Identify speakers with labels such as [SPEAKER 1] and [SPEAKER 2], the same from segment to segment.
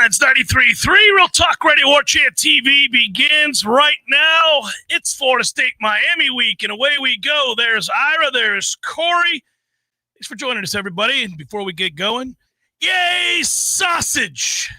[SPEAKER 1] Headlines 93.3 Real Talk Radio Warchant TV begins right now. It's Florida State Miami week, and away we go. There's Ira, there's Corey. Thanks for joining us, everybody. And before we get going, yay, sausage!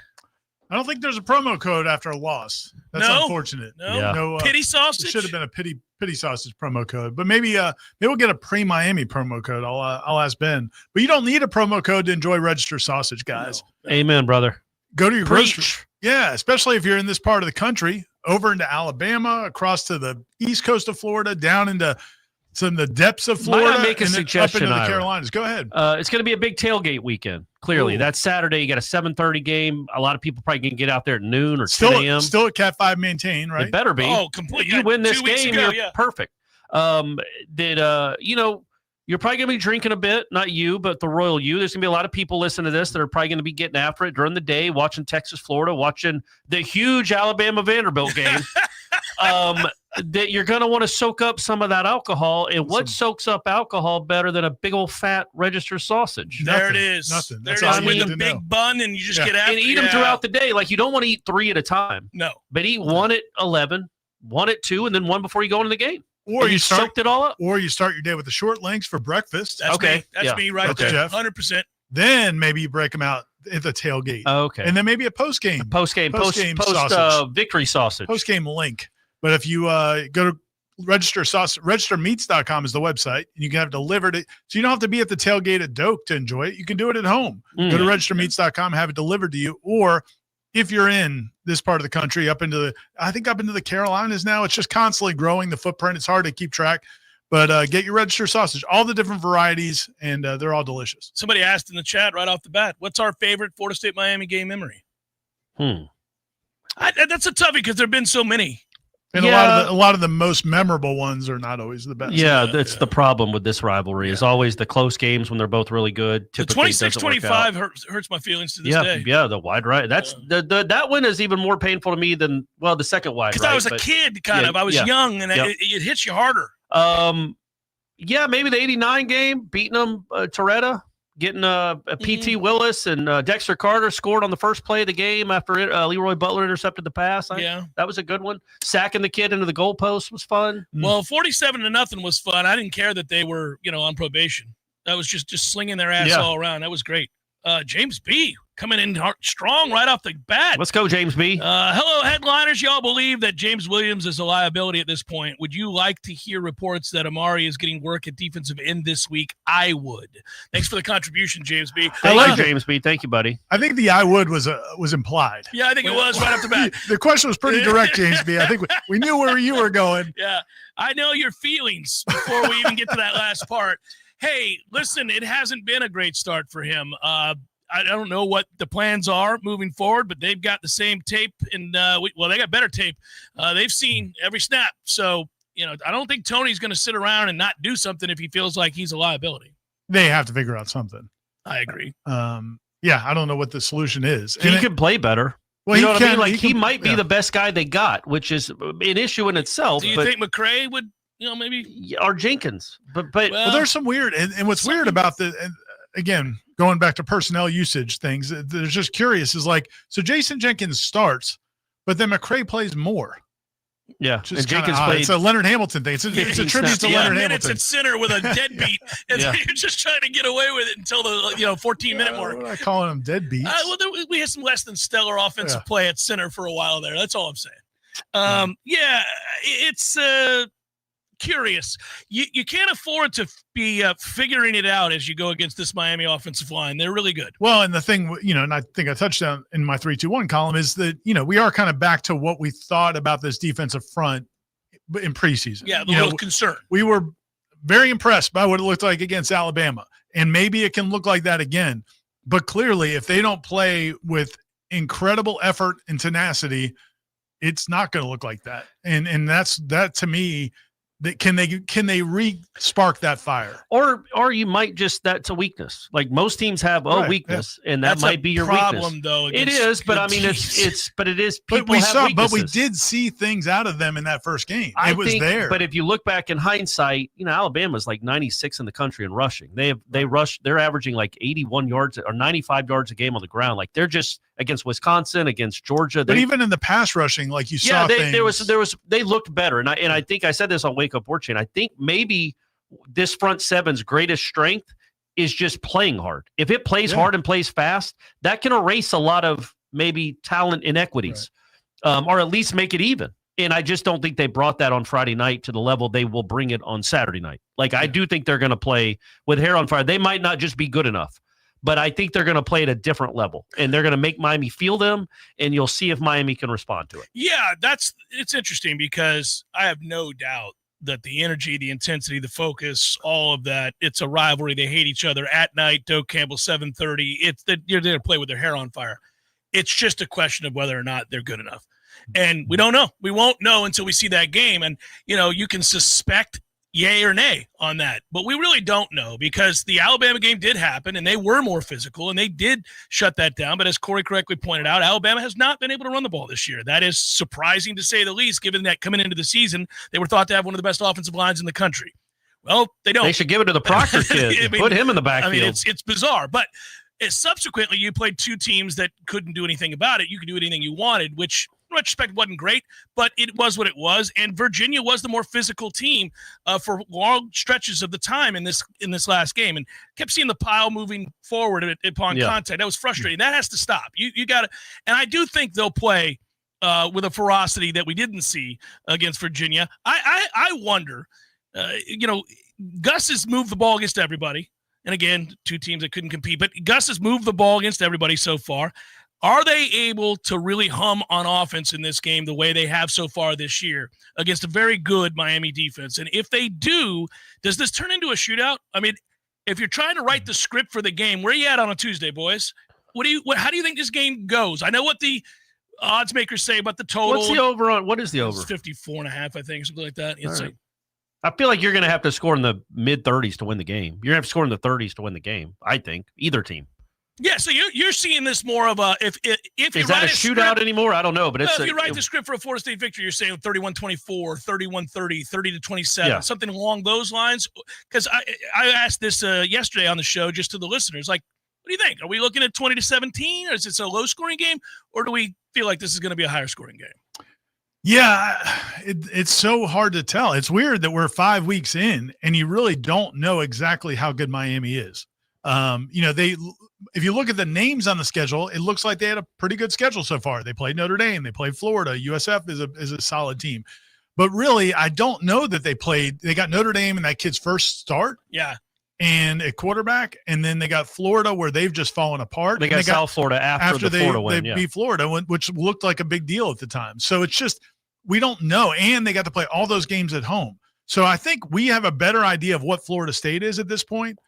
[SPEAKER 2] I don't think there's a promo code after a loss. That's unfortunate.
[SPEAKER 1] No pity sausage.
[SPEAKER 2] It should have been a pity sausage promo code, but maybe we'll get a pre-Miami promo code. I'll ask Ben. But you don't need a promo code to enjoy Register Sausage, guys.
[SPEAKER 3] No. Amen, brother.
[SPEAKER 2] Go to your grocery. Yeah, especially if you're in this part of the country, over into Alabama, across to the east coast of Florida, down into some of the depths of Florida.
[SPEAKER 3] Might I make a suggestion,
[SPEAKER 2] up into the Carolinas. Go ahead.
[SPEAKER 3] It's going to be a big tailgate weekend. Clearly, that's Saturday. You got a 7:30 game. A lot of people probably can get out there at noon or 10 a.m.
[SPEAKER 2] Still at Cat 5 maintain, right?
[SPEAKER 3] It better be.
[SPEAKER 1] Oh, completely.
[SPEAKER 3] You win this game, you're perfect. You're probably going to be drinking a bit, not you, but the Royal You. There's going to be a lot of people listening to this that are probably going to be getting after it during the day, watching Texas, Florida, watching the huge Alabama-Vanderbilt game. That you're going to want to soak up some of that alcohol. And what soaks up alcohol better than a big old fat Register sausage?
[SPEAKER 1] There it is.
[SPEAKER 2] Nothing.
[SPEAKER 1] That's all you need. With a big bun, and you just get after it.
[SPEAKER 3] And eat them throughout the day. Like, you don't want to eat 3 at a time.
[SPEAKER 1] No.
[SPEAKER 3] But eat 1 at 11, 1 at 2, and then 1 before you go into the game.
[SPEAKER 2] Or you
[SPEAKER 3] soaked it all up.
[SPEAKER 2] Or you start your day with the short links for breakfast.
[SPEAKER 1] That's me. That's me right there. Jeff. 100%.
[SPEAKER 2] Then maybe you break them out at the tailgate.
[SPEAKER 3] Okay.
[SPEAKER 2] And then maybe a post-game.
[SPEAKER 3] Post-victory sausage.
[SPEAKER 2] Post-game link. But if you go to registermeats.com is the website, and you can have delivered it. So you don't have to be at the tailgate at Doak to enjoy it. You can do it at home. Go to registermeats.com, have it delivered to you. Or if you're in this part of the country, up into the Carolinas now, it's just constantly growing the footprint. It's hard to keep track, but get your Register sausage, all the different varieties, and they're all delicious.
[SPEAKER 1] Somebody asked in the chat right off the bat, what's our favorite Florida State Miami game memory? That's a toughie because there have been so many.
[SPEAKER 2] And a lot of the most memorable ones are not always the best.
[SPEAKER 3] Yeah, that's the problem with this rivalry is always the close games when they're both really good.
[SPEAKER 1] The 26-25 hurts my feelings to this day.
[SPEAKER 3] Yeah, the wide right. That's that one is even more painful to me than the second wide right.
[SPEAKER 1] Because I was a kid, kind of. I was young, and it hits you harder.
[SPEAKER 3] Maybe the 89 game, beating them, Toretta. Getting a P.T. Willis and Dexter Carter scored on the first play of the game after Leroy Butler intercepted the pass. That was a good one. Sacking the kid into the goalpost was fun.
[SPEAKER 1] Well, 47-0 was fun. I didn't care that they were, on probation. That was just slinging their ass all around. That was great. James B. coming in strong right off the bat.
[SPEAKER 3] Let's go, James B.
[SPEAKER 1] Hello, headliners. Y'all believe that James Williams is a liability at this point. Would you like to hear reports that Amari is getting work at defensive end this week? I would. Thanks for the contribution, James B.
[SPEAKER 3] Thank you, James B. Thank you, buddy.
[SPEAKER 2] I think the I would was implied.
[SPEAKER 1] Yeah, I think it was right off the bat.
[SPEAKER 2] The question was pretty direct, James B. I think we knew where you were going.
[SPEAKER 1] Yeah, I know your feelings before we even get to that last part. Hey, listen, it hasn't been a great start for him. I don't know what the plans are moving forward, but they've got the same tape, and they got better tape. They've seen every snap. So, I don't think Tony's going to sit around and not do something if he feels like he's a liability.
[SPEAKER 2] They have to figure out something.
[SPEAKER 1] I agree.
[SPEAKER 2] I don't know what the solution is.
[SPEAKER 3] He could play better.
[SPEAKER 2] Well,
[SPEAKER 3] you know what I mean? Like, he might be the best guy they got, which is an issue in itself.
[SPEAKER 1] Do you think McCray would, maybe?
[SPEAKER 3] Or Jenkins. But
[SPEAKER 2] there's some weird, and what's weird about again, going back to personnel usage things, there's just curious is like, so Jason Jenkins starts, but then McCray plays more.
[SPEAKER 3] Yeah,
[SPEAKER 2] and Jenkins played. It's a Leonard Hamilton thing. It's a tribute to Leonard Hamilton.
[SPEAKER 1] Minutes at center with a deadbeat, and you're just trying to get away with it until the 14-minute mark.
[SPEAKER 2] What am I calling them deadbeats?
[SPEAKER 1] We had some less than stellar offensive play at center for a while there. That's all I'm saying. It's curious. You can't afford to be figuring it out as you go against this Miami offensive line. They're really good.
[SPEAKER 2] Well, and the thing, and I think I touched on in my 3-2-1 column is that, we are kind of back to what we thought about this defensive front in preseason.
[SPEAKER 1] Yeah, the little concern.
[SPEAKER 2] We were very impressed by what it looked like against Alabama, and maybe it can look like that again. But clearly, if they don't play with incredible effort and tenacity, it's not going to look like that. And that to me, can they re-spark that fire?
[SPEAKER 3] Or you might that's a weakness. Like most teams have weakness, and that might be your
[SPEAKER 1] problem,
[SPEAKER 3] weakness.
[SPEAKER 1] Though,
[SPEAKER 3] it is, but I mean, it is. People
[SPEAKER 2] but we did see things out of them in that first game. It was there.
[SPEAKER 3] But if you look back in hindsight, Alabama's like 96 in the country in rushing. They're averaging like 81 yards or 95 yards a game on the ground. Like they're just against Wisconsin, against Georgia.
[SPEAKER 2] But even in the pass rushing, like you saw,
[SPEAKER 3] they looked better. And I think I said this on Wake Up Warchant. I think maybe this front seven's greatest strength is just playing hard. If it plays hard and plays fast, that can erase a lot of maybe talent inequities, or at least make it even. And I just don't think they brought that on Friday night to the level they will bring it on Saturday night. Like, I do think they're going to play with hair on fire. They might not just be good enough, but I think they're going to play at a different level, and they're going to make Miami feel them, and you'll see if Miami can respond to it.
[SPEAKER 1] Yeah, it's interesting because I have no doubt that the energy, the intensity, the focus, all of that, it's a rivalry. They hate each other at night. Doak Campbell, 7:30. It's that you're there to play with their hair on fire. It's just a question of whether or not they're good enough. And we don't know. We won't know until we see that game. And, you can suspect yay or nay on that. But we really don't know because the Alabama game did happen, and they were more physical, and they did shut that down. But as Corey correctly pointed out, Alabama has not been able to run the ball this year. That is surprising to say the least, given that coming into the season, they were thought to have one of the best offensive lines in the country. Well, they don't.
[SPEAKER 3] They should give it to the Proctor kid. Put him in the backfield.
[SPEAKER 1] It's bizarre. But subsequently, you played two teams that couldn't do anything about it. You could do anything you wanted, which in retrospect wasn't great, but it was what it was. And Virginia was the more physical team for long stretches of the time in this last game, and kept seeing the pile moving forward upon contact. That was frustrating. That has to stop. You got to, and I do think they'll play with a ferocity that we didn't see against Virginia. I wonder, Gus has moved the ball against everybody. And again, two teams that couldn't compete, but Gus has moved the ball against everybody so far. Are they able to really hum on offense in this game the way they have so far this year against a very good Miami defense? And if they do, does this turn into a shootout? I mean, if you're trying to write the script for the game, where are you at on a Tuesday, boys? How do you think this game goes? I know what the odds makers say about the total.
[SPEAKER 3] What's the over on? What is the over?
[SPEAKER 1] It's 54.5, I think, something like that. It's
[SPEAKER 3] right. I feel like you're going to have to score in the mid-30s to win the game. You're going to have to score in the 30s to win the game, I think, either team.
[SPEAKER 1] Yeah, so you're seeing this more of a if
[SPEAKER 3] is that a shootout anymore? I don't know, but
[SPEAKER 1] if you write the script for a Florida State victory, you're saying 31-24, 31-30, 30-27, something along those lines. Because I asked this yesterday on the show just to the listeners, like, what do you think? Are we looking at 20-17, or is it a low-scoring game, or do we feel like this is going to be a higher-scoring game?
[SPEAKER 2] Yeah, it's so hard to tell. It's weird that we're 5 weeks in and you really don't know exactly how good Miami is. If you look at the names on the schedule, it looks like they had a pretty good schedule so far. They played Notre Dame, they played Florida. USF is a solid team. But really, I don't know that they got Notre Dame in that kid's first start.
[SPEAKER 1] Yeah.
[SPEAKER 2] And a quarterback, and then they got Florida where they've just fallen apart.
[SPEAKER 3] They got South Florida after the Florida win.
[SPEAKER 2] They beat Florida, which looked like a big deal at the time. So it's just, we don't know. And they got to play all those games at home. So I think we have a better idea of what Florida State is at this point.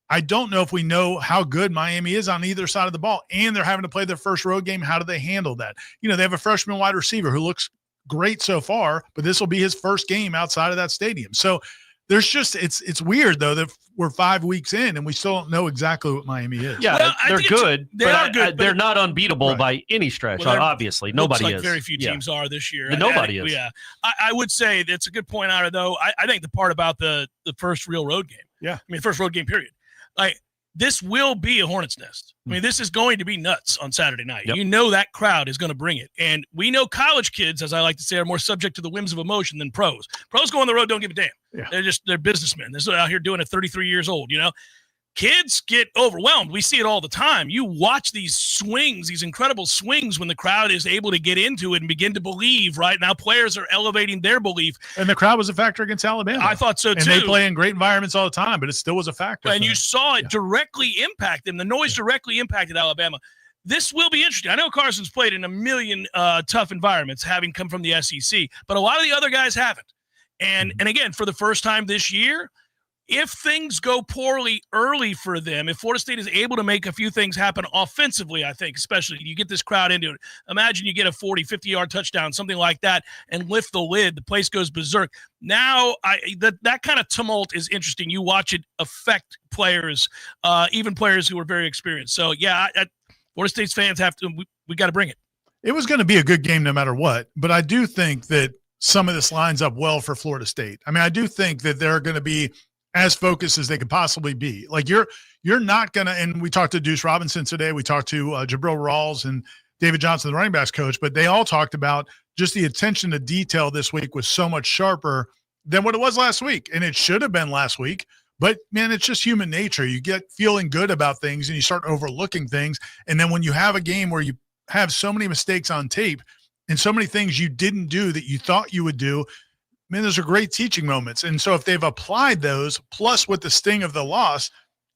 [SPEAKER 2] I don't know if we know how good Miami is on either side of the ball, and they're having to play their first road game. How do they handle that? They have a freshman wide receiver who looks great so far, but this will be his first game outside of that stadium. So there's just, it's weird though that we're 5 weeks in and we still don't know exactly what Miami is.
[SPEAKER 3] Yeah, well, they're good. They're not unbeatable by any stretch. Well, obviously, nobody is.
[SPEAKER 1] Very few teams are this year.
[SPEAKER 3] Nobody is.
[SPEAKER 1] Yeah, I would say that's a good point, Ira. Though I think the part about the first real road game.
[SPEAKER 2] Yeah,
[SPEAKER 1] I mean first road game period. Like, this will be a hornet's nest. I mean, this is going to be nuts on Saturday night.
[SPEAKER 3] Yep.
[SPEAKER 1] That crowd is going to bring it. And we know college kids, as I like to say, are more subject to the whims of emotion than pros. Pros go on the road, don't give a damn.
[SPEAKER 2] Yeah.
[SPEAKER 1] They're businessmen. They're out here doing it 33 years old, Kids get overwhelmed. We see it all the time. You watch these swings, these incredible swings when the crowd is able to get into it and begin to believe. Right now, players are elevating their belief.
[SPEAKER 2] And the crowd was a factor against Alabama.
[SPEAKER 1] I thought so, too.
[SPEAKER 2] And they play in great environments all the time, but it still was a factor.
[SPEAKER 1] And you saw it directly impact them. The noise directly impacted Alabama. This will be interesting. I know Carson's played in a million tough environments, having come from the SEC, but a lot of the other guys haven't. And again, for the first time this year, if things go poorly early for them, if Florida State is able to make a few things happen offensively, I think, especially you get this crowd into it. Imagine you get a 40, 50-yard touchdown, something like that, and lift the lid. The place goes berserk. Now, that kind of tumult is interesting. You watch it affect players, even players who are very experienced. So, yeah, Florida State's fans we got to bring it.
[SPEAKER 2] It was going to be a good game no matter what, but I do think that some of this lines up well for Florida State. I mean, I do think that they're going to be as focused as they could possibly be. Like you're not going to, and we talked to Deuce Robinson today. We talked to Jabril Rawls, and David Johnson, the running backs coach, but they all talked about just the attention to detail this week was so much sharper than what it was last week. And it should have been last week. But, man, it's just human nature. You get feeling good about things and you start overlooking things. And then when you have a game where you have so many mistakes on tape and so many things you didn't do that you thought you would do, man, those are great teaching moments. And so if they've applied those, plus with the sting of the loss,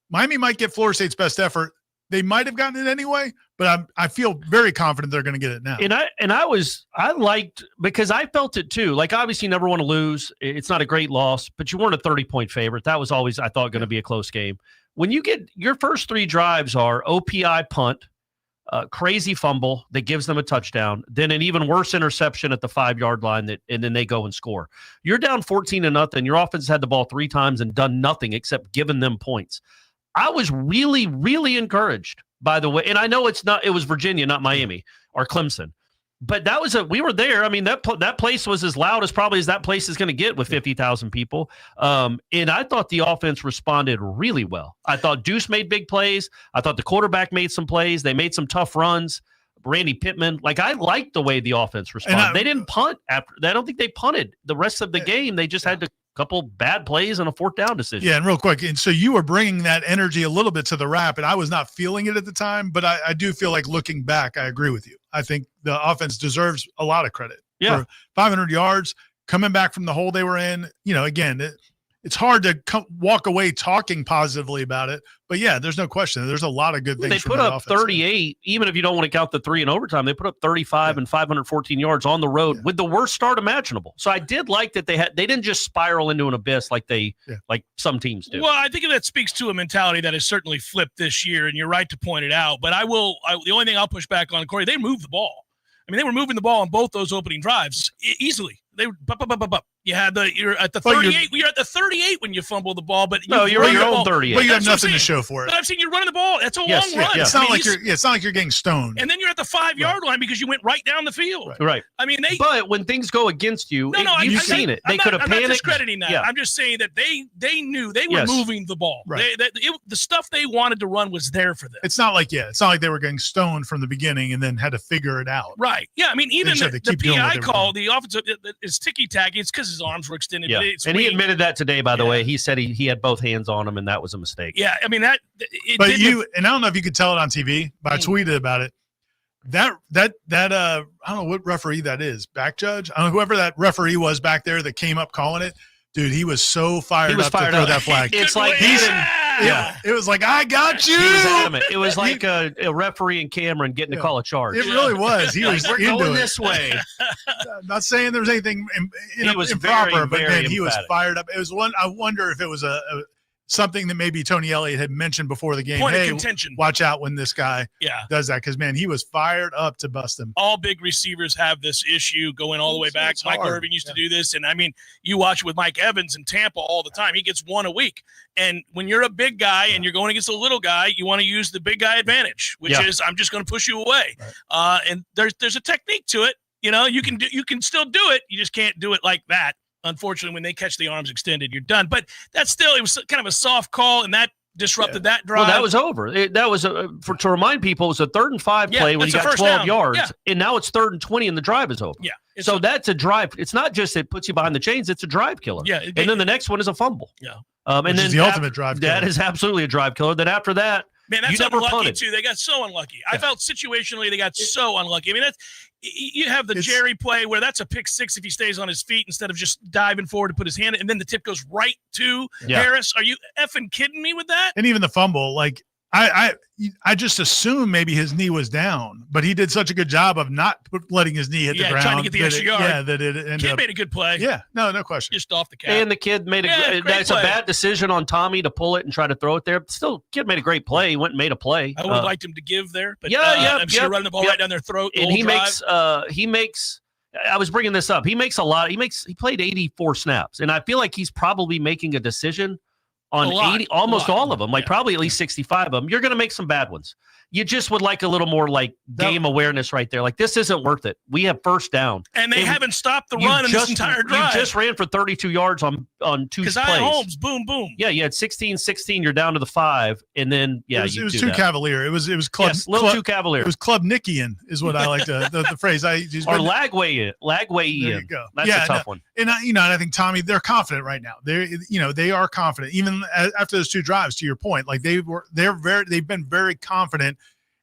[SPEAKER 2] Miami might get Florida State's best effort. They might have gotten it anyway, but I feel very confident they're going to get it now.
[SPEAKER 3] I liked, because I felt it too. Like, obviously you never want to lose. It's not a great loss, but you weren't a 30-point favorite. That was always, I thought, going to be a close game. When you get your first 3 drives are OPI punt, crazy fumble that gives them a touchdown, then an even worse interception at the 5-yard line, and then they go and score. You're down 14-0. Your offense had the ball 3 times and done nothing except giving them points. I was really, really encouraged by the way, and I know it was Virginia, not Miami or Clemson, but we were there. I mean, that place was as loud as probably as that place is going to get with 50,000 people. And I thought the offense responded really well. I thought Deuce made big plays. I thought the quarterback made some plays. They made some tough runs. Randy Pittman, I liked the way the offense responded. They didn't punt after. I don't think they punted the rest of the game. They just had to couple bad plays and a 4th down decision.
[SPEAKER 2] Yeah, and real quick, and so you were bringing that energy a little bit to the wrap, and I was not feeling it at the time, but I do feel like looking back, I agree with you. I think the offense deserves a lot of credit for 500 yards, coming back from the hole they were in. Again, it's hard to walk away talking positively about it, but yeah, there's no question. There's a lot of good things.
[SPEAKER 3] They put up 38, even if you don't want to count the 3 in overtime. They put up 35 and 514 yards on the road with the worst start imaginable. So I did like that they didn't just spiral into an abyss like some teams do.
[SPEAKER 1] Well, I think that speaks to a mentality that has certainly flipped this year, and you're right to point it out. But the only thing I'll push back on, Corey, they moved the ball. I mean, they were moving the ball on both those opening drives easily. They were You had you're at the 38. You're at the 38 when you fumble the ball, but
[SPEAKER 3] you're at your own 38.
[SPEAKER 2] But you have nothing to show for it.
[SPEAKER 1] But I'm saying you're running the ball. That's a long run.
[SPEAKER 2] It's not like you're getting stoned.
[SPEAKER 1] And then you're at the 5-yard line because you went right down the field.
[SPEAKER 3] Right.
[SPEAKER 1] I mean,
[SPEAKER 3] But when things go against you, you've seen it. They could have panicked.
[SPEAKER 1] I'm not discrediting that.
[SPEAKER 3] Yeah.
[SPEAKER 1] I'm just saying that they knew they were moving the ball.
[SPEAKER 2] Right.
[SPEAKER 1] The stuff they wanted to run was there for them.
[SPEAKER 2] It's not like they were getting stoned from the beginning and then had to figure it out.
[SPEAKER 1] Right. Yeah. I mean, even the PI call, the offensive is ticky-tacky. It's because his arms were extended.
[SPEAKER 3] Yeah. And he admitted that today, by the way. He said he had both hands on him, and that was a mistake.
[SPEAKER 1] Yeah, I mean, and
[SPEAKER 2] I don't know if you could tell it on TV, but I tweeted about it. That I don't know what referee that is, back judge. I don't know, whoever that referee was back there that came up calling it. Dude, he was so fired up to throw that flag.
[SPEAKER 3] It's like
[SPEAKER 2] it was like, I got you.
[SPEAKER 3] He was adamant. It was like a referee in Cameron getting to call a charge.
[SPEAKER 2] It really was. He was
[SPEAKER 3] we're going this way.
[SPEAKER 2] I'm not saying there was anything improper,
[SPEAKER 3] very,
[SPEAKER 2] but
[SPEAKER 3] very
[SPEAKER 2] man, he was fired up. It was one. I wonder if it was something that maybe Tony Elliott had mentioned before the game.
[SPEAKER 1] Point of contention.
[SPEAKER 2] Watch out when this guy does that, because man, he was fired up to bust him.
[SPEAKER 1] All big receivers have this issue going all the way back. Michael Irvin used to do this, and I mean, you watch with Mike Evans in Tampa all the time. He gets one a week, and when you're a big guy and you're going against a little guy, you want to use the big guy advantage, which is I'm just going to push you away. Right. And there's a technique to it. You can still do it. You just can't do it like that. Unfortunately, when they catch the arms extended, you're done. But that's still, it was kind of a soft call, and that disrupted that drive.
[SPEAKER 3] Well, that was over. That was to remind people, it was a 3rd and 5 play when you got 12 yards, and now it's 3rd and 20, and the drive is over.
[SPEAKER 1] Yeah.
[SPEAKER 3] So that's a drive. It's not just it puts you behind the chains; it's a drive killer.
[SPEAKER 1] Yeah.
[SPEAKER 3] And then the next one is a fumble.
[SPEAKER 1] Yeah.
[SPEAKER 2] And then the ultimate drive killer.
[SPEAKER 3] That is absolutely a drive killer. Then after that,
[SPEAKER 1] man, that's unlucky too. They got so unlucky. I felt situationally they got so unlucky. I mean, you have the Jerry play where that's a pick 6 if he stays on his feet instead of just diving forward to put his hand in, and then the tip goes right to Harris. Are you effing kidding me with that?
[SPEAKER 2] And even the fumble, I just assumed maybe his knee was down, but he did such a good job of not letting his knee hit the ground.
[SPEAKER 1] Trying to get the extra yard.
[SPEAKER 2] Yeah, that it ended
[SPEAKER 1] Kid
[SPEAKER 2] up.
[SPEAKER 1] made a good play.
[SPEAKER 2] Yeah, no question.
[SPEAKER 1] Just off the cap.
[SPEAKER 3] And the kid made that's a bad decision on Tommy to pull it and try to throw it there. Still, kid made a great play. He went and made a play.
[SPEAKER 1] I would have liked him to give there, but I'm sure running the ball right down their throat.
[SPEAKER 3] And he makes. I was bringing this up. He makes a lot. He played 84 snaps, and I feel like he's probably making a decision on almost all of them, like
[SPEAKER 1] Yeah.
[SPEAKER 3] probably at least 65 of them. You're going to make some bad ones. You just would like a little more like game awareness right there. Like, this isn't worth it. We have first down.
[SPEAKER 1] And they haven't stopped the run in this entire drive.
[SPEAKER 3] You just ran for 32 yards on two plays.
[SPEAKER 1] Keziah Holmes, boom, boom.
[SPEAKER 3] Yeah, you had 16-16. You're down to the 5, and then it
[SPEAKER 2] was too cavalier. It was club.
[SPEAKER 3] Yes, a little too cavalier.
[SPEAKER 2] It was club Nickian, is what I like to the phrase I use.
[SPEAKER 3] Or Lagway.
[SPEAKER 2] There you go.
[SPEAKER 3] That's a tough one.
[SPEAKER 2] And I think Tommy, they're confident right now. They are confident even after those 2 drives. To your point, like they've been very confident.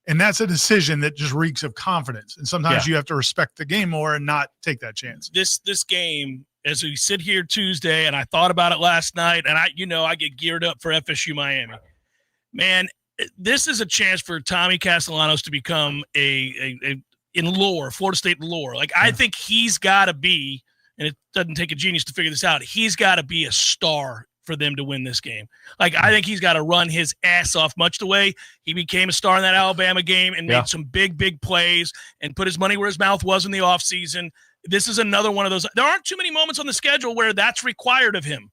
[SPEAKER 2] And that's a decision that just reeks of confidence. And sometimes you have to respect the game more and not take that chance.
[SPEAKER 1] This game, as we sit here Tuesday, and I thought about it last night, and I get geared up for FSU Miami. Man, this is a chance for Tommy Castellanos to become in lore, Florida State lore. Like, I think he's got to be, and it doesn't take a genius to figure this out, he's got to be a star for them to win this game. Like, I think he's got to run his ass off, much the way he became a star in that Alabama game and made some big plays and put his money where his mouth was in the offseason. This is another one of those. There aren't too many moments on the schedule where that's required of him.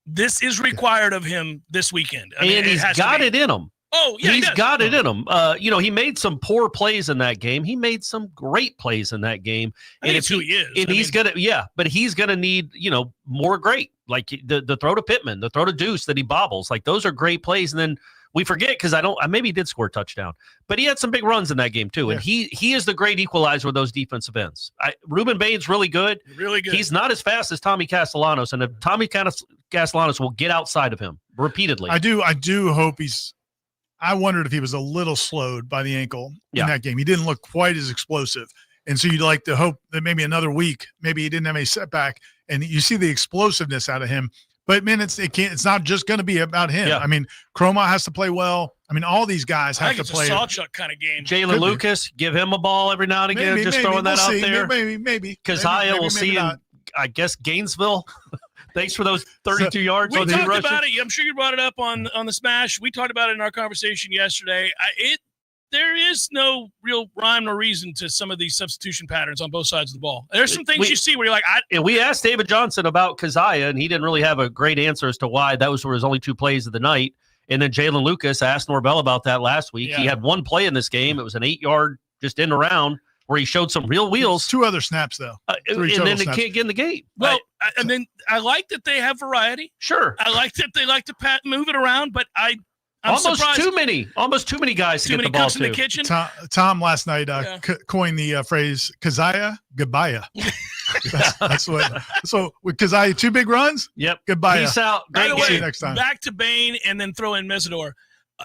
[SPEAKER 1] This is required of him this weekend. I mean,
[SPEAKER 3] and he's got it in him.
[SPEAKER 1] Oh, yeah,
[SPEAKER 3] he's got it in him. He made some poor plays in that game. He made some great plays in that game.
[SPEAKER 1] And it's who he is.
[SPEAKER 3] And but he's gonna need, more great. Like the throw to Pittman, the throw to Deuce that he bobbles. Like, those are great plays. And then we forget, because maybe he did score a touchdown, but he had some big runs in that game too. And he is the great equalizer with those defensive ends. Ruben Bain's really good.
[SPEAKER 1] Really good.
[SPEAKER 3] He's not as fast as Tommy Castellanos, and if Tommy Castellanos will get outside of him repeatedly.
[SPEAKER 2] I do hope I wondered if he was a little slowed by the ankle in that game. He didn't look quite as explosive. And so you'd like to hope that maybe another week, maybe he didn't have a setback, and you see the explosiveness out of him. But man, it's not just going to be about him. Yeah. I mean, Chroma has to play well. I mean, all these guys have to play.
[SPEAKER 1] It's a Sawchuck kind of game.
[SPEAKER 3] Jalen Lucas, give him a ball every now and again. Throwing that out there.
[SPEAKER 2] Maybe.
[SPEAKER 3] Keziah, we'll see in, I guess, Gainesville. Thanks for those 32 yards.
[SPEAKER 1] We talked about it. I'm sure you brought it up on the Smash. We talked about it in our conversation yesterday. There is no real rhyme or reason to some of these substitution patterns on both sides of the ball. There's some things you see where you're like,
[SPEAKER 3] we asked David Johnson about Keziah, and he didn't really have a great answer as to why those were his only 2 plays of the night. And then Jalen Lucas asked Norvell about that last week. Yeah. He had 1 play in this game. It was an 8-yard just in and around where he showed some real wheels.
[SPEAKER 2] 2 other snaps, though.
[SPEAKER 3] And then they can't get in the game.
[SPEAKER 1] Well, and then I like that they have variety.
[SPEAKER 3] Sure.
[SPEAKER 1] I like that they like to move it around, but I'm
[SPEAKER 3] almost
[SPEAKER 1] surprised.
[SPEAKER 3] Too many guys to get the ball
[SPEAKER 1] cooks in the kitchen.
[SPEAKER 2] Tom last night coined the phrase Keziah goodbye. that's what. So with Keziah 2 big runs.
[SPEAKER 3] Yep.
[SPEAKER 2] Goodbye.
[SPEAKER 3] Peace out.
[SPEAKER 1] By the way,
[SPEAKER 2] see you next time.
[SPEAKER 1] Back to Bain and then throw in Mesidor.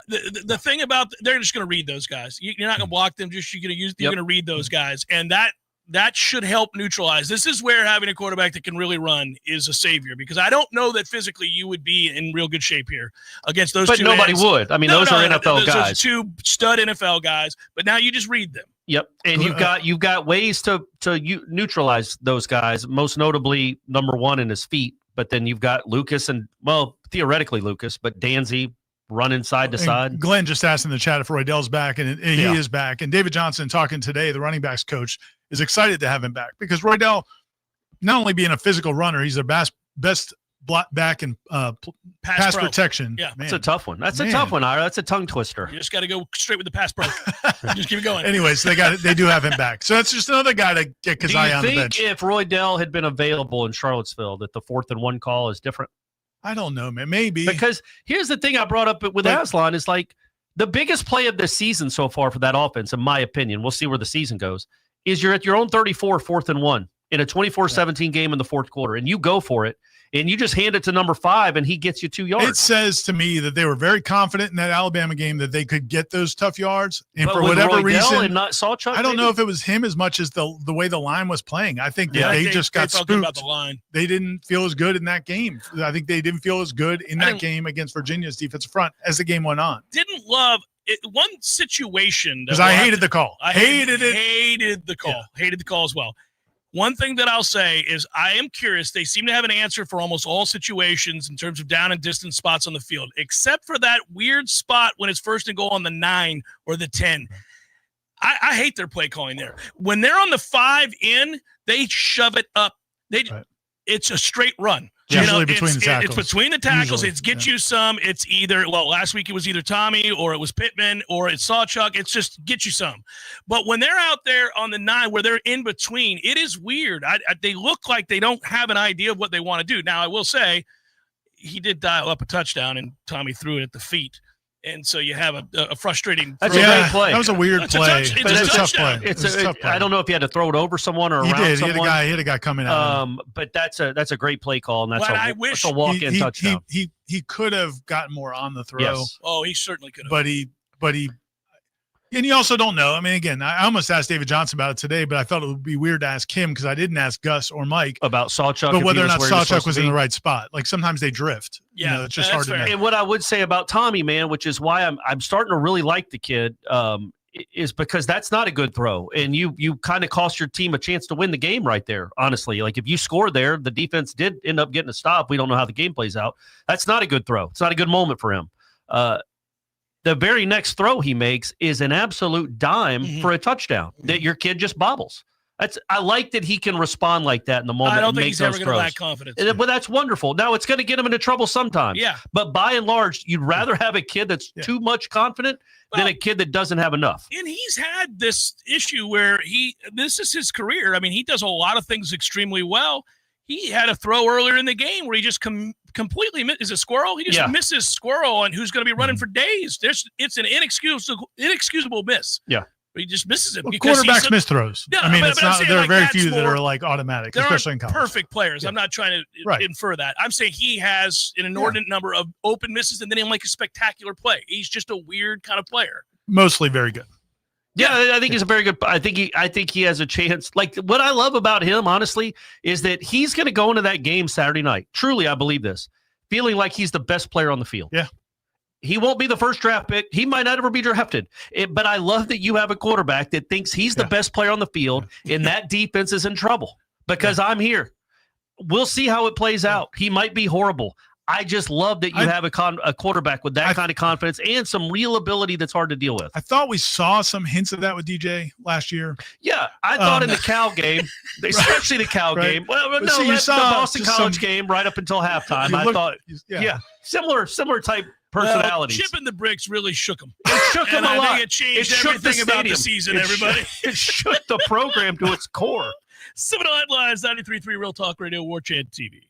[SPEAKER 1] The thing about they're just going to read those guys. You're not going to block them. You're going to read those guys, and that should help neutralize. This is where having a quarterback that can really run is a savior, because I don't know that physically you would be in real good shape here against those 2
[SPEAKER 3] But nobody would. I mean, those are NFL guys.
[SPEAKER 1] Those 2 stud NFL guys, but now you just read them.
[SPEAKER 3] Yep. And you've got ways to neutralize those guys, most notably number 1 in his feet, but then you've got Lucas and, well, theoretically Lucas, but Danzy running side to side.
[SPEAKER 2] Glenn just asked in the chat if Roydell's back, and he is back. And David Johnson talking today, the running backs coach, is excited to have him back, because Roydell, not only being a physical runner, he's their best back in pass protection.
[SPEAKER 1] Yeah,
[SPEAKER 3] that's a tough one. That's a tough one, Ira. That's a tongue twister.
[SPEAKER 1] You just got to go straight with the pass pro. Just keep it going.
[SPEAKER 2] Anyways, they do have him back. So that's just another guy to get Keziah on the bench.
[SPEAKER 3] Do you think if Roydell had been available in Charlottesville that the 4th and 1 call is different?
[SPEAKER 2] I don't know, man. Maybe.
[SPEAKER 3] Because here's the thing I brought up with Aslan is, like, the biggest play of the season so far for that offense, in my opinion, we'll see where the season goes, is you're at your own 34, 4th and 1 in a 24-17 game in the 4th quarter, and you go for it, and you just hand it to number 5, and he gets you 2 yards.
[SPEAKER 2] It says to me that they were very confident in that Alabama game that they could get those tough yards. And
[SPEAKER 3] but
[SPEAKER 2] for whatever
[SPEAKER 3] Roydell
[SPEAKER 2] reason,
[SPEAKER 3] and not Sawchuck,
[SPEAKER 2] I don't know if it was him as much as the way the line was playing. I think that they just got spooked.
[SPEAKER 1] About the line.
[SPEAKER 2] They didn't feel as good in that game. I think they didn't feel as good in that game against Virginia's defensive front as the game went on.
[SPEAKER 1] Didn't love it. One situation.
[SPEAKER 2] Because I hated the call.
[SPEAKER 1] I hated it. Hated the call. Yeah. Hated the call as well. One thing that I'll say is I am curious. They seem to have an answer for almost all situations in terms of down and distance spots on the field, except for that weird spot when it's 1st and goal on the 9 or the 10. I hate their play calling there. When they're on the 5 in, they shove it up. It's a straight run.
[SPEAKER 2] Usually between the tackles.
[SPEAKER 1] It's between the tackles.
[SPEAKER 2] Usually,
[SPEAKER 1] It's get you some. It's either, last week it was either Tommy or it was Pittman or it's Sawchuck. It's just get you some. But when they're out there on the 9 where they're in between, it is weird. They look like they don't have an idea of what they want to do. Now, I will say he did dial up a touchdown and Tommy threw it at the feet. And so you have a frustrating.
[SPEAKER 3] That's a great play.
[SPEAKER 2] That was a weird play.
[SPEAKER 1] It's
[SPEAKER 2] a tough play.
[SPEAKER 3] It's a tough play. I don't know if he had to throw it over someone or around someone.
[SPEAKER 2] He had a guy coming out.
[SPEAKER 3] But that's a great play call, and that's a walk-in touchdown.
[SPEAKER 2] He could have gotten more on the throw.
[SPEAKER 3] Yes.
[SPEAKER 1] Oh, he certainly could have.
[SPEAKER 2] But he. And you also don't know. I mean, again, I almost asked David Johnson about it today, but I felt it would be weird to ask him because I didn't ask Gus or Mike
[SPEAKER 3] about Sawchuck.
[SPEAKER 2] But whether or not Sawchuck was in the right spot. Like sometimes they drift.
[SPEAKER 1] Yeah,
[SPEAKER 2] it's just hard to know.
[SPEAKER 3] And what I would say about Tommy, man, which is why I'm starting to really like the kid, is because that's not a good throw. And you kind of cost your team a chance to win the game right there, honestly. Like if you score there, the defense did end up getting a stop. We don't know how the game plays out. That's not a good throw. It's not a good moment for him. The very next throw he makes is an absolute dime for a touchdown that your kid just bobbles. I like that he can respond like that in the moment.
[SPEAKER 1] I don't think he's ever going to lack confidence.
[SPEAKER 3] But that's wonderful. Now, it's going to get him into trouble sometimes.
[SPEAKER 1] Yeah.
[SPEAKER 3] But by and large, you'd rather have a kid that's too much confident than a kid that doesn't have enough.
[SPEAKER 1] And he's had this issue where this is his career. I mean, he does a lot of things extremely well. He had a throw earlier in the game where he just completely is a squirrel. He just misses squirrel and who's going to be running for days. It's an inexcusable miss.
[SPEAKER 3] Yeah.
[SPEAKER 1] But he just misses it.
[SPEAKER 2] Well, quarterbacks miss throws.
[SPEAKER 1] Yeah,
[SPEAKER 2] I mean, it's not. There are very few that are like automatic,
[SPEAKER 1] there
[SPEAKER 2] especially in college.
[SPEAKER 1] Perfect players. I'm not trying to infer that. I'm saying he has an inordinate number of open misses and then he'll make a spectacular play. He's just a weird kind of player.
[SPEAKER 2] Mostly very good.
[SPEAKER 3] Yeah, I think he's a very good. I think he has a chance. Like what I love about him, honestly, is that he's going to go into that game Saturday night. Truly, I believe this, feeling like he's the best player on the field.
[SPEAKER 2] Yeah,
[SPEAKER 3] he won't be the first draft pick. He might not ever be drafted. But I love that you have a quarterback that thinks he's the best player on the field, and that defense is in trouble because I'm here. We'll see how it plays out. He might be horrible. I just love that you have a quarterback with that kind of confidence and some real ability that's hard to deal with.
[SPEAKER 2] I thought we saw some hints of that with DJ last year.
[SPEAKER 3] Yeah, I thought in the Cal game, especially the Cal game. Well, no, that's the Boston College game right up until halftime. I thought, similar type personalities.
[SPEAKER 1] Chipping the bricks really shook him.
[SPEAKER 3] It shook him a lot.
[SPEAKER 1] I think it changed everything about the season, everybody.
[SPEAKER 3] It shook the program to its core.
[SPEAKER 1] Seminole Headlines, 93.3 Real Talk Radio, Warchant TV.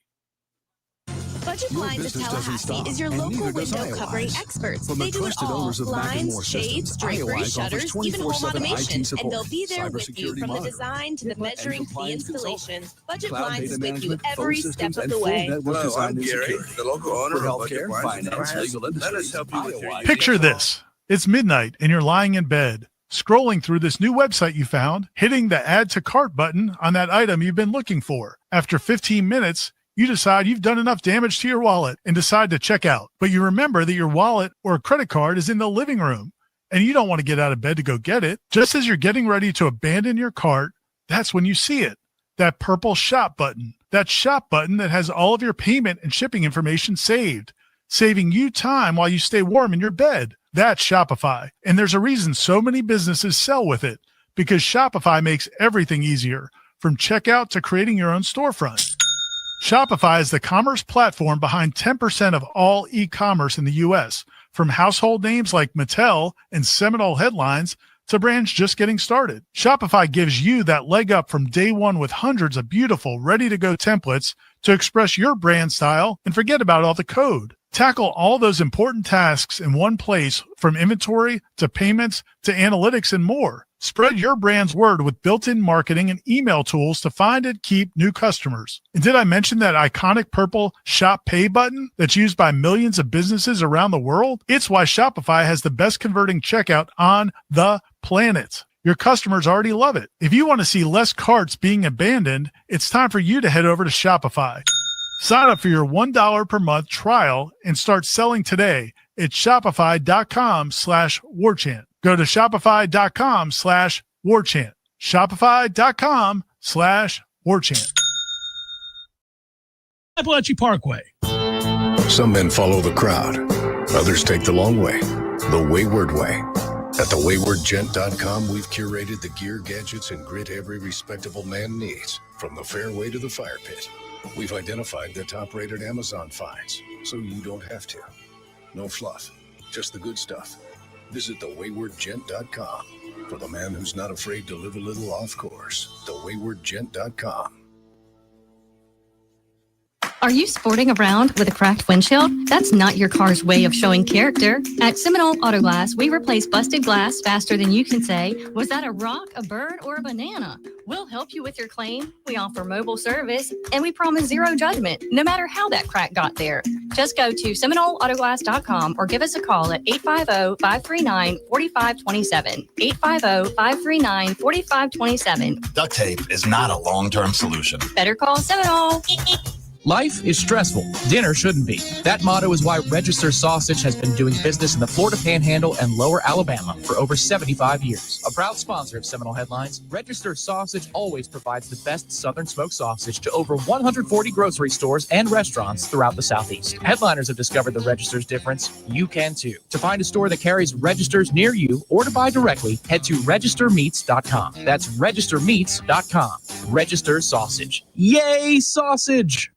[SPEAKER 4] Budget Blinds of Tallahassee is your local window covering experts. They do it all. Blinds, shades, drapery, shutters, even home automation. And they'll be there with you from the design to the measuring to the installation. Budget Blinds is with you every step of the way.
[SPEAKER 5] Hello, I'm Gary, the local owner of Budget Blinds. Let us help you with your
[SPEAKER 2] Picture this. It's midnight and you're lying in bed, scrolling through this new website you found, hitting the add to cart button on that item you've been looking for. After 15 minutes, you decide you've done enough damage to your wallet and decide to check out. But you remember that your wallet or a credit card is in the living room and you don't want to get out of bed to go get it. Just as you're getting ready to abandon your cart, that's when you see it. That purple shop button. That shop button that has all of your payment and shipping information saved, saving you time while you stay warm in your bed. That's Shopify. And there's a reason so many businesses sell with it, because Shopify makes everything easier, from checkout to creating your own storefront. Shopify is the commerce platform behind 10% of all e-commerce in the U.S., from household names like Mattel and Seminole Headlines to brands just getting started. Shopify gives you that leg up from day one with hundreds of beautiful, ready-to-go templates to express your brand style and forget about all the code. Tackle all those important tasks in one place, from inventory to payments to analytics and more. Spread your brand's word with built-in marketing and email tools to find and keep new customers. And did I mention that iconic purple Shop Pay button that's used by millions of businesses around the world? It's why Shopify has the best converting checkout on the planet. Your customers already love it. If you want to see less carts being abandoned, it's time for you to head over to Shopify. Sign up for your $1 per month trial and start selling today at shopify.com/warchant. Go to shopify.com/warchant. Shopify.com/warchant.
[SPEAKER 1] Appalachian Parkway.
[SPEAKER 6] Some men follow the crowd. Others take the long way, the wayward way. At thewaywardgent.com, we've curated the gear, gadgets, and grit every respectable man needs, from the fairway to the fire pit. We've identified the top-rated Amazon finds, so you don't have to. No fluff, just the good stuff. Visit thewaywardgent.com for the man who's not afraid to live a little off course. Thewaywardgent.com.
[SPEAKER 7] Are you sporting around with a cracked windshield? That's not your car's way of showing character. At Seminole Auto Glass, we replace busted glass faster than you can say, was that a rock, a bird, or a banana? We'll help you with your claim. We offer mobile service, and we promise zero judgment, no matter how that crack got there. Just go to SeminoleAutoGlass.com or give us a call at 850-539-4527. 850-539-4527.
[SPEAKER 8] Duct tape is not a long-term solution.
[SPEAKER 7] Better call Seminole.
[SPEAKER 9] Life is stressful. Dinner shouldn't be. That motto is why Register Sausage has been doing business in the Florida Panhandle and Lower Alabama for over 75 years. A proud sponsor of Seminole Headlines, Register Sausage always provides the best Southern smoked sausage to over 140 grocery stores and restaurants throughout the Southeast. Headliners have discovered the Register's difference. You can too. To find a store that carries Registers near you or to buy directly, head to registermeats.com. That's registermeats.com. Register Sausage. Yay, sausage!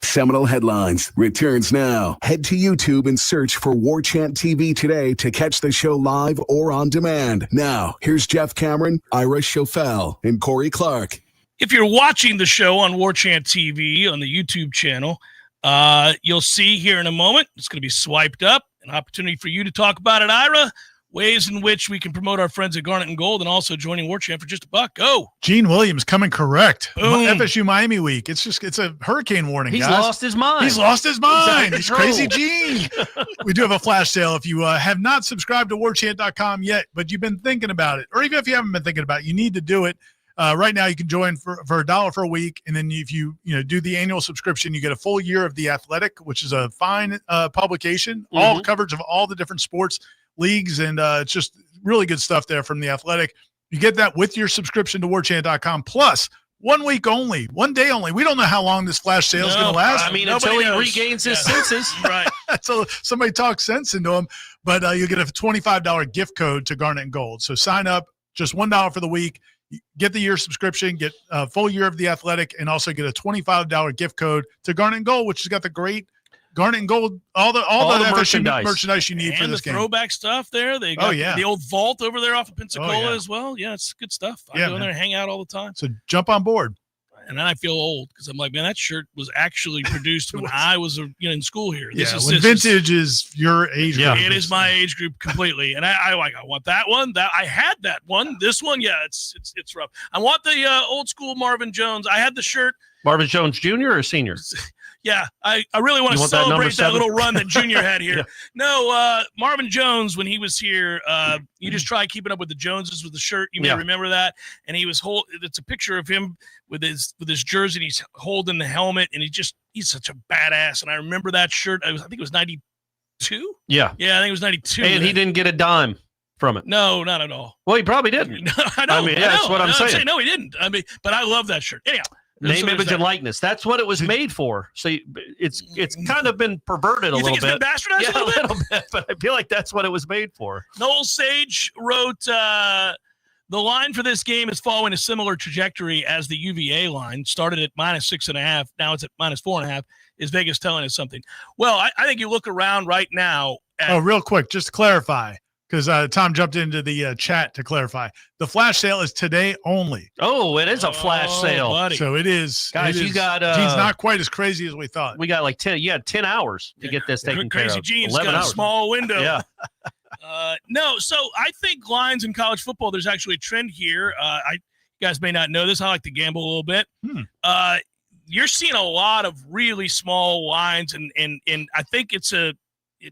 [SPEAKER 10] Seminole Headlines returns now. Head to YouTube and search for Warchant TV today to catch the show live or on demand. Now, here's Jeff Cameron, Ira Schofel, and Corey Clark.
[SPEAKER 1] If you're watching the show on Warchant TV on the YouTube channel, you'll see here in a moment, it's going to be swiped up, an opportunity for you to talk about it, Ira. Ways in which we can promote our friends at Garnet and Gold and also joining Warchant for just $1. Go.
[SPEAKER 2] Gene Williams coming correct.
[SPEAKER 1] Boom.
[SPEAKER 2] FSU Miami week. It's a hurricane warning,
[SPEAKER 3] He's
[SPEAKER 2] guys.
[SPEAKER 3] lost his mind.
[SPEAKER 2] He's lost his mind.
[SPEAKER 3] He's
[SPEAKER 2] He's
[SPEAKER 3] out of
[SPEAKER 2] crazy
[SPEAKER 3] control.
[SPEAKER 2] Gene. We do have a flash sale. If you have not subscribed to warchant.com yet, but you've been thinking about it, or even if you haven't been thinking about it, you need to do it. Right now, you can join for $1 for a week, and then if you do the annual subscription, you get a full year of The Athletic, which is a fine publication, all coverage of all the different sports leagues, and it's just really good stuff there from The Athletic. You get that with your subscription to warchant.com, plus 1 week only, 1 day only. We don't know how long this flash sale is going to last.
[SPEAKER 3] I mean, until he regains his senses.
[SPEAKER 1] Right.
[SPEAKER 2] So somebody talks sense into him, but you'll get a $25 gift code to Garnet and Gold. So sign up, just $1 for the week. Get the year subscription, get a full year of The Athletic, and also get a $25 gift code to Garnet and Gold, which has got the great Garnet and Gold, all the FSU merchandise you need
[SPEAKER 1] and
[SPEAKER 2] for this
[SPEAKER 1] the
[SPEAKER 2] game.
[SPEAKER 1] Throwback stuff there. They got the old vault over there off of Pensacola as well. Yeah, it's good stuff. I go in there and hang out all the time.
[SPEAKER 2] So jump on board.
[SPEAKER 1] And then I feel old because I'm like, man, that shirt was actually produced when I was in school here.
[SPEAKER 2] When vintage is your age group.
[SPEAKER 1] It is my age group completely. And I want that one. I had that one. This one, it's rough. I want the old school Marvin Jones. I had the shirt.
[SPEAKER 3] Marvin Jones Jr. or Senior?
[SPEAKER 1] Yeah, I really want to celebrate that little run that Junior had here.
[SPEAKER 3] Yeah.
[SPEAKER 1] No, Marvin Jones, when he was here, you just try keeping up with the Joneses with the shirt. You may remember that. And he was it's a picture of him with his jersey. And he's holding the helmet, and he's such a badass. And I remember that shirt. I think it was 92.
[SPEAKER 3] Yeah,
[SPEAKER 1] I think it was 92.
[SPEAKER 3] And he didn't get a dime from it.
[SPEAKER 1] No, not at all.
[SPEAKER 3] Well, he probably didn't. That's what I'm saying.
[SPEAKER 1] No, he didn't. But I love that shirt. Anyhow.
[SPEAKER 3] Name, image, and likeness. That's what it was made for. So it's kind of been perverted a little bit.
[SPEAKER 1] You think it's been bastardized a little
[SPEAKER 3] bit? But I feel like that's what it was made for.
[SPEAKER 1] Noel Sage wrote, the line for this game is following a similar trajectory as the UVA line. Started at -6.5. Now it's at -4.5. Is Vegas telling us something? Well, I think you look around right now.
[SPEAKER 2] Real quick, just to clarify, because Tom jumped into the chat to clarify. The flash sale is today only.
[SPEAKER 3] Oh, it is a flash sale.
[SPEAKER 1] Buddy.
[SPEAKER 2] So it is.
[SPEAKER 3] Guys, you got
[SPEAKER 2] Gene's not quite as crazy as we thought.
[SPEAKER 3] We got like 10 hours to get this taken care of.
[SPEAKER 1] Crazy Gene's got
[SPEAKER 3] hours.
[SPEAKER 1] a small window.
[SPEAKER 3] Yeah.
[SPEAKER 1] No, so I think lines in college football, there's actually a trend here. You guys may not know this. I like to gamble a little bit. You're seeing a lot of really small lines, and I think it's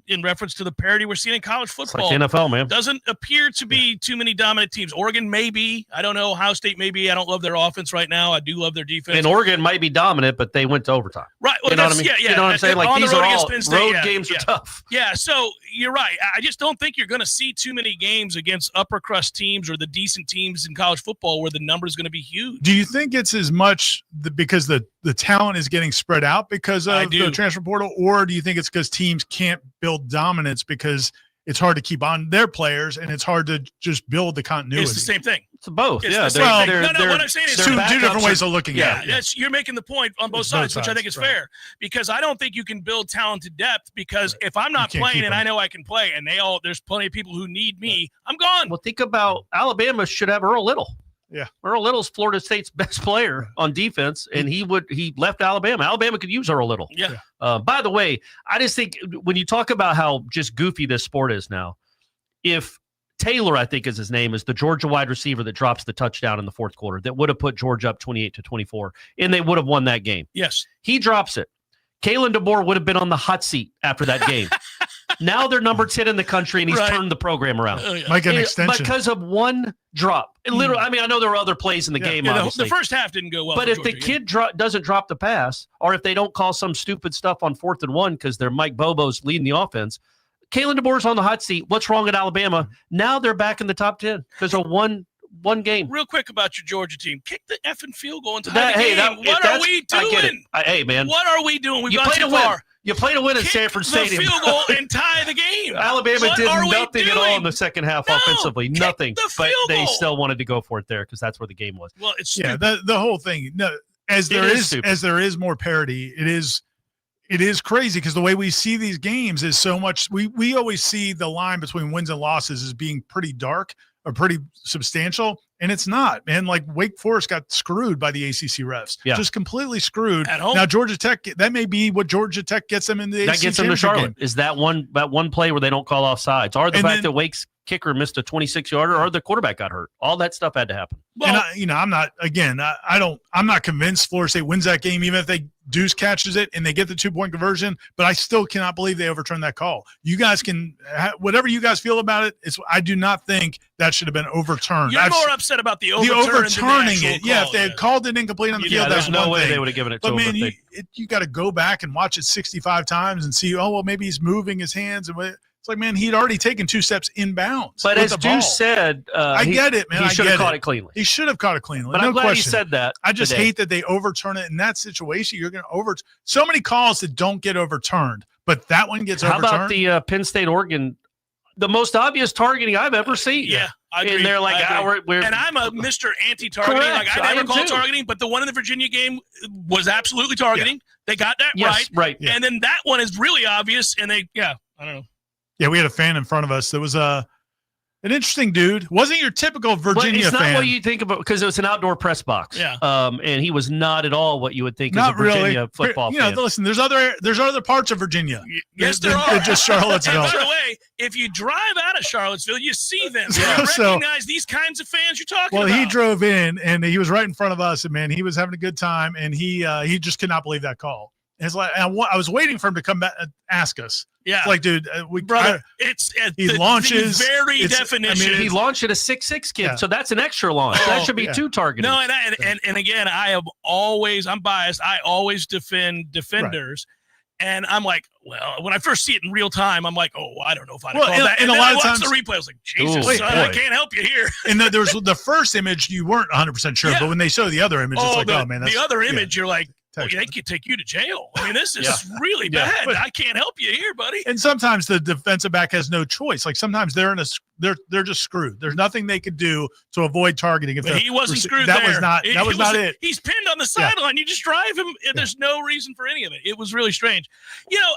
[SPEAKER 1] in reference to the parity we're seeing in college football.
[SPEAKER 3] It's like NFL, man.
[SPEAKER 1] Doesn't appear to be too many dominant teams. Oregon maybe. I don't know. Ohio State maybe. I don't love their offense right now. I do love their defense.
[SPEAKER 3] And Oregon might be dominant, but they went to overtime.
[SPEAKER 1] Right. Well,
[SPEAKER 3] you know what I mean?
[SPEAKER 1] Yeah.
[SPEAKER 3] You know what I'm saying? Like these are all road games are tough.
[SPEAKER 1] Yeah, so you're right. I just don't think you're going to see too many games against upper crust teams or the decent teams in college football where the number is going to be huge.
[SPEAKER 2] Do you think it's as much because the talent is getting spread out because of the transfer portal, or do you think it's because teams can't build dominance because it's hard to keep on their players, and it's hard to just build the continuity.
[SPEAKER 1] It's the same thing.
[SPEAKER 3] It's both.
[SPEAKER 1] It's
[SPEAKER 3] yeah.
[SPEAKER 1] the same thing. No, what I'm saying is
[SPEAKER 2] two different ways of looking at it.
[SPEAKER 1] You're making the point on both sides, which I think is fair, because I don't think you can build talented depth because if I'm not playing and I know I can play and there's plenty of people who need me, I'm gone.
[SPEAKER 3] Well, think about Alabama should have Earl Little.
[SPEAKER 2] Yeah.
[SPEAKER 3] Earl Little's Florida State's best player on defense, and he left Alabama. Alabama could use Earl Little.
[SPEAKER 1] Yeah.
[SPEAKER 3] By the way, I just think when you talk about how just goofy this sport is now, if Taylor, I think is his name, is the Georgia wide receiver that drops the touchdown in the fourth quarter that would have put Georgia up 28-24, and they would have won that game.
[SPEAKER 1] Yes.
[SPEAKER 3] He drops it. Kalen DeBoer would have been on the hot seat after that game. Now they're number 10 in the country, and he's turned the program around.
[SPEAKER 2] Like an extension.
[SPEAKER 3] Because of one drop. Literally, I mean, I know there were other plays in the game, obviously.
[SPEAKER 1] The first half didn't go well.
[SPEAKER 3] But if the kid doesn't drop the pass, or if they don't call some stupid stuff on 4th and 1 because they're Mike Bobo's leading the offense, Kalen DeBoer's on the hot seat. What's wrong at Alabama? Now they're back in the top 10 because of one game.
[SPEAKER 1] Real quick about your Georgia team. Kick the effing field goal into the game. What are we doing?
[SPEAKER 3] Hey, man.
[SPEAKER 1] What are we doing? We've gone too far.
[SPEAKER 3] You play to win at Sanford Stadium.
[SPEAKER 1] Field goal and tie the game.
[SPEAKER 3] Alabama did nothing at all in the second half offensively. Nothing. But they still wanted to go for it there because that's where the game was.
[SPEAKER 1] Well, it's
[SPEAKER 2] the whole thing. No, as there is more parity, it is crazy because the way we see these games is so much. We always see the line between wins and losses as being pretty dark or pretty substantial, and it's not, man. Like Wake Forest got screwed by the ACC refs, just completely screwed.
[SPEAKER 1] At home.
[SPEAKER 2] Now Georgia Tech, that may be what Georgia Tech gets them in the ACC.
[SPEAKER 3] That gets them to Charlotte.
[SPEAKER 2] Game.
[SPEAKER 3] Is that one play where they don't call offsides, or the fact that Wake's kicker missed a 26-yarder, or the quarterback got hurt? All that stuff had to happen.
[SPEAKER 2] Well, and I'm not convinced Florida State wins that game, even if they Deuce catches it and they get the 2-point conversion, but I still cannot believe they overturned that call. You guys can, whatever you guys feel about it, I do not think that should have been overturned.
[SPEAKER 1] You're more upset about the overturning
[SPEAKER 2] it. Yeah, if they had called it incomplete on the field,
[SPEAKER 3] there's no way
[SPEAKER 2] thing.
[SPEAKER 3] they would have given it to
[SPEAKER 2] him. But man,
[SPEAKER 3] you
[SPEAKER 2] you got to go back and watch it 65 times and see, oh, well, maybe he's moving his hands. And it's like, man, he'd already taken 2 steps inbounds.
[SPEAKER 3] But as Deuce said,
[SPEAKER 2] I get it, man.
[SPEAKER 3] He should have caught it cleanly.
[SPEAKER 2] He should have caught it cleanly.
[SPEAKER 3] But
[SPEAKER 2] no
[SPEAKER 3] I'm glad
[SPEAKER 2] question.
[SPEAKER 3] he said that.
[SPEAKER 2] I just hate that they overturn it in that situation. You're going to so many calls that don't get overturned, but that one gets overturned.
[SPEAKER 3] How about the Penn State Oregon? The most obvious targeting I've ever seen.
[SPEAKER 1] Yeah. I agree.
[SPEAKER 3] And they're like, we're
[SPEAKER 1] and I'm a Mr. Anti-targeting.
[SPEAKER 3] Correct.
[SPEAKER 1] Like I never call targeting, but the one in the Virginia game was absolutely targeting. Yeah. They got that
[SPEAKER 3] right.
[SPEAKER 1] Yeah. And then that one is really obvious. And I don't know.
[SPEAKER 2] Yeah, we had a fan in front of us that was an interesting dude. Wasn't your typical Virginia
[SPEAKER 3] fan. It's not
[SPEAKER 2] fan.
[SPEAKER 3] what you think about because it was an outdoor press box.
[SPEAKER 1] Yeah.
[SPEAKER 3] And he was not at all what you would think as a Virginia football fan.
[SPEAKER 2] Listen, there's other parts of Virginia.
[SPEAKER 1] Yes, there are.
[SPEAKER 2] Just Charlottesville.
[SPEAKER 1] And by the way, if you drive out of Charlottesville, you see them. You recognize these kinds of fans you're talking about.
[SPEAKER 2] Well, he drove in and he was right in front of us, and man, he was having a good time, and he just could not believe that call. And it's like, I was waiting for him to come back and ask us.
[SPEAKER 1] Yeah,
[SPEAKER 2] it's like, dude,
[SPEAKER 1] he launches the very definition.
[SPEAKER 3] He launched at a 6'6" kid, so that's an extra launch. That should be 2 targeting.
[SPEAKER 1] No, and again, I'm biased. I always defend defenders. Right. And I'm like, well, when I first see it in real time, I'm like, oh, I don't know if I'd call that. And a lot of times, the replay, I was like, Jesus, son, I can't help you here.
[SPEAKER 2] And there was the first image, you weren't 100% sure, but when they show the other image, it's like, oh man, that's,
[SPEAKER 1] the other image, you're like, well, they could take you to jail. I mean, this is really bad. But I can't help you here, buddy.
[SPEAKER 2] And sometimes the defensive back has no choice. Like sometimes they're they're just screwed. There's nothing they could do to avoid targeting. But
[SPEAKER 1] he wasn't screwed.
[SPEAKER 2] That was not it.
[SPEAKER 1] He's pinned on the sideline. You just drive him. There's no reason for any of it. It was really strange.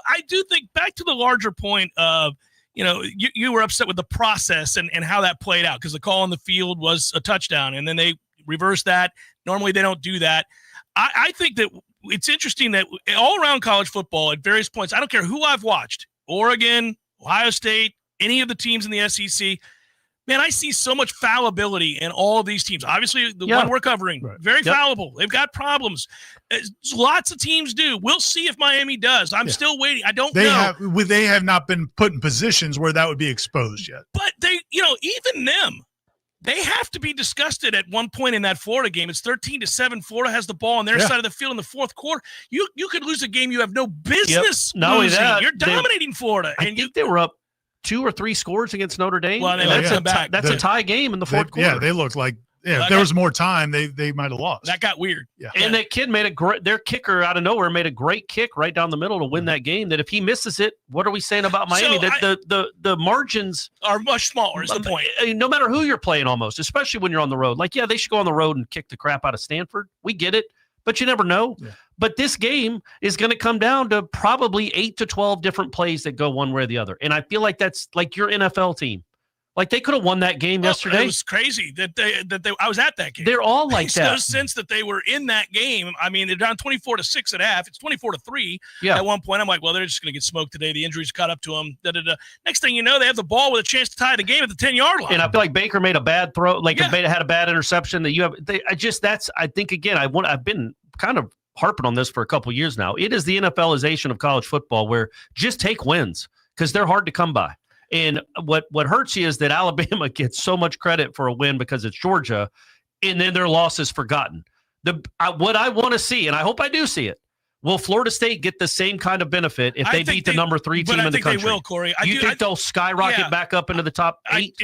[SPEAKER 1] I do think back to the larger point of, you were upset with the process and how that played out because the call on the field was a touchdown, and then they reversed that. Normally they don't do that. I think that it's interesting that all around college football at various points, I don't care who I've watched, Oregon, Ohio State, any of the teams in the SEC, man, I see so much fallibility in all of these teams. Obviously, the one we're covering, very fallible. They've got problems. Lots of teams do. We'll see if Miami does. I'm still waiting. I don't know.
[SPEAKER 2] They have not been put in positions where that would be exposed yet.
[SPEAKER 1] But they, even them, they have to be disgusted at one point in that Florida game. It's 13-7. Florida has the ball on their side of the field in the fourth quarter. You could lose a game you have no business losing. You're dominating Florida.
[SPEAKER 3] I think they were up 2 or 3 scores against Notre Dame.
[SPEAKER 1] Well,
[SPEAKER 3] that's a tie game in the fourth quarter.
[SPEAKER 2] Yeah, they looked like if there was more time, they might have lost.
[SPEAKER 1] That got weird.
[SPEAKER 2] Yeah.
[SPEAKER 3] And that kid their kicker out of nowhere made a great kick right down the middle to win that game. That if he misses it, what are we saying about Miami? The margins
[SPEAKER 1] are much smaller is the point.
[SPEAKER 3] No matter who you're playing almost, especially when you're on the road. Like, yeah, they should go on the road and kick the crap out of Stanford. We get it, but you never know. Yeah. But this game is going to come down to probably 8 to 12 different plays that go one way or the other. And I feel like that's like your NFL team. Like they could have won that game yesterday.
[SPEAKER 1] It was crazy that I was at that game.
[SPEAKER 3] They're all like that.
[SPEAKER 1] No sense that they were in that game. I mean, they're down 24-6 at half. It's 24-3 at one point. I'm like, well, they're just going to get smoked today. The injuries caught up to them. Next thing you know, they have the ball with a chance to tie the game at the 10-yard line.
[SPEAKER 3] And I feel like Baker made a bad throw. Like had a bad interception that you have. I think again, I've been kind of harping on this for a couple of years now. It is the NFLization of college football where just take wins because they're hard to come by. And what hurts you is that Alabama gets so much credit for a win because it's Georgia, and then their loss is forgotten. What I want to see, and I hope I do see it, will Florida State get the same kind of benefit if they beat the number 3 team in the country?
[SPEAKER 1] I think they will, Corey.
[SPEAKER 3] You think they'll skyrocket back up into the top 8?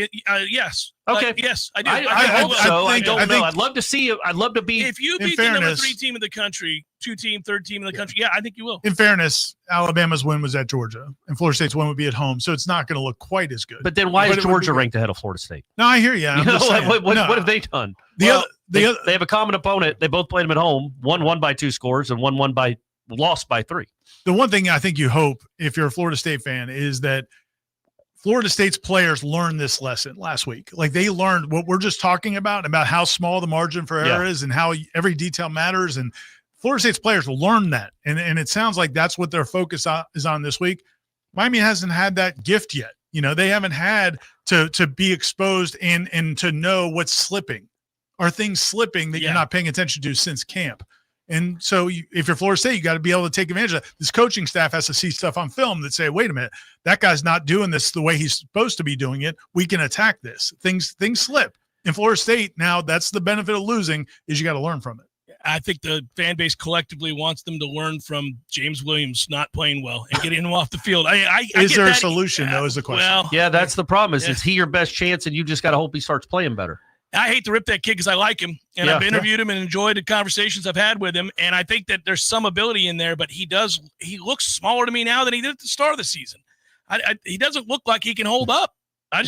[SPEAKER 1] Yes.
[SPEAKER 3] Okay.
[SPEAKER 1] Yes, I do.
[SPEAKER 3] I hope so. I don't know. I'd love to see it. I'd love to be.
[SPEAKER 1] If you beat the number 3 team in the country, 3rd team in the country, I think you will.
[SPEAKER 2] In fairness, Alabama's win was at Georgia, and Florida State's win would be at home, so it's not going to look quite as good.
[SPEAKER 3] But then why is Georgia ranked ahead of Florida State?
[SPEAKER 2] No, I hear you.
[SPEAKER 3] What have they done? They have a common opponent. They both played them at home. One won by 2 scores, and one lost by 3.
[SPEAKER 2] The one thing I think you hope, if you're a Florida State fan, is that Florida State's players learned this lesson last week. Like they learned what we're just talking about how small the margin for error is and how every detail matters. And Florida State's players learned that. And it sounds like that's what their focus is on this week. Miami hasn't had that gift yet. They haven't had to be exposed and to know what's slipping. Are things slipping that you're not paying attention to since camp? And so if you're Florida State, you got to be able to take advantage of that. This coaching staff has to see stuff on film that say, wait a minute, that guy's not doing this the way he's supposed to be doing it. We can attack this. Things slip. In Florida State, now that's the benefit of losing is you got to learn from it.
[SPEAKER 1] I think the fan base collectively wants them to learn from James Williams not playing well and getting him off the field.
[SPEAKER 2] Is there a solution, though, is the question.
[SPEAKER 3] Well, that's the problem. Is he your best chance, and you just got to hope he starts playing better?
[SPEAKER 1] I hate to rip that kid because I like him, and I've interviewed him and enjoyed the conversations I've had with him, and I think that there's some ability in there, but he looks smaller to me now than he did at the start of the season. He doesn't look like he can hold up. And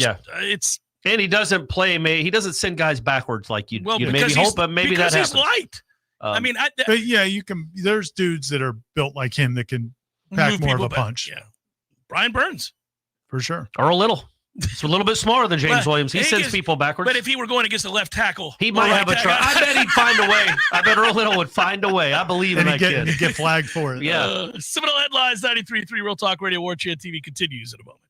[SPEAKER 3] he doesn't play. He doesn't send guys backwards like you'd maybe hope, but maybe that happens.
[SPEAKER 1] He's light.
[SPEAKER 2] But you can. There's dudes that are built like him that can pack more of a punch.
[SPEAKER 1] Yeah, Brian Burns
[SPEAKER 2] for sure,
[SPEAKER 3] or a little. It's a little bit smaller than James Williams. He sends people backwards.
[SPEAKER 1] But if he were going against the left tackle,
[SPEAKER 3] he might have a try. I bet he'd find a way. I bet Earl Little would find a way. I believe in that kid.
[SPEAKER 2] He'd get flagged for it.
[SPEAKER 3] Yeah.
[SPEAKER 1] Seminole Headlines 93.3 Real Talk Radio Warchant TV continues in a moment.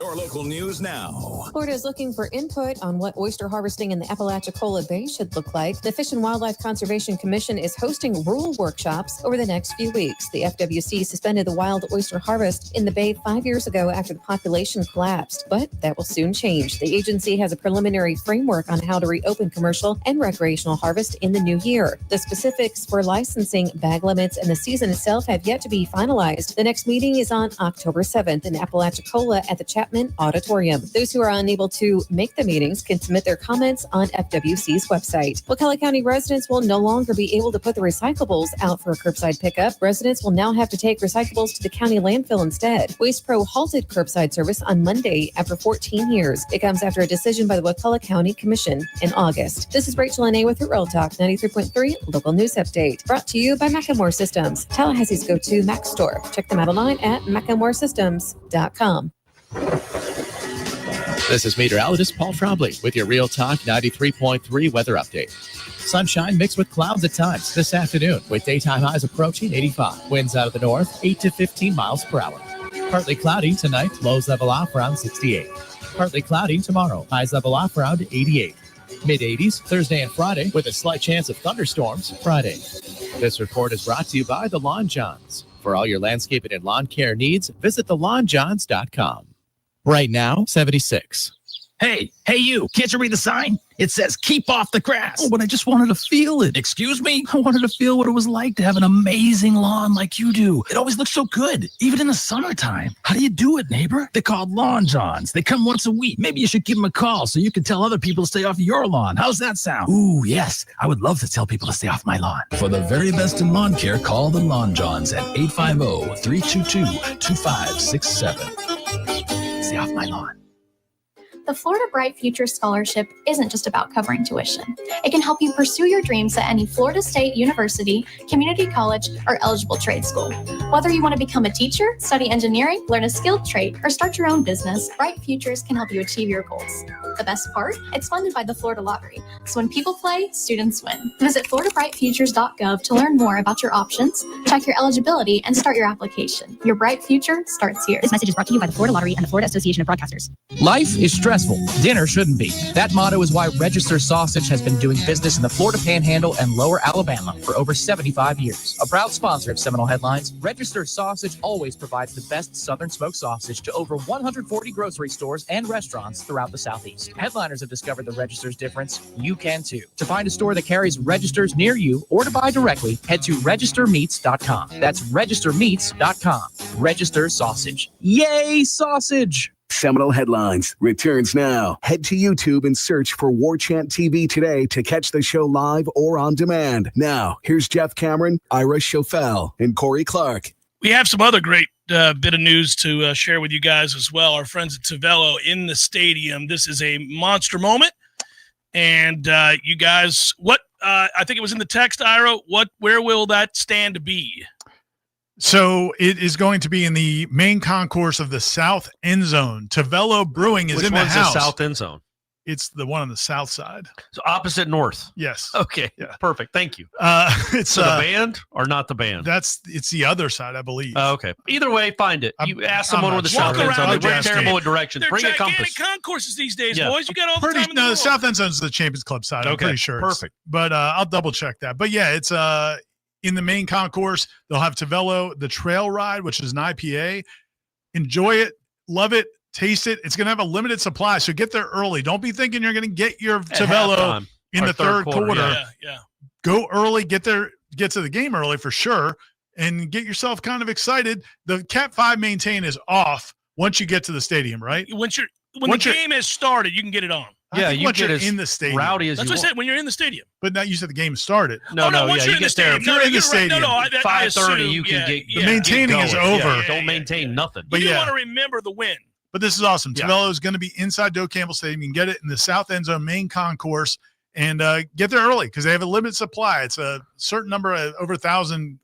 [SPEAKER 8] Your local news now.
[SPEAKER 11] Florida is looking for input on what oyster harvesting in the Apalachicola Bay should look like. The Fish and Wildlife Conservation Commission is hosting rural workshops over the next few weeks. The FWC suspended the wild oyster harvest in the bay 5 years ago after the population collapsed, but that will soon change. The agency has a preliminary framework on how to reopen commercial and recreational harvest in the new year. The specifics for licensing, bag limits, and the season itself have yet to be finalized. The next meeting is on October 7th in Apalachicola at the Chapman Auditorium. Those who are unable to make the meetings can submit their comments on FWC's website. Wakulla County residents will no longer be able to put the recyclables out for a curbside pickup. Residents will now have to take recyclables to the county landfill instead. Waste Pro halted curbside service on Monday after 14 years. It comes after a decision by the Wakulla County Commission in August. This is Rachel Anay with Real Talk 93.3 Local News Update. Brought to you by Macklemore Systems, Tallahassee's go-to Mac store. Check them out online at MacklemoreSystems.com.
[SPEAKER 9] This is meteorologist Paul Trombley with your Real Talk 93.3 weather update. Sunshine mixed with clouds at times this afternoon with daytime highs approaching 85. Winds out of the north 8 to 15 miles per hour. Partly cloudy tonight, lows level off around 68. Partly cloudy tomorrow, highs level off around 88. Mid-80s Thursday and Friday with a slight chance of thunderstorms Friday. This report is brought to you by the Lawn Johns. For all your landscaping and lawn care needs, visit thelawnjohns.com. Right now, 76.
[SPEAKER 12] Hey, you. Can't you read the sign? It says, keep off the grass. Oh, but I just wanted to feel it. Excuse me? I wanted to feel what it was like to have an amazing lawn like you do. It always looks so good, even in the summertime. How do you do it, neighbor? They're called Lawn Johns. They come once a week. Maybe you should give them a call so you can tell other people to stay off your lawn. How's that sound? Ooh, yes. I would love to tell people to stay off my lawn. For the very best in lawn care, call the Lawn Johns at 850-322-2567. Stay off my lawn.
[SPEAKER 13] The Florida Bright Future Scholarship isn't just about covering tuition. It can help you pursue your dreams at any Florida State University, community college, or eligible trade school. Whether you want to become a teacher, study engineering, learn a skilled trade, or start your own business, Bright Futures can help you achieve your goals. The best part? It's funded by the Florida Lottery. So when people play, students win. Visit floridabrightfutures.gov to learn more about your options, check your eligibility, and start your application. Your bright future starts here.
[SPEAKER 7] This message is brought to you by the Florida Lottery and the Florida Association of Broadcasters.
[SPEAKER 9] Life is stressful. Dinner shouldn't be. That motto is why Register Sausage has been doing business in the Florida Panhandle and Lower Alabama for over 75 years. A proud sponsor of Seminole Headlines, Register Sausage always provides the best Southern smoked sausage to over 140 grocery stores and restaurants throughout the Southeast. Headliners have discovered the Register's difference. You can too. To find a store that carries Registers near you or to buy directly, head to registermeats.com. That's registermeats.com. Register Sausage. Yay, sausage!
[SPEAKER 10] Seminole Headlines returns now. Head to YouTube and search for Warchant TV today to catch the show live or on demand. Now, here's Jeff Cameron, Ira Schofel, and Corey Clark.
[SPEAKER 1] We have some other great bit of news to share with you guys as well. Our friends at Tavello in the stadium. This is a monster moment. And you guys, I think it was in the text, Ira, where will that stand be?
[SPEAKER 2] So it is going to be in the main concourse of the south end zone. Tavello Brewing is in the house.
[SPEAKER 3] The south end zone?
[SPEAKER 2] It's the one on the south side.
[SPEAKER 3] So opposite north.
[SPEAKER 2] Yes.
[SPEAKER 3] Okay. Yeah. Perfect. Thank you.
[SPEAKER 2] It's
[SPEAKER 3] so the band or not the band?
[SPEAKER 2] It's the other side, I believe.
[SPEAKER 3] Okay. Either way, find it. You ask someone with the south end zone. We're terrible with directions. Bring a compass.
[SPEAKER 1] Concourses these days, boys. You got all the time in the
[SPEAKER 2] world.
[SPEAKER 1] world.
[SPEAKER 2] The south end zone is the Champions Club side. I'm pretty sure.
[SPEAKER 3] Perfect.
[SPEAKER 2] But I'll double check that. But yeah, it's in the main concourse. They'll have Tavello, the trail ride, which is an IPA. Enjoy it, love it, taste it. It's going to have a limited supply, so get there early. Don't be thinking you're going to get your Tavello in the third quarter.
[SPEAKER 1] Yeah.
[SPEAKER 2] Go early, get to the game early for sure, and get yourself kind of excited. The Cat 5 maintain is off once you get to the stadium, right?
[SPEAKER 1] When the game has started, you can get it on.
[SPEAKER 3] Yeah, you
[SPEAKER 2] get
[SPEAKER 3] as
[SPEAKER 2] in the stadium.
[SPEAKER 3] Rowdy as
[SPEAKER 1] That's what I said. When you're in the stadium,
[SPEAKER 2] but now you said the game started.
[SPEAKER 3] No,
[SPEAKER 1] once you're in the stadium.
[SPEAKER 2] If you're in the stadium,
[SPEAKER 3] 5:30, you can get
[SPEAKER 2] the maintaining is over.
[SPEAKER 3] Don't maintain nothing.
[SPEAKER 1] But you want to remember the win.
[SPEAKER 2] But this is awesome. Tavello is going to be inside Doak Campbell Stadium. You can get it in the south end zone main concourse and get there early because they have a limited supply. It's a certain number of over 1,000.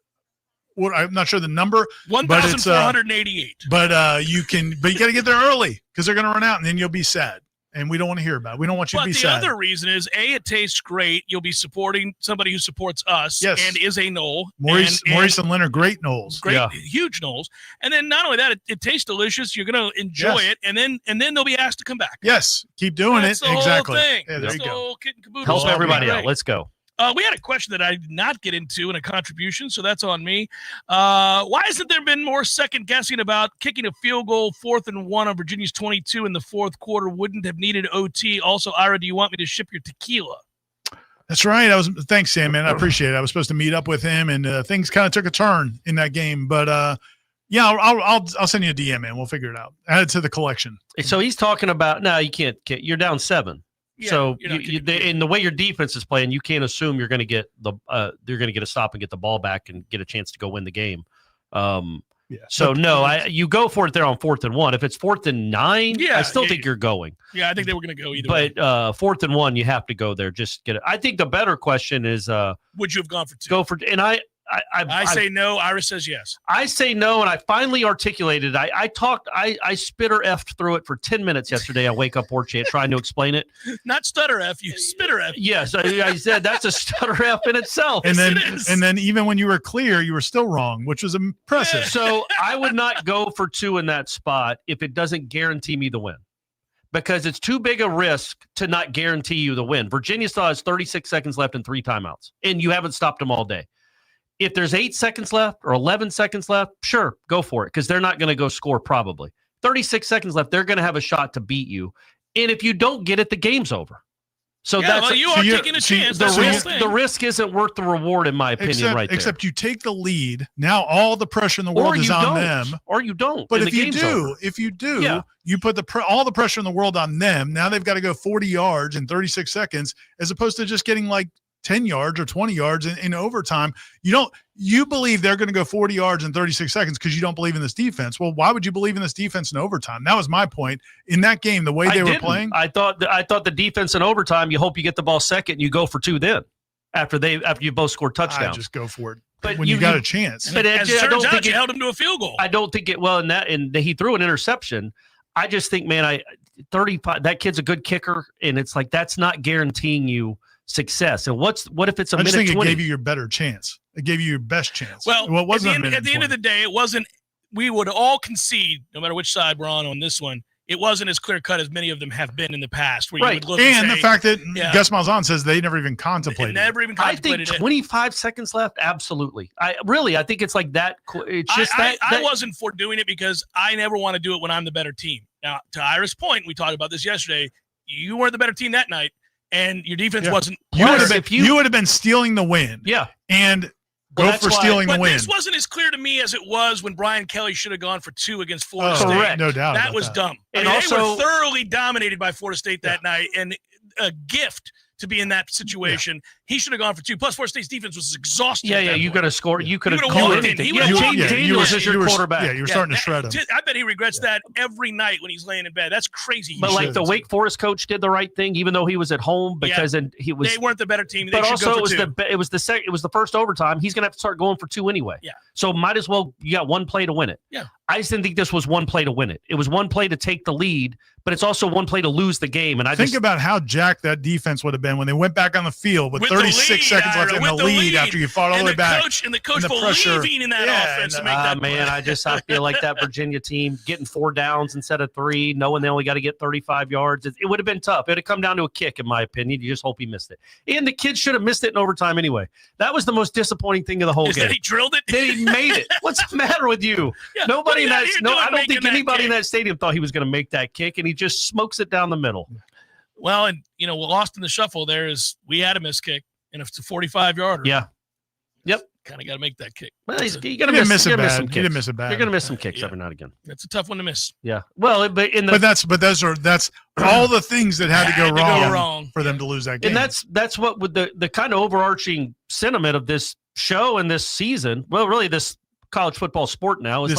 [SPEAKER 2] I'm not sure the number.
[SPEAKER 1] 1,488.
[SPEAKER 2] But you got to get there early because they're going to run out and then you'll be sad. And we don't want to hear about it. We don't want you to be sad.
[SPEAKER 1] But the other reason is, A, it tastes great. You'll be supporting somebody who supports us and is a Knoll.
[SPEAKER 2] Maurice and Lynn are great Knolls.
[SPEAKER 1] Huge Knolls. And then not only that, it tastes delicious. You're going to enjoy it. And then they'll be asked to come back.
[SPEAKER 2] Yes. Keep doing
[SPEAKER 1] That's
[SPEAKER 2] it.
[SPEAKER 1] The
[SPEAKER 2] exactly.
[SPEAKER 1] Whole thing.
[SPEAKER 2] Yeah, there you go.
[SPEAKER 3] Help everybody out. Let's go.
[SPEAKER 1] We had a question that I did not get into in a contribution, so that's on me. Why hasn't there been more second guessing about kicking a field goal 4th and 1 on Virginia's 22 in the fourth quarter? Wouldn't have needed OT. Also, Ira, do you want me to ship your tequila?
[SPEAKER 2] That's right. Thanks, Sam, man. I appreciate it. I was supposed to meet up with him, and things kind of took a turn in that game. But I'll send you a DM, man. We'll figure it out. Add it to the collection.
[SPEAKER 3] So he's talking about you can't. You're down 7.
[SPEAKER 1] Yeah,
[SPEAKER 3] so in the way your defense is playing, you can't assume you're going to get you're going to get a stop and get the ball back and get a chance to go win the game. So you go for it there on 4th and 1. If it's 4th and 9, I still think you're going.
[SPEAKER 1] Yeah, I think they were going to go either way.
[SPEAKER 3] But 4th and 1, you have to go there. Just get it. I think the better question is,
[SPEAKER 1] would you have gone for 2?
[SPEAKER 3] Go for, and I
[SPEAKER 1] say no. Iris says yes.
[SPEAKER 3] I say no, and I finally articulated. I spitter effed through it for 10 minutes yesterday on Wake Up Warchant trying to explain it.
[SPEAKER 1] Not stutter F, you spitter F.
[SPEAKER 3] Yes, I said that's a stutter F in itself.
[SPEAKER 2] And then even when you were clear, you were still wrong, which was impressive.
[SPEAKER 3] So I would not go for 2 in that spot if it doesn't guarantee me the win. Because it's too big a risk to not guarantee you the win. Virginia still has 36 seconds left and 3 timeouts, and you haven't stopped them all day. If there's 8 seconds left or 11 seconds left, sure, go for it because they're not going to go score probably. 36 seconds left, they're going to have a shot to beat you. And if you don't get it, the game's over. So
[SPEAKER 1] you are taking a chance.
[SPEAKER 3] The risk isn't worth the reward, in my opinion, right there.
[SPEAKER 2] Except you take the lead. Now all the pressure in the world is on them.
[SPEAKER 3] Or you don't.
[SPEAKER 2] But if you do, you put all the pressure in the world on them. Now they've got to go 40 yards in 36 seconds as opposed to just getting like 10 yards or 20 yards in overtime. You believe they're going to go 40 yards in 36 seconds because you don't believe in this defense. Well, why would you believe in this defense in overtime? That was my point. In that game, the way they were playing.
[SPEAKER 3] I thought the defense in overtime, you hope you get the ball second and you go for two then after you both scored touchdowns.
[SPEAKER 2] I just go for it.
[SPEAKER 3] But
[SPEAKER 2] when you got a chance.
[SPEAKER 1] But as it turns out, you held him to a field goal.
[SPEAKER 3] I don't think and he threw an interception. I just think, man, 35, that kid's a good kicker, and it's like that's not guaranteeing you success. And what if it's a minute 20?
[SPEAKER 2] I just think it gave you your better chance. It gave you your best chance.
[SPEAKER 1] Well, at the end of the day, it wasn't. We would all concede, no matter which side we're on this one. It wasn't as clear cut as many of them have been in the past. Where you would look and
[SPEAKER 2] the fact that Gus Malzahn says they never even contemplated.
[SPEAKER 3] I think 25 seconds left. Absolutely. I think it's like that. It's just
[SPEAKER 1] I wasn't for doing it because I never want to do it when I'm the better team. Now, to Ira's point, we talked about this yesterday. You weren't the better team that night. And your defense wasn't.
[SPEAKER 2] You would have been stealing the win.
[SPEAKER 3] Yeah.
[SPEAKER 2] And go for stealing the win.
[SPEAKER 1] But this wasn't as clear to me as it was when Brian Kelly should have gone for 2 against Florida State.
[SPEAKER 3] Correct.
[SPEAKER 2] No doubt.
[SPEAKER 1] That was dumb.
[SPEAKER 3] And
[SPEAKER 1] they
[SPEAKER 3] also
[SPEAKER 1] were thoroughly dominated by Florida State that night, and a gift to be in that situation. He should have gone for 2. Plus, Florida State's defense was exhausted.
[SPEAKER 3] Yeah, you got to score. You could have
[SPEAKER 1] called
[SPEAKER 3] anything.
[SPEAKER 1] He would have walked in.
[SPEAKER 3] Daniels is your quarterback.
[SPEAKER 2] Yeah, you were starting to shred him.
[SPEAKER 1] I bet he regrets that every night when he's laying in bed. That's crazy.
[SPEAKER 3] But like the Wake Forest coach did the right thing, even though he was at home because he was.
[SPEAKER 1] They weren't the better team.
[SPEAKER 3] But also, it was the first overtime. He's going to have to start going for 2 anyway.
[SPEAKER 1] Yeah.
[SPEAKER 3] So might as well. You got one play to win it.
[SPEAKER 1] Yeah.
[SPEAKER 3] I just didn't think this was one play to win it. It was one play to take the lead, but it's also one play to lose the game. And
[SPEAKER 2] think about how jacked that defense would have been when they went back on the field with 36 seconds left in the lead after you fought all the way back.
[SPEAKER 1] And the coach believing in that offense to make that play.
[SPEAKER 3] Man, I feel like that Virginia team getting 4 downs instead of 3, knowing they only got to get 35 yards. It would have been tough. It would have come down to a kick, in my opinion. You just hope he missed it. And the kid should have missed it in overtime anyway. That was the most disappointing thing of the whole game.
[SPEAKER 1] That he drilled it?
[SPEAKER 3] Then he made it. What's the matter with you?
[SPEAKER 1] Yeah,
[SPEAKER 3] Nobody I don't think anybody in that stadium thought he was going to make that kick, and he just smokes it down the middle.
[SPEAKER 1] Well, and lost in the shuffle there is we had a missed kick, and if it's a 45-yarder.
[SPEAKER 3] Yeah. Yep.
[SPEAKER 1] Kind of got to make that kick.
[SPEAKER 3] Well, you're going to miss some kicks.
[SPEAKER 2] You didn't miss it bad.
[SPEAKER 3] You're going to miss some kicks every now and again.
[SPEAKER 1] That's a tough one to miss.
[SPEAKER 3] Yeah. Well, but that's
[SPEAKER 2] all the things that had to go wrong for them to lose that game.
[SPEAKER 3] And that's what with the kind of overarching sentiment of this show and this season. Well, really, this college football sport now is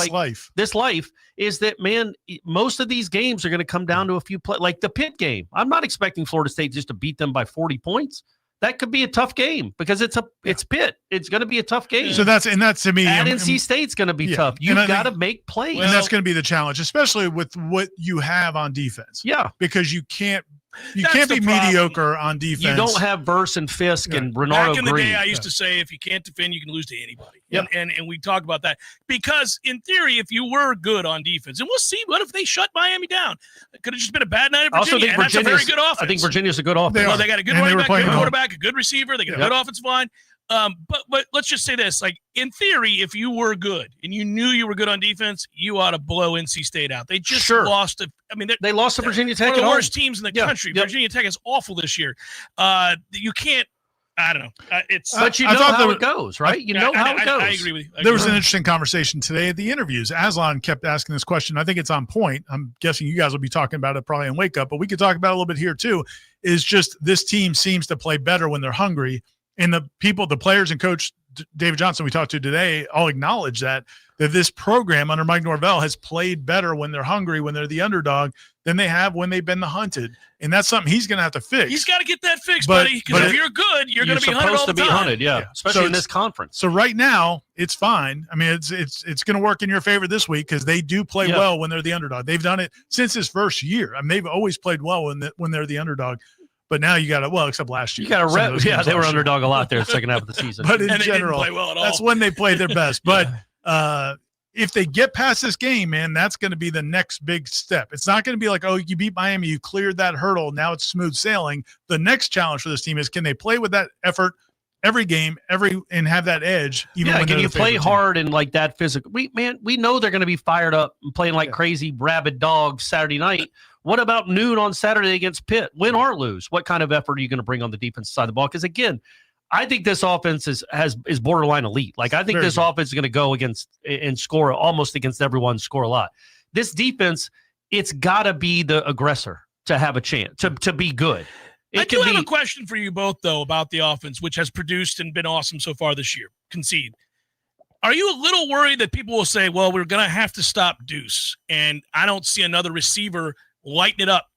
[SPEAKER 3] this life is that, man, most of these games are going to come down to a few play, like the Pitt game. I'm not expecting Florida State just to beat them by 40 points. That could be a tough game because it's Pitt. It's going to be a tough game.
[SPEAKER 2] So that's to me.
[SPEAKER 3] At NC State's going to be tough. You've got to make plays,
[SPEAKER 2] and that's going to be the challenge, especially with what you have on defense.
[SPEAKER 3] Yeah,
[SPEAKER 2] because you can't be mediocre on defense.
[SPEAKER 3] You don't have Verse and Fisk and Renardo
[SPEAKER 1] Back in the
[SPEAKER 3] Green.
[SPEAKER 1] day, I used to say, if you can't defend, you can lose to anybody.
[SPEAKER 3] Yep.
[SPEAKER 1] And we talked about that. Because, in theory, if you were good on defense, and we'll see, what if they shut Miami down? It could have just been a bad night at Virginia, and that's a very good offense.
[SPEAKER 3] I think Virginia's a good offense.
[SPEAKER 1] They got a good running back, good quarterback, a good receiver. They got a good offensive line. But let's just say this. Like, in theory, if you were good and you knew you were good on defense, you ought to blow NC State out. They just lost. They
[SPEAKER 3] lost to Virginia Tech.
[SPEAKER 1] One of the worst teams in the country. Yep. Virginia Tech is awful this year. You can't. I don't know.
[SPEAKER 3] But you know how it goes, right? You know how it goes.
[SPEAKER 1] I agree with you.
[SPEAKER 2] There was an interesting conversation today at the interviews. Aslan kept asking this question. I think it's on point. I'm guessing you guys will be talking about it probably in Wake Up, but we could talk about it a little bit here too. Is just this team seems to play better when they're hungry. And the players and coach David Johnson we talked to today all acknowledge that this program under Mike Norvell has played better when they're hungry, when they're the underdog, than they have when they've been the hunted. And that's something he's going to have to fix.
[SPEAKER 1] He's got to get that fixed, buddy. Because if you're good, you're going to be hunted all the time.
[SPEAKER 3] Hunted, yeah. Especially in this conference.
[SPEAKER 2] So right now, it's fine. I mean, it's going to work in your favor this week because they do play well when they're the underdog. They've done it since his first year. I mean, they've always played well when they're the underdog. But now you got to, except last year.
[SPEAKER 3] You got to rep. Yeah, they were underdog a lot there the second half of the season.
[SPEAKER 2] But in general,
[SPEAKER 1] play well at all.
[SPEAKER 2] That's when they played their best. But if they get past this game, man, that's going to be the next big step. It's not going to be like, oh, you beat Miami, you cleared that hurdle, now it's smooth sailing. The next challenge for this team is, can they play with that effort every game, and have that edge? Even when
[SPEAKER 3] can you play hard and like that physical? We know they're going to be fired up and playing like crazy rabid dogs Saturday night. What about noon on Saturday against Pitt? Win or lose? What kind of effort are you going to bring on the defensive side of the ball? Because again, I think this offense is borderline elite. Like I think this offense is going to go against and score almost against everyone, score a lot. This defense, it's got to be the aggressor to have a chance to be good.
[SPEAKER 1] I do have a question for you both, though, about the offense, which has produced and been awesome so far this year. Concede. Are you a little worried that people will say, well, we're going to have to stop Deuce, and I don't see another receiver lighting it up?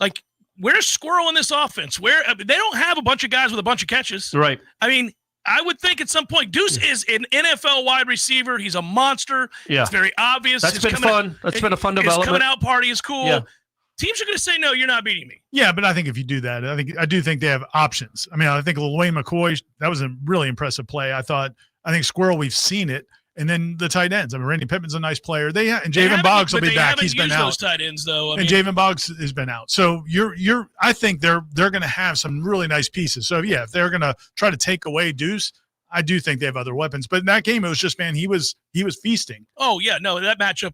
[SPEAKER 1] Like, where's Squirrel in this offense? They don't have a bunch of guys with a bunch of catches.
[SPEAKER 3] Right.
[SPEAKER 1] I mean, I would think at some point Deuce is an NFL wide receiver. He's a monster.
[SPEAKER 3] Yeah.
[SPEAKER 1] It's very obvious.
[SPEAKER 3] That's been fun. That's been a fun development.
[SPEAKER 1] His coming out party is cool.
[SPEAKER 3] Yeah.
[SPEAKER 1] Teams are going to say, no, you're not beating me.
[SPEAKER 2] Yeah, but I think if you do that, I do think they have options. I mean, I think Wayne McCoy, that was a really impressive play. I think Squirrel, we've seen it. And then the tight ends. I mean, Randy Pittman's a nice player. And Javen Boggs will be back. He's been out.
[SPEAKER 1] Those tight ends, though.
[SPEAKER 2] Javen Boggs has been out. So I think they're going to have some really nice pieces. So yeah, if they're going to try to take away Deuce, I do think they have other weapons. But in that game, it was just, man, he was feasting.
[SPEAKER 1] Oh yeah, no, that matchup.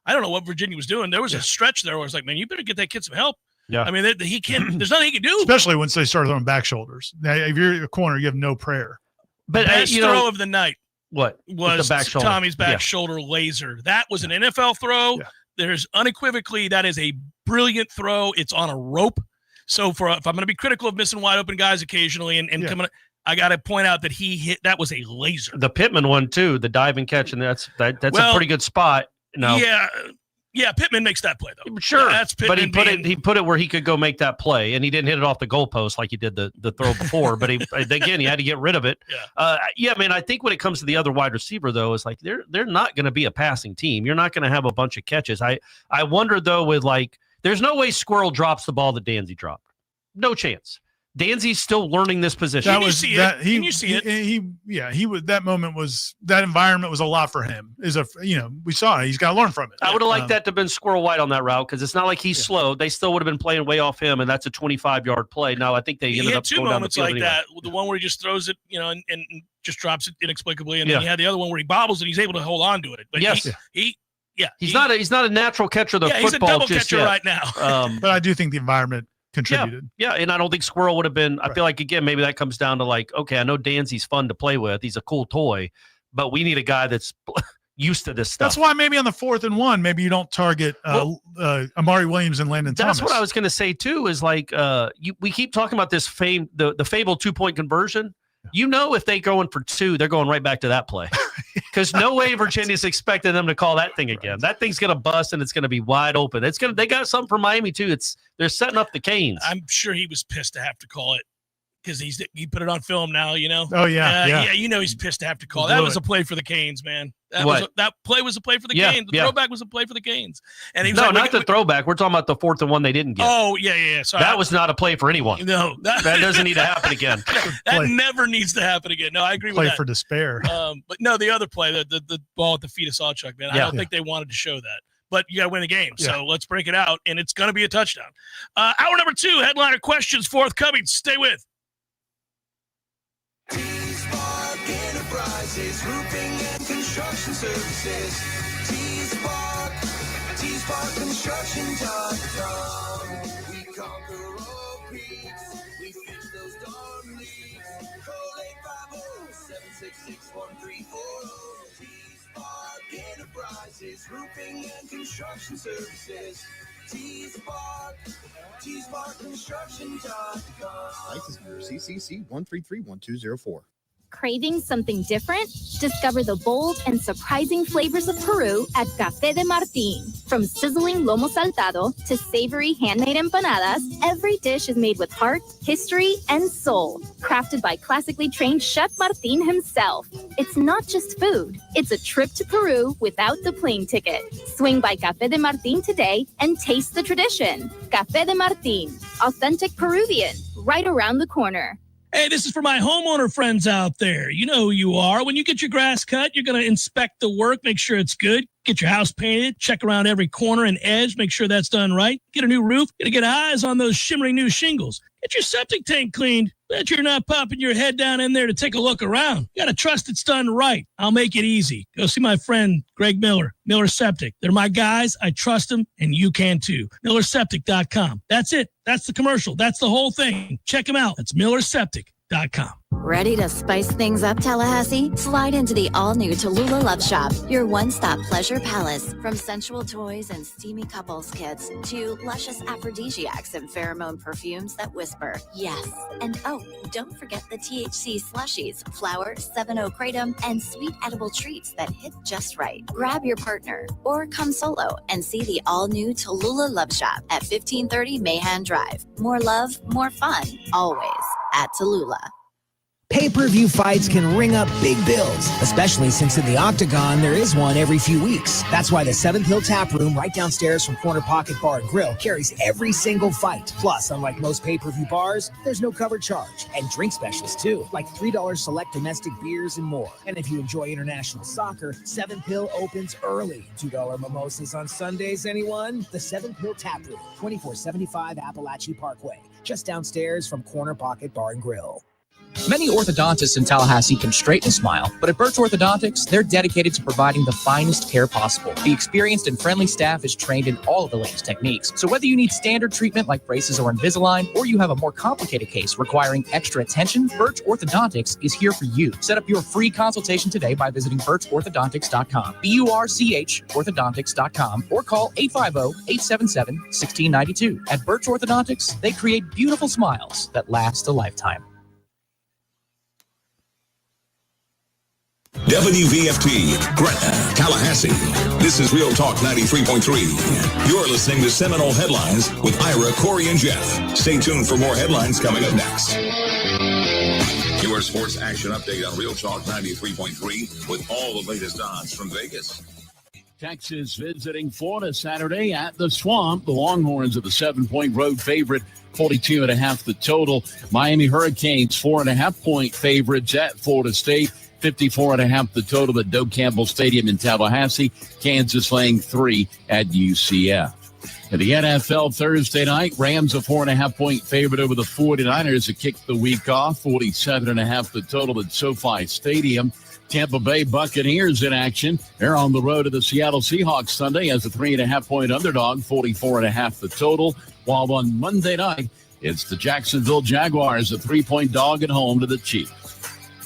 [SPEAKER 1] I don't know what Virginia was doing. There was a stretch there where I was like, man, you better get that kid some help.
[SPEAKER 3] Yeah.
[SPEAKER 1] I mean, he can't. There's nothing he can do.
[SPEAKER 2] Especially once they start throwing back shoulders. Now, if you're a corner, you have no prayer.
[SPEAKER 1] But best throw of the night.
[SPEAKER 3] What
[SPEAKER 1] was
[SPEAKER 3] the back shoulder?
[SPEAKER 1] Tommy's back shoulder laser? That was an NFL throw. Yeah. There's unequivocally that is a brilliant throw. It's on a rope. So if I'm going to be critical of missing wide open guys occasionally and coming, I got to point out that he hit. That was a laser.
[SPEAKER 3] The Pittman one too, the dive and catch, and that's a pretty good spot. No.
[SPEAKER 1] Yeah, Pittman makes that play though.
[SPEAKER 3] Sure,
[SPEAKER 1] that's Pittman.
[SPEAKER 3] But he put it where he could go make that play, and he didn't hit it off the goalpost like he did the throw before. But he had to get rid of it.
[SPEAKER 1] Yeah.
[SPEAKER 3] Man, I think when it comes to the other wide receiver though, it's like they're not going to be a passing team. You're not going to have a bunch of catches. I wonder though with there's no way Squirrel drops the ball that Danzy dropped. No chance. Danzy's still learning this position.
[SPEAKER 1] Can you see it?
[SPEAKER 2] That moment was, that environment was a lot for him. We saw it. He's got to learn from it.
[SPEAKER 3] I would have liked that to have been Squirrel White on that route because it's not like he's slow. They still would have been playing way off him, and that's a 25-yard play. No, I think they ended up going down the field anyway.
[SPEAKER 1] That. The one where he just throws it, and just drops it inexplicably, and then he had the other one where he bobbles and he's able to hold on to it. But he's not
[SPEAKER 3] a natural catcher of the football.
[SPEAKER 1] He's a double
[SPEAKER 3] just
[SPEAKER 1] catcher
[SPEAKER 3] yet.
[SPEAKER 1] right now.
[SPEAKER 2] But I do think the environment contributed.
[SPEAKER 3] Yeah, and I don't think Squirrel would have been. I feel like again maybe that comes down to okay, I know Danzy's fun to play with. He's a cool toy, but we need a guy that's used to this stuff.
[SPEAKER 2] That's why maybe on the 4th and 1, maybe you don't target Amari Williams and Landon Thomas.
[SPEAKER 3] That's what I was going to say too. Is we keep talking about this the Fable 2-point conversion. If they go in for 2, they're going right back to that play because no way Virginia's expecting them to call that thing again. Right. That thing's going to bust and it's going to be wide open. They got something for Miami too. They're setting up the Canes.
[SPEAKER 1] I'm sure he was pissed to have to call it because he put it on film now.
[SPEAKER 2] Oh yeah.
[SPEAKER 1] He's pissed to have to call. That was a play for the Canes, man. That play was a play for the Canes. The throwback was a play for the Canes. And he was
[SPEAKER 3] not the throwback. We're talking about the 4th and 1 they didn't get.
[SPEAKER 1] Oh yeah. Sorry.
[SPEAKER 3] That was not a play for anyone.
[SPEAKER 1] No,
[SPEAKER 3] that doesn't need to happen again.
[SPEAKER 1] That never needs to happen again. No, I agree with that.
[SPEAKER 2] Play for despair.
[SPEAKER 1] But no, the other play, the ball at the feet of Sawchuk, man. I don't think they wanted to show that. But you got to win the game. So let's break it out, and it's going to be a touchdown. Hour number 2, headliner questions forthcoming. Stay with.
[SPEAKER 14] T-Spark Enterprises, roofing and construction services. T-Spark Construction.com. We conquer all peaks. We fix those darn leaks. Call 850-766-1340. T-Spark Enterprises, roofing and construction services. T-Spark Construction.com.
[SPEAKER 15] License number CCC 1331204.
[SPEAKER 4] Craving something different? Discover the bold and surprising flavors of Peru at Café de Martín. From sizzling lomo saltado to savory handmade empanadas, every dish is made with heart, history, and soul. Crafted by classically trained Chef Martín himself. It's not just food. It's a trip to Peru without the plane ticket. Swing by Café de Martín today and taste the tradition. Café de Martín. Authentic Peruvian. Right around the corner.
[SPEAKER 1] Hey, this is for my homeowner friends out there. You know who you are. When you get your grass cut, you're going to inspect the work, make sure it's good. Get your house painted, check around every corner and edge, make sure that's done right. Get a new roof, get eyes on those shimmering new shingles. Get your septic tank cleaned. Bet you're not popping your head down in there to take a look around. You got to trust it's done right. I'll make it easy. Go see my friend Greg Miller, Miller Septic. They're my guys. I trust them, and you can too. MillerSeptic.com. That's it. That's the commercial. That's the whole thing. Check them out. That's MillerSeptic.com.
[SPEAKER 4] Ready to spice things up, Tallahassee? Slide into the all-new Tallulah Love Shop, your one-stop pleasure palace. From sensual toys and steamy couples kits to luscious aphrodisiacs and pheromone perfumes that whisper yes. And oh, don't forget the THC slushies, flower, 7-0 kratom, and sweet edible treats that hit just right. Grab your partner or come solo and see the all-new Tallulah Love Shop at 1530 Mahan Drive. More love, more fun, always at Tallulah.
[SPEAKER 16] Pay-per-view fights can ring up big bills, especially since in the Octagon there is one every few weeks. That's why the Seventh Hill Tap Room right downstairs from Corner Pocket Bar and Grill carries every single fight. Plus, unlike most pay-per-view bars, there's no cover charge. And drink specials too, like $3 select domestic beers and more. And if you enjoy international soccer, Seventh Hill opens early. $2 mimosas on Sundays, anyone? The Seventh Hill Tap Room, 2475 Appalachie Parkway, just downstairs from Corner Pocket Bar and Grill.
[SPEAKER 9] Many orthodontists in Tallahassee can straighten a smile, but at Birch Orthodontics, they're dedicated to providing the finest care possible. The experienced and friendly staff is trained in all of the latest techniques. So whether you need standard treatment like braces or Invisalign, or you have a more complicated case requiring extra attention, Birch Orthodontics is here for you. Set up your free consultation today by visiting birchorthodontics.com, BURCH orthodontics.com, or call 850-877-1692. At Birch Orthodontics, they create beautiful smiles that last a lifetime.
[SPEAKER 8] WVFT, Gretna, Tallahassee. This is Real Talk 93.3. You're listening to Seminole Headlines with Ira, Corey, and Jeff. Stay tuned for more headlines coming up next. Your sports action update on Real Talk 93.3 with all the latest odds from Vegas.
[SPEAKER 17] Texas visiting Florida Saturday at the Swamp. The Longhorns are the 7-point road favorite, 42.5 the total. Miami Hurricanes 4.5-point favorites at Florida State. 54.5 the total at Doe Campbell Stadium in Tallahassee. Kansas laying 3 at UCF. In the NFL Thursday night, Rams a 4.5-point favorite over the 49ers to kick the week off. 47.5 the total at SoFi Stadium. Tampa Bay Buccaneers in action. They're on the road to the Seattle Seahawks Sunday as a 3.5-point underdog. 44.5 the total. While on Monday night, it's the Jacksonville Jaguars, a 3-point dog at home to the Chiefs.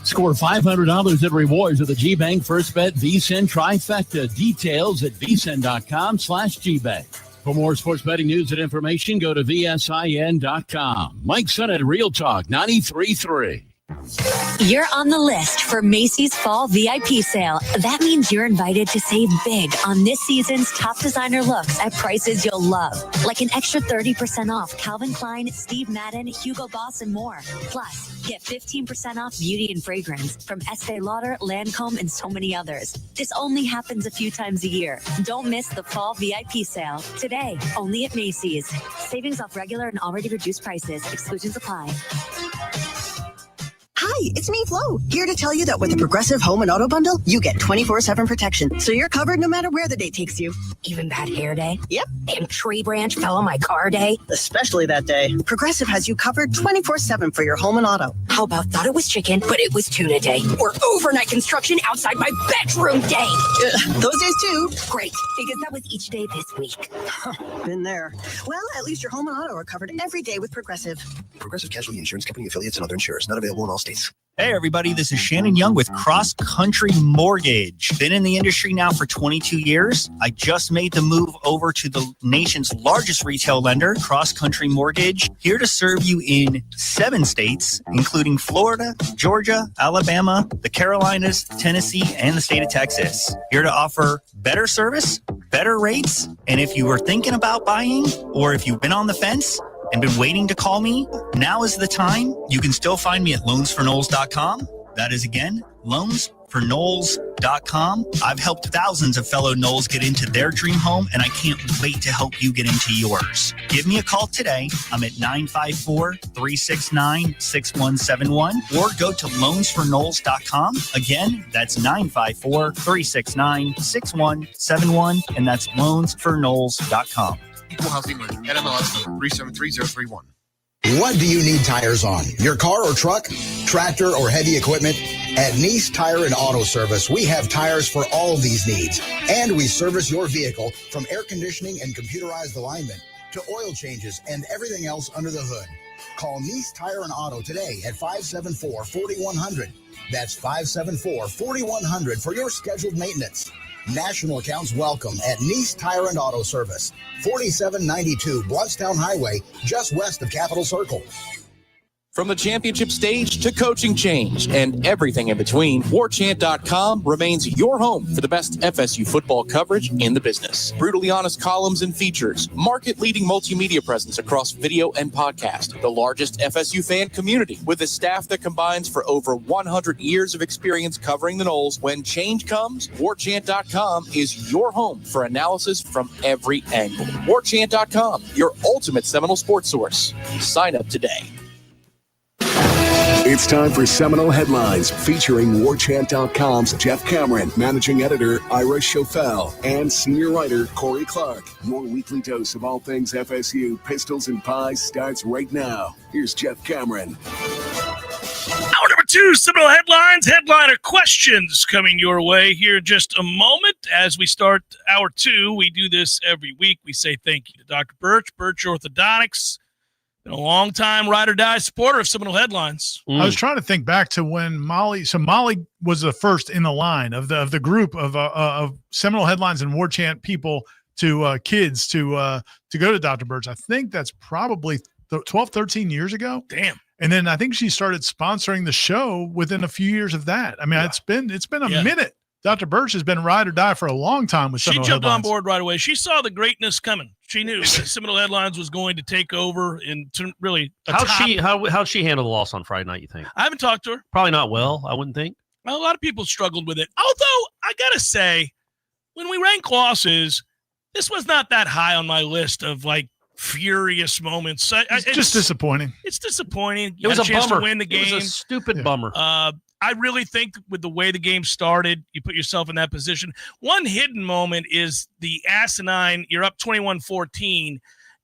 [SPEAKER 17] Score $500 in rewards at the GBank First Bet VSiN Trifecta. Details at vsin.com/GBank. For more sports betting news and information, go to vsin.com. Mike Sennett, Real Talk 93.3.
[SPEAKER 18] You're on the list for Macy's Fall VIP Sale. That means you're invited to save big on this season's top designer looks at prices you'll love. Like an extra 30% off Calvin Klein, Steve Madden, Hugo Boss, and more. Plus, get 15% off beauty and fragrance from Estee Lauder, Lancome, and so many others. This only happens a few times a year. Don't miss the Fall VIP Sale today, only at Macy's. Savings off regular and already reduced prices. Exclusions apply.
[SPEAKER 19] Hi, it's me, Flo, here to tell you that with the Progressive Home and Auto Bundle, you get 24/7 protection, so you're covered no matter where the day takes you.
[SPEAKER 18] Even bad hair day?
[SPEAKER 19] Yep.
[SPEAKER 18] And tree branch fell on my car day?
[SPEAKER 19] Especially that day. Progressive has you covered 24/7 for your home and auto.
[SPEAKER 18] How about thought it was chicken, but it was tuna day? Or overnight construction outside my bedroom day?
[SPEAKER 19] Those days too.
[SPEAKER 18] Great, because that was each day this week.
[SPEAKER 19] Been there. Well, at least your home and auto are covered every day with Progressive.
[SPEAKER 20] Progressive Casualty Insurance Company affiliates and other insurers. Not available in all states.
[SPEAKER 21] Hey everybody, this is Shannon Young with Cross Country Mortgage. Been in the industry now for 22 years. I just made the move over to the nation's largest retail lender, Cross Country Mortgage, here to serve you in 7 states, including Florida, Georgia, Alabama, the Carolinas, Tennessee, and the state of Texas. Here to offer better service, better rates, and if you were thinking about buying or if you've been on the fence and been waiting to call me, now is the time. You can still find me at loansforknowles.com. That is, again, loansforknowles.com. I've helped thousands of fellow Knowles get into their dream home, and I can't wait to help you get into yours. Give me a call today. I'm at 954-369-6171, or go to loansforknowles.com. Again, that's 954-369-6171, and that's loansforknowles.com.
[SPEAKER 22] Equal housing lender. NMLS number 373031.
[SPEAKER 5] What do you need tires on? Your car or truck, tractor or heavy equipment? At Nice Tire and Auto Service, we have tires for all of these needs. And we service your vehicle from air conditioning and computerized alignment to oil changes and everything else under the hood. Call Nice Tire and Auto today at 574-4100. That's 574-4100 for your scheduled maintenance. National accounts welcome at Nice Tire and Auto Service, 4792 Bluffstown Highway, just west of Capitol Circle.
[SPEAKER 9] From the championship stage to coaching change and everything in between, Warchant.com remains your home for the best FSU football coverage in the business. Brutally honest columns and features, market-leading multimedia presence across video and podcast, the largest FSU fan community with a staff that combines for over 100 years of experience covering the Noles. When change comes, Warchant.com is your home for analysis from every angle. Warchant.com, your ultimate Seminole sports source. Sign up today.
[SPEAKER 10] It's time for Seminole Headlines featuring Warchant.com's Jeff Cameron, managing editor Ira Schofel, and senior writer Corey Clark. Your weekly dose of all things FSU, pistols, and pies starts right now. Here's Jeff Cameron.
[SPEAKER 1] Hour number 2, Seminole Headlines, headliner questions coming your way here in just a moment. As we start hour 2, we do this every week. We say thank you to Dr. Birch Orthodontics. Been a long-time ride-or-die supporter of Seminole Headlines.
[SPEAKER 2] I was trying to think back to when Molly was the first in the line of the group of Seminole Headlines and Warchant people to kids to go to Dr. Birch. I think that's probably 12, 13 years ago.
[SPEAKER 1] Damn.
[SPEAKER 2] And then I think she started sponsoring the show within a few years of that. I mean, it's been a minute. Dr. Birch has been ride or die for a long time with Seminole
[SPEAKER 1] She jumped
[SPEAKER 2] Headlines.
[SPEAKER 1] on board right away. She saw the greatness coming. She knew that Seminole Headlines was going to take over and to really.
[SPEAKER 3] How'd she handle the loss on Friday night, you think?
[SPEAKER 1] I haven't talked to her.
[SPEAKER 3] Probably not well, I wouldn't think.
[SPEAKER 1] A lot of people struggled with it. Although I gotta say, when we rank losses, this was not that high on my list of like furious moments.
[SPEAKER 2] It's just disappointing.
[SPEAKER 1] It's disappointing.
[SPEAKER 3] It was a
[SPEAKER 1] chance
[SPEAKER 3] bummer.
[SPEAKER 1] to win the game.
[SPEAKER 3] It was a stupid bummer.
[SPEAKER 1] I really think with the way the game started, you put yourself in that position. One hidden moment is the asinine, you're up 21-14,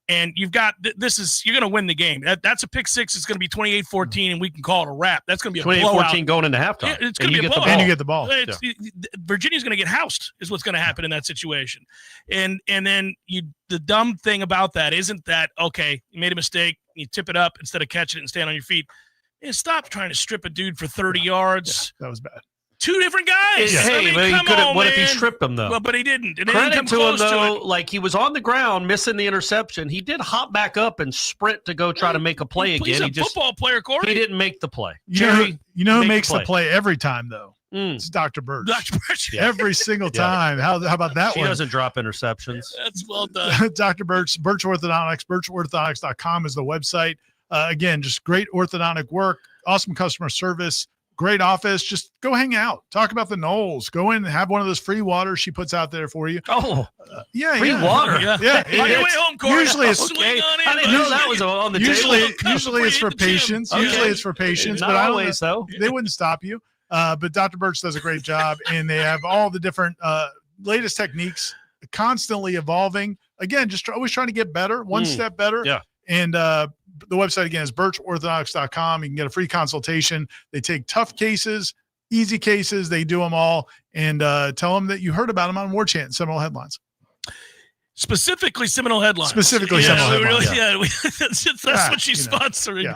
[SPEAKER 1] and you've got you're going to win the game. That's a pick six. It's going to be 28-14, and we can call it a wrap. That's going to be a
[SPEAKER 3] 28-14 going into halftime.
[SPEAKER 1] Yeah, it's going to be a blowout.
[SPEAKER 2] And you get the ball.
[SPEAKER 1] Virginia's going to get housed is what's going to happen in that situation. And then the dumb thing about that isn't that, okay, you made a mistake, you tip it up instead of catching it and stand on your feet. Yeah, stop trying to strip a dude for 30 yards.
[SPEAKER 2] Yeah, that was bad.
[SPEAKER 1] Two different guys.
[SPEAKER 3] Hey, but he could have. What if he stripped him though?
[SPEAKER 1] Well, but he didn't. And
[SPEAKER 3] Credit
[SPEAKER 1] didn't
[SPEAKER 3] to him though.
[SPEAKER 1] To
[SPEAKER 3] like he was on the ground, missing the interception. He did hop back up and sprint to go try to make a play again.
[SPEAKER 1] He's a football player, Corey.
[SPEAKER 3] He didn't make the play.
[SPEAKER 2] You know who makes the play every time though? It's Dr. Birch.
[SPEAKER 1] Dr. Birch.
[SPEAKER 2] Every single time. How about that
[SPEAKER 3] she
[SPEAKER 2] one?
[SPEAKER 3] She doesn't drop interceptions.
[SPEAKER 1] That's well done.
[SPEAKER 2] Dr. Birch Orthodontics. BirchOrthodontics.com is the website. Again, just great orthodontic work, awesome customer service, great office. Just go hang out, talk about the Noles. Go in and have one of those free waters she puts out there for you.
[SPEAKER 3] Oh,
[SPEAKER 2] free
[SPEAKER 3] water.
[SPEAKER 1] Yeah. On your way home, Corey.
[SPEAKER 2] Usually it's
[SPEAKER 3] okay. I didn't know that was on the table.
[SPEAKER 2] Usually it's for patients.
[SPEAKER 3] Okay.
[SPEAKER 2] Usually it's for patients,
[SPEAKER 3] Not
[SPEAKER 2] but
[SPEAKER 3] always though.
[SPEAKER 2] They wouldn't stop you. But Dr. Birch does a great job, and they have all the different latest techniques, constantly evolving. Again, just always trying to get better, one step better.
[SPEAKER 3] Yeah.
[SPEAKER 2] And the website, again, is birchorthodontics.com. You can get a free consultation. They take tough cases, easy cases. They do them all. And tell them that you heard about them on Warchant and Seminole Headlines.
[SPEAKER 1] Specifically Seminole Headlines.
[SPEAKER 2] Seminole Headlines.
[SPEAKER 1] That's what she's sponsoring.
[SPEAKER 2] Yeah.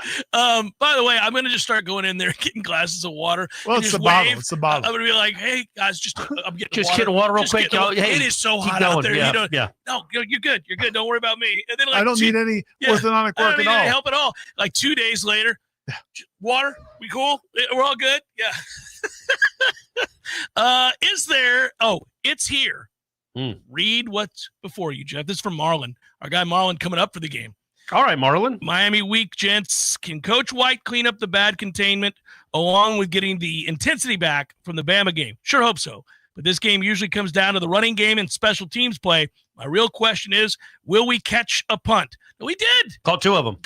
[SPEAKER 1] By the way, I'm going to just start going in there getting glasses of water.
[SPEAKER 2] Well, it's the bottle. It's the bottle.
[SPEAKER 1] I'm going to be like, hey, guys, I'm getting water.
[SPEAKER 3] Get water real quick. Y'all. Hey,
[SPEAKER 1] it is so hot out there. No, you're good. You're good. Don't worry about me. And then
[SPEAKER 2] I don't need any orthodontic work at all.
[SPEAKER 1] Any help at all. Like 2 days later, water, we cool? We're all good? Yeah. It's here. Read what's before you, Jeff. This is from Marlon. Our guy Marlon coming up for the game.
[SPEAKER 3] All right, Marlon.
[SPEAKER 1] Miami week, gents. Can Coach White clean up the bad containment along with getting the intensity back from the Bama game? Sure hope so. But this game usually comes down to the running game and special teams play. My real question is, will we catch a punt? We did.
[SPEAKER 3] Caught two of them.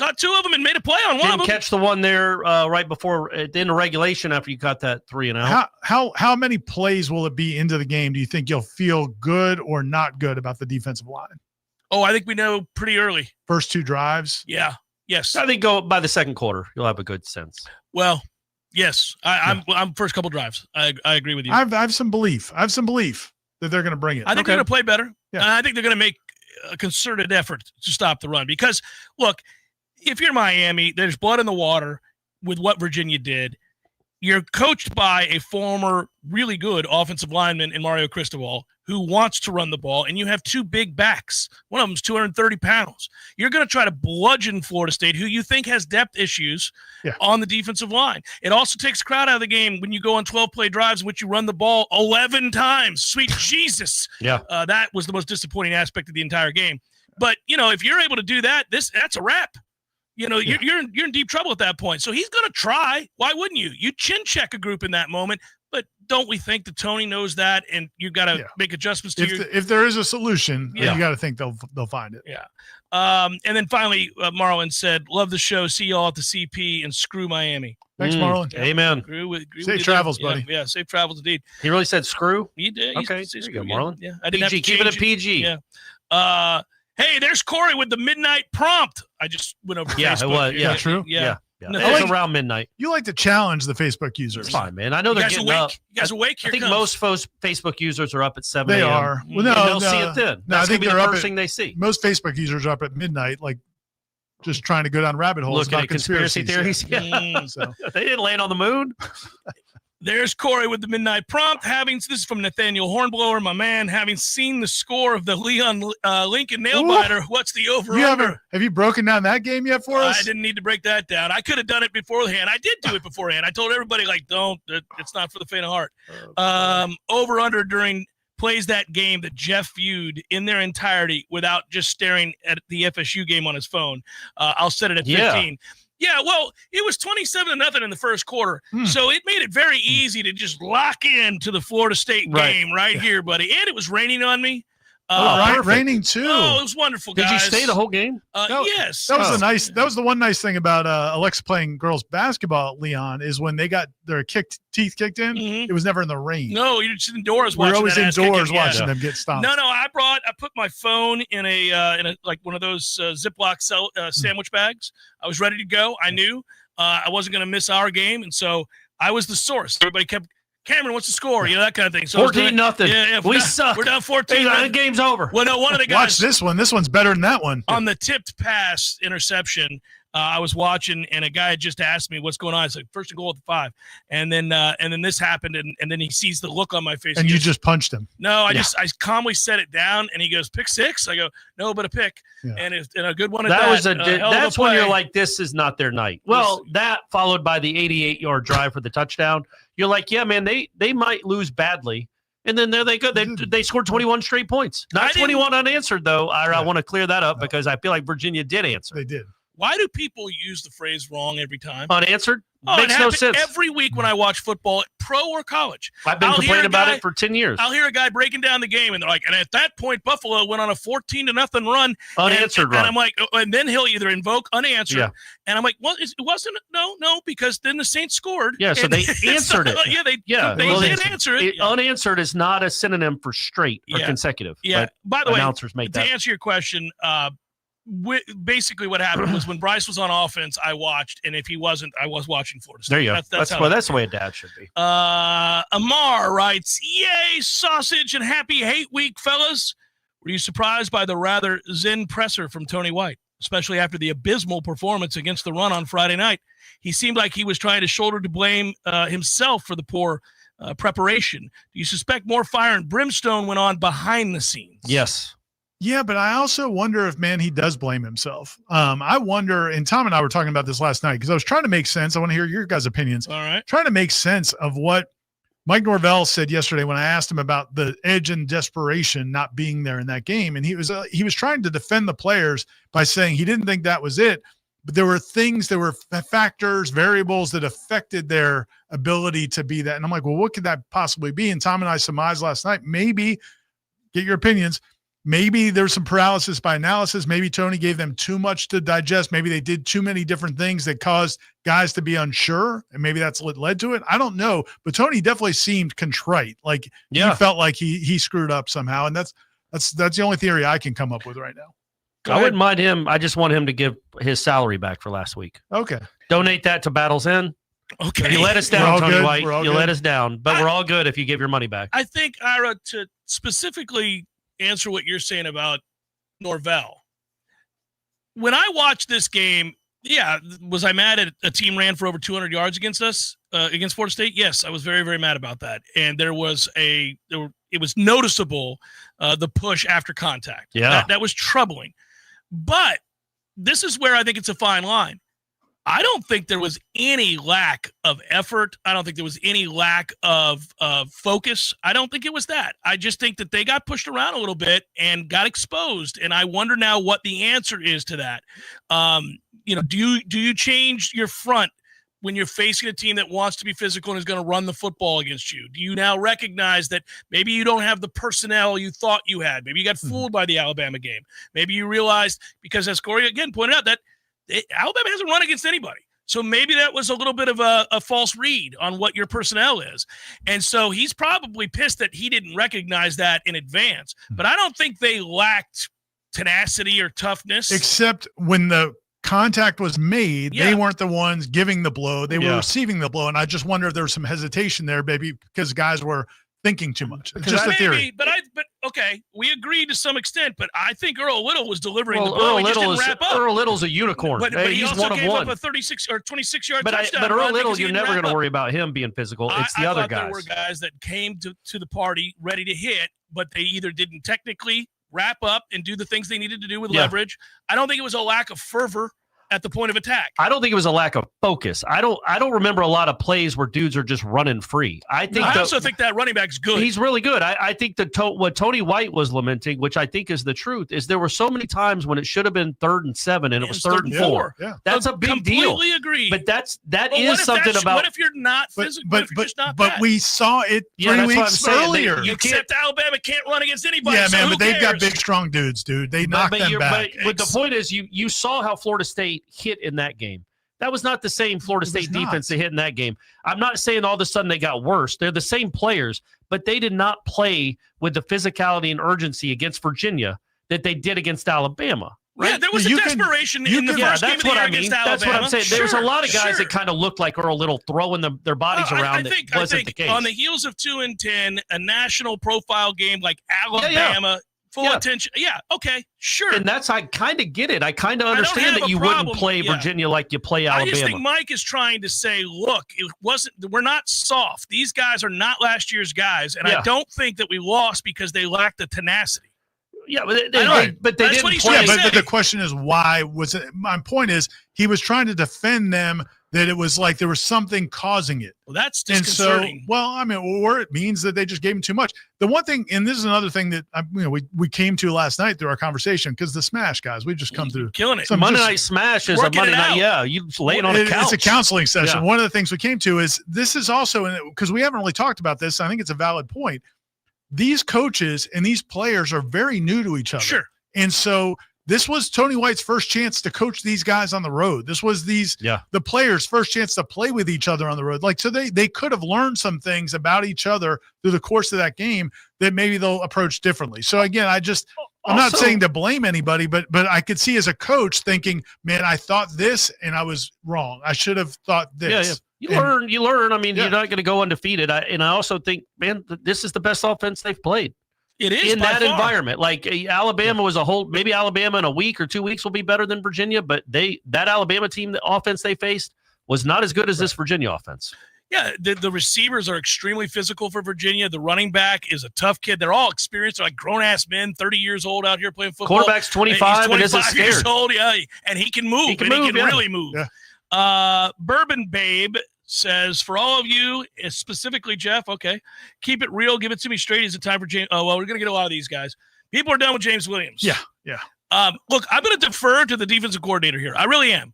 [SPEAKER 1] And made a play on one of them.
[SPEAKER 3] Didn't catch the one there right before at the end of regulation after you got that 3 and out.
[SPEAKER 2] How many plays will it be into the game? Do you think you'll feel good or not good about the defensive line?
[SPEAKER 1] Oh, I think we know pretty early.
[SPEAKER 2] First 2 drives?
[SPEAKER 1] Yeah. Yes.
[SPEAKER 3] I think go by the second quarter, you'll have a good sense.
[SPEAKER 1] Well, yes. I'm first couple drives. I agree with you.
[SPEAKER 2] I have some belief. I have some belief that they're going to bring it.
[SPEAKER 1] I think they're going to play better.
[SPEAKER 2] Yeah.
[SPEAKER 1] I think they're going to make a concerted effort to stop the run because, look, if you're Miami, there's blood in the water with what Virginia did. You're coached by a former really good offensive lineman in Mario Cristobal who wants to run the ball, and you have two big backs. One of them's 230 pounds. You're going to try to bludgeon Florida State, who you think has depth issues on the defensive line. It also takes crowd out of the game when you go on 12-play drives in which you run the ball 11 times. Sweet Jesus.
[SPEAKER 3] Yeah.
[SPEAKER 1] That was the most disappointing aspect of the entire game. But, if you're able to do that, that's a wrap. You're in deep trouble at that point. So he's going to try. Why wouldn't you? You chin check a group in that moment. But don't we think that Tony knows that, and you got to make adjustments to
[SPEAKER 2] if there is a solution, you got to think they'll find it.
[SPEAKER 1] Yeah. And then finally, Marlon said, "Love the show. See y'all at the CP and screw Miami."
[SPEAKER 2] Thanks, Marlon.
[SPEAKER 1] Yeah.
[SPEAKER 3] Amen.
[SPEAKER 1] Agree
[SPEAKER 2] safe travels, buddy.
[SPEAKER 1] Yeah, safe travels indeed.
[SPEAKER 3] He really said screw?
[SPEAKER 1] He did.
[SPEAKER 3] Okay,
[SPEAKER 1] There
[SPEAKER 3] you go, Marlon.
[SPEAKER 1] Yeah, I didn't have to
[SPEAKER 3] PG, keep it a
[SPEAKER 1] change
[SPEAKER 3] PG.
[SPEAKER 1] Yeah. Hey, there's Corey with the midnight prompt. I just went over.
[SPEAKER 3] Yeah,
[SPEAKER 1] Facebook.
[SPEAKER 3] it was. Yeah,
[SPEAKER 2] true.
[SPEAKER 1] Yeah.
[SPEAKER 3] No,
[SPEAKER 2] I
[SPEAKER 3] it's around midnight.
[SPEAKER 2] You like to challenge the Facebook users.
[SPEAKER 3] It's fine, man. I know they're
[SPEAKER 1] You guys
[SPEAKER 3] getting
[SPEAKER 1] awake?
[SPEAKER 3] up.
[SPEAKER 1] You guys awake? Here
[SPEAKER 3] I think
[SPEAKER 1] comes.
[SPEAKER 3] most Facebook users are up at 7
[SPEAKER 2] They
[SPEAKER 3] a.m.
[SPEAKER 2] are. Well,
[SPEAKER 3] And
[SPEAKER 2] no,
[SPEAKER 3] they'll see it then.
[SPEAKER 2] No, I
[SPEAKER 3] That's
[SPEAKER 2] think
[SPEAKER 3] going to be
[SPEAKER 2] they're
[SPEAKER 3] the
[SPEAKER 2] up
[SPEAKER 3] first
[SPEAKER 2] at-
[SPEAKER 3] thing they see.
[SPEAKER 2] Most Facebook users are up at midnight, like just trying to go down rabbit holes
[SPEAKER 3] Looking
[SPEAKER 2] about
[SPEAKER 3] at conspiracy theories. Yeah.
[SPEAKER 2] So.
[SPEAKER 3] They didn't land on the moon.
[SPEAKER 1] There's Corey with the midnight prompt. This is from Nathaniel Hornblower, my man. Having seen the score of the Leon Lincoln nail biter, what's the over-under?
[SPEAKER 2] Have you broken down that game yet for us?
[SPEAKER 1] I didn't need to break that down. I could have done it beforehand. I did do it beforehand. I told everybody, don't. It's not for the faint of heart. Over-under during plays that game that Jeff viewed in their entirety without just staring at the FSU game on his phone. I'll set it at 15. Yeah, well, it was 27-0 in the first quarter, so it made it very easy to just lock in to the Florida State game right here, buddy. And it was raining on me.
[SPEAKER 2] Raining too.
[SPEAKER 1] Oh, it was wonderful,
[SPEAKER 3] Did
[SPEAKER 1] guys.
[SPEAKER 3] you stay the whole game?
[SPEAKER 1] Yes.
[SPEAKER 2] That was That was the one nice thing about Alexa playing girls basketball at Leon is when they got their teeth kicked in. It was never in the rain.
[SPEAKER 1] No, you're just indoors
[SPEAKER 2] We're
[SPEAKER 1] watching.
[SPEAKER 2] always
[SPEAKER 1] that ass
[SPEAKER 2] indoors
[SPEAKER 1] kicking.
[SPEAKER 2] watching them get stomped.
[SPEAKER 1] No, I put my phone in a like one of those Ziploc sandwich bags. I was ready to go. I knew I wasn't going to miss our game, and so I was the source. Everybody kept, Cameron, what's the score? That kind of thing. So
[SPEAKER 3] 14-0.
[SPEAKER 1] Yeah,
[SPEAKER 3] we suck.
[SPEAKER 1] We're down 14.
[SPEAKER 3] The game's over.
[SPEAKER 1] Well, no, one of the guys.
[SPEAKER 2] Watch this one. This one's better than that one.
[SPEAKER 1] On the tipped pass interception, I was watching, and a guy had just asked me what's going on. I said, first and goal at the 5. And then this happened, and then he sees the look on my face.
[SPEAKER 2] And you just punched him.
[SPEAKER 1] No, I calmly set it down, and he goes, pick 6? I go, no, but a pick.
[SPEAKER 2] Yeah.
[SPEAKER 1] And a good one at
[SPEAKER 3] That
[SPEAKER 1] that.
[SPEAKER 3] was that's when you're
[SPEAKER 1] play.
[SPEAKER 3] like, this is not their night. Well, that followed by the 88-yard drive for the touchdown. You're like, yeah, man, they might lose badly. And then there they go. They scored 21 straight points. Not 21 unanswered, though. I want to clear that up because I feel like Virginia did answer.
[SPEAKER 2] They did.
[SPEAKER 1] Why do people use the phrase wrong every time?
[SPEAKER 3] Unanswered?
[SPEAKER 1] Oh,
[SPEAKER 3] Makes
[SPEAKER 1] it
[SPEAKER 3] no
[SPEAKER 1] happens
[SPEAKER 3] sense.
[SPEAKER 1] every week when I watch football, pro or college.
[SPEAKER 3] I've been complaining about it for 10 years.
[SPEAKER 1] I'll hear a guy breaking down the game, and they're like, and at that point, Buffalo went on a 14-0 run.
[SPEAKER 3] Unanswered
[SPEAKER 1] and
[SPEAKER 3] run.
[SPEAKER 1] I'm like, and then he'll either invoke unanswered. And I'm like, well, it wasn't, no, because then the Saints scored.
[SPEAKER 3] Yeah, so
[SPEAKER 1] and
[SPEAKER 3] they answered it.
[SPEAKER 1] Yeah, they did answer it.
[SPEAKER 3] Unanswered is not a synonym for straight or consecutive.
[SPEAKER 1] Yeah.
[SPEAKER 3] But
[SPEAKER 1] By the way,
[SPEAKER 3] announcers make
[SPEAKER 1] to
[SPEAKER 3] that.
[SPEAKER 1] answer your question, basically what happened was when Bryce was on offense, I watched, and if he wasn't, I was watching Florida State.
[SPEAKER 3] There you go. That's the way a dad should be.
[SPEAKER 1] Amar writes, yay, sausage and happy hate week, fellas. Were you surprised by the rather zen presser from Tony White, especially after the abysmal performance against the run on Friday night? He seemed like he was trying to shoulder to blame himself for the poor preparation. Do you suspect more fire and brimstone went on behind the scenes?
[SPEAKER 3] Yes.
[SPEAKER 2] Yeah, but I also wonder if, he does blame himself. I wonder, and Tom and I were talking about this last night because I was trying to make sense. I want to hear your guys' opinions.
[SPEAKER 1] All right.
[SPEAKER 2] Trying to make sense of what Mike Norvell said yesterday when I asked him about the edge and desperation not being there in that game. And he was trying to defend the players by saying he didn't think that was it, but there were factors, variables that affected their ability to be that. And I'm like, well, what could that possibly be? And Tom and I surmised last night, maybe, get your opinions, maybe there's some paralysis by analysis. Maybe Tony gave them too much to digest. Maybe they did too many different things that caused guys to be unsure, and maybe that's what led to it. I don't know, but Tony definitely seemed contrite. Like he felt like he screwed up somehow, and that's the only theory I can come up with right now.
[SPEAKER 3] I wouldn't mind him. I just want him to give his salary back for last week.
[SPEAKER 2] Okay.
[SPEAKER 3] Donate that to Battle's End.
[SPEAKER 1] Okay.
[SPEAKER 3] You let us down, Tony White. You let us down. But we're all good if you give your money back.
[SPEAKER 1] I think, Ira, to specifically answer what you're saying about Norvell, when I watched this game, was I mad at a team ran for over 200 yards against us, against Florida State? Yes, I was very, very mad about that. And it was noticeable, the push after contact.
[SPEAKER 3] Yeah.
[SPEAKER 1] That was troubling. But this is where I think it's a fine line. I don't think there was any lack of effort. I don't think there was any lack of focus. I don't think it was that. I just think that they got pushed around a little bit and got exposed. And I wonder now what the answer is to that. Do you change your front when you're facing a team that wants to be physical and is going to run the football against you? Do you now recognize that maybe you don't have the personnel you thought you had? Maybe you got fooled by the Alabama game. Maybe you realized, because as Corey again pointed out, that Alabama hasn't run against anybody. So maybe that was a little bit of a false read on what your personnel is. And so he's probably pissed that he didn't recognize that in advance. But I don't think they lacked tenacity or toughness.
[SPEAKER 2] Except when the contact was made, they weren't the ones giving the blow. They were receiving the blow. And I just wonder if there was some hesitation there, maybe because guys were thinking too much. It's just a theory.
[SPEAKER 1] But okay, we agree to some extent, but I think Earl Little was delivering the ball.
[SPEAKER 3] Earl Little's a unicorn.
[SPEAKER 1] But he
[SPEAKER 3] he's
[SPEAKER 1] also
[SPEAKER 3] one of
[SPEAKER 1] gave
[SPEAKER 3] one.
[SPEAKER 1] up a 36 or 26-yard touchdown.
[SPEAKER 3] But Earl Little, you're never going to worry about him being physical. It's the other guys.
[SPEAKER 1] There were guys that came to the party ready to hit, but they either didn't technically wrap up and do the things they needed to do with leverage. I don't think it was a lack of fervor at the point of attack.
[SPEAKER 3] I don't think it was a lack of focus. I don't remember a lot of plays where dudes are just running free. I
[SPEAKER 1] also think that running back's good.
[SPEAKER 3] He's really good. I think what Tony White was lamenting, which I think is the truth, is there were so many times when it should have been 3rd and 7 and it was 3rd and 4.
[SPEAKER 2] Yeah.
[SPEAKER 3] That's a big deal.
[SPEAKER 1] Completely agree.
[SPEAKER 3] But that is something about.
[SPEAKER 1] What if you're not physical? What if you're just not
[SPEAKER 2] but
[SPEAKER 1] that?
[SPEAKER 2] we saw it 3 weeks earlier.
[SPEAKER 1] Except Alabama can't run against anybody.
[SPEAKER 2] Yeah,
[SPEAKER 1] so
[SPEAKER 2] man,
[SPEAKER 1] who
[SPEAKER 2] but they've got
[SPEAKER 1] cares?
[SPEAKER 2] big, strong dudes, dude. They knock them back.
[SPEAKER 3] But the point is, you saw how Florida State hit in that game. That was not the same Florida State defense they hit in that game. I'm not saying all of a sudden they got worse. They're the same players, but they did not play with the physicality and urgency against Virginia that they did against Alabama. Right?
[SPEAKER 1] Yeah, there was a desperation in the first game of the year against Alabama.
[SPEAKER 3] That's what I'm saying. There's a lot of guys that kind of looked like Earl Little throwing their bodies around. I think the case.
[SPEAKER 1] On the heels of 2-10, a national profile game like Alabama, full attention. Yeah, okay, sure.
[SPEAKER 3] And I kind of get it. I kind of understand that you wouldn't play Virginia like you play Alabama.
[SPEAKER 1] I just think Mike is trying to say, look, we're not soft. These guys are not last year's guys, and I don't think that we lost because they lacked the tenacity.
[SPEAKER 3] Yeah, but they didn't play.
[SPEAKER 2] Yeah, but the question is, why was it? My point is, he was trying to defend them that it was like there was something causing it.
[SPEAKER 1] Well, that's disconcerting.
[SPEAKER 2] Or it means that they just gave him too much. The one thing, and this is another thing that we came to last night through our conversation, because the Smash guys, we just come through
[SPEAKER 1] killing it.
[SPEAKER 3] Monday Night Smash is a Monday night. Yeah, you lay it on a couch.
[SPEAKER 2] It's a counseling session. One of the things we came to is this is also, because we haven't really talked about this. I think it's a valid point. These coaches and these players are very new to each other.
[SPEAKER 1] Sure.
[SPEAKER 2] And so this was Tony White's first chance to coach these guys on the road. This was the players' first chance to play with each other on the road. So they could have learned some things about each other through the course of that game that maybe they'll approach differently. So again, I'm not saying to blame anybody, but I could see as a coach thinking, man, I thought this and I was wrong. I should have thought this.
[SPEAKER 3] Yeah. You learn. I mean, you're not going to go undefeated. I also think, man, this is the best offense they've played.
[SPEAKER 1] It is
[SPEAKER 3] in that environment. Like Alabama was maybe Alabama in a week or 2 weeks will be better than Virginia, but that Alabama team, the offense they faced was not as good as this Virginia offense.
[SPEAKER 1] Yeah, the receivers are extremely physical for Virginia. The running back is a tough kid. They're all experienced. They're like grown-ass men, 30 years old out here playing football.
[SPEAKER 3] Quarterback's 25 and isn't scared.
[SPEAKER 1] Years old, and he can move. He can really move. Yeah. Bourbon Babe says, for all of you, specifically Jeff, okay, keep it real. Give it to me straight. Is it time for James? Oh, well, we're going to get a lot of these guys. People are done with James Williams.
[SPEAKER 2] Yeah.
[SPEAKER 1] Look, I'm going to defer to the defensive coordinator here. I really am.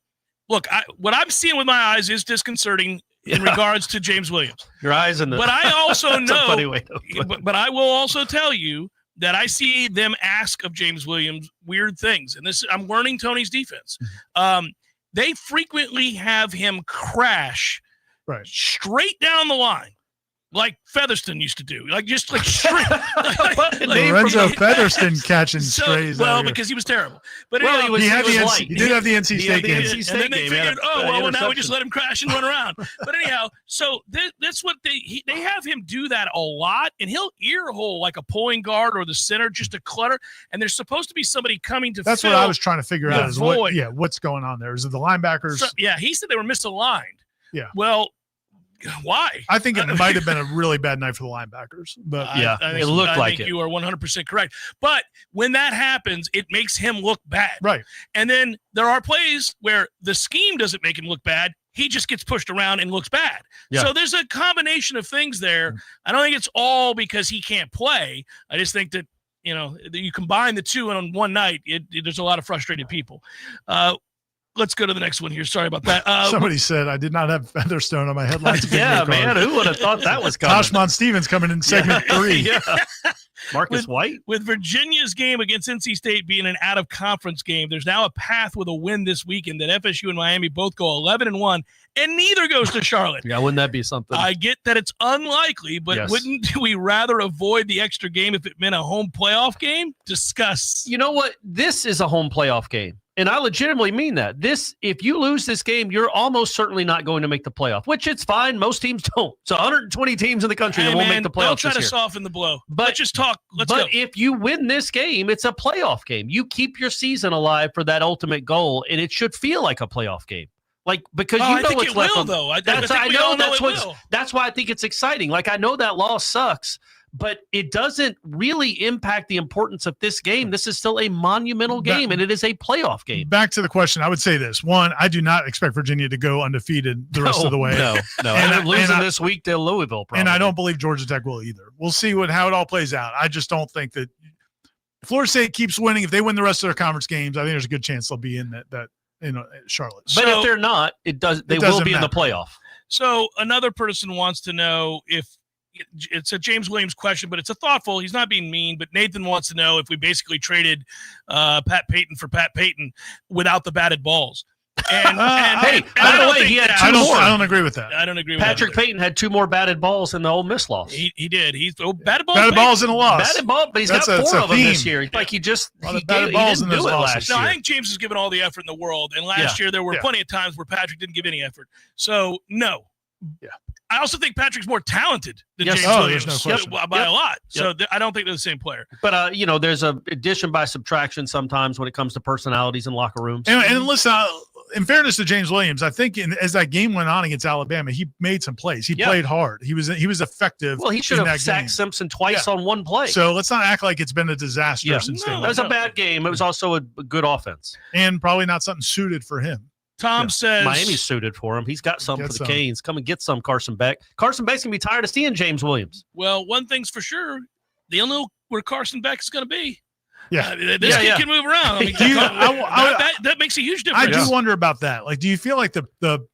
[SPEAKER 1] Look, what I'm seeing with my eyes is disconcerting in regards to James Williams.
[SPEAKER 3] Your eyes in the.
[SPEAKER 1] But I also know.
[SPEAKER 3] A funny way
[SPEAKER 1] but I will also tell you that I see them ask of James Williams weird things, and I'm learning Tony's defense. They frequently have him crash straight down the line. like Featherston used to do, like just like straight.
[SPEAKER 2] Lorenzo Featherston catching strays.
[SPEAKER 1] Well, because he was terrible. But
[SPEAKER 3] Well,
[SPEAKER 1] anyhow,
[SPEAKER 2] he did have the NC State game.
[SPEAKER 1] and then they figured, well, now we just let him crash and run around. But anyhow, so that's what they have him do that a lot, and he'll earhole like a pulling guard or the center just to clutter. And there's supposed to be somebody coming to.
[SPEAKER 2] That's
[SPEAKER 1] fill
[SPEAKER 2] what I was trying to figure out. Is
[SPEAKER 1] void.
[SPEAKER 2] what's going on there? Is it the linebackers?
[SPEAKER 1] So, yeah, he said they were misaligned.
[SPEAKER 2] Yeah.
[SPEAKER 1] Well, why?
[SPEAKER 2] I think it might have been a really bad night for the linebackers, but
[SPEAKER 1] I think,
[SPEAKER 3] it looked like
[SPEAKER 1] it. You are 100% correct. But when that happens, it makes him look bad.
[SPEAKER 2] Right.
[SPEAKER 1] And then there are plays where the scheme doesn't make him look bad. He just gets pushed around and looks bad.
[SPEAKER 3] Yeah.
[SPEAKER 1] So there's a combination of things there. I don't think it's all because he can't play. I just think that, you combine the two, and on one night, there's a lot of frustrated people. Let's go to the next one here. Sorry about that.
[SPEAKER 2] Somebody said I did not have Featherstone on my headlines.
[SPEAKER 3] Yeah, man. Who would have thought that was coming?
[SPEAKER 2] Toshmon Stevens coming in segment 3.
[SPEAKER 3] Yeah. Marcus White.
[SPEAKER 1] With Virginia's game against NC State being an out-of-conference game, there's now a path with a win this weekend that FSU and Miami both go 11-1, and neither goes to Charlotte.
[SPEAKER 3] Yeah, wouldn't that be something?
[SPEAKER 1] I get that it's unlikely, but wouldn't we rather avoid the extra game if it meant a home playoff game? Discuss.
[SPEAKER 3] You know what? This is a home playoff game. And I legitimately mean that. If you lose this game, you're almost certainly not going to make the playoff, which it's fine. Most teams don't. So 120 teams in the country that won't make the playoffs
[SPEAKER 1] don't try
[SPEAKER 3] this
[SPEAKER 1] to
[SPEAKER 3] year.
[SPEAKER 1] soften the blow. But let's just talk. Let's
[SPEAKER 3] go.
[SPEAKER 1] go.
[SPEAKER 3] But if you win this game, it's a playoff game. You keep your season alive for that ultimate goal, and it should feel like a playoff game. Because
[SPEAKER 1] I think
[SPEAKER 3] what's
[SPEAKER 1] it
[SPEAKER 3] left
[SPEAKER 1] will,
[SPEAKER 3] on,
[SPEAKER 1] though. I
[SPEAKER 3] know
[SPEAKER 1] it will.
[SPEAKER 3] That's why I think it's exciting. Like, I know that loss sucks, but it doesn't really impact the importance of this game. This is still a monumental game, and it is a playoff game.
[SPEAKER 2] Back to the question, I would say this. One, I do not expect Virginia to go undefeated the rest of the way.
[SPEAKER 3] No. And they're losing this week to Louisville, probably.
[SPEAKER 2] And I don't believe Georgia Tech will either. We'll see how it all plays out. I just don't think that Florida State keeps winning. If they win the rest of their conference games, I think there's a good chance they'll be in that Charlotte.
[SPEAKER 3] But if they're not, they will be in the playoff.
[SPEAKER 1] So another person wants to know if it's a James Williams question, but it's a thoughtful. He's not being mean, but Nathan wants to know if we basically traded Pat Payton for Pat Payton without the batted balls. And
[SPEAKER 3] hey, by the way, he had two more.
[SPEAKER 2] I don't agree with that.
[SPEAKER 1] I don't agree with that.
[SPEAKER 3] Patrick Payton had two more batted balls in the Ole Miss loss.
[SPEAKER 1] He did. He's batted balls.
[SPEAKER 2] Batted balls in a loss.
[SPEAKER 3] Batted ball, but he's got 4 of them this year. Like he didn't do it last year.
[SPEAKER 1] No, I think James has given all the effort in the world, and last year there were plenty of times where Patrick didn't give any effort. So no.
[SPEAKER 2] Yeah.
[SPEAKER 1] I also think Patrick's more talented than James
[SPEAKER 2] Williams.
[SPEAKER 1] There's
[SPEAKER 2] no question.
[SPEAKER 1] by a lot. So I don't think they're the same player.
[SPEAKER 3] But there's a addition by subtraction sometimes when it comes to personalities in locker rooms.
[SPEAKER 2] And listen, in fairness to James Williams, I think as that game went on against Alabama, he made some plays. He played hard. He was effective.
[SPEAKER 3] Well, he should have sacked Simpson twice on one play.
[SPEAKER 2] So let's not act like it's been a disaster since then.
[SPEAKER 3] That was a bad game. It was also a good offense.
[SPEAKER 2] And probably not something suited for him.
[SPEAKER 1] Tom says
[SPEAKER 3] Miami's suited for him. He's got something for the Canes. Come and get some, Carson Beck. Carson Beck's going to be tired of seeing James Williams.
[SPEAKER 1] Well, one thing's for sure. They'll know where Carson Beck is going to be.
[SPEAKER 2] Yeah.
[SPEAKER 1] This kid can move around. I mean, that makes a huge difference.
[SPEAKER 2] I do wonder about that. Like, do you feel like the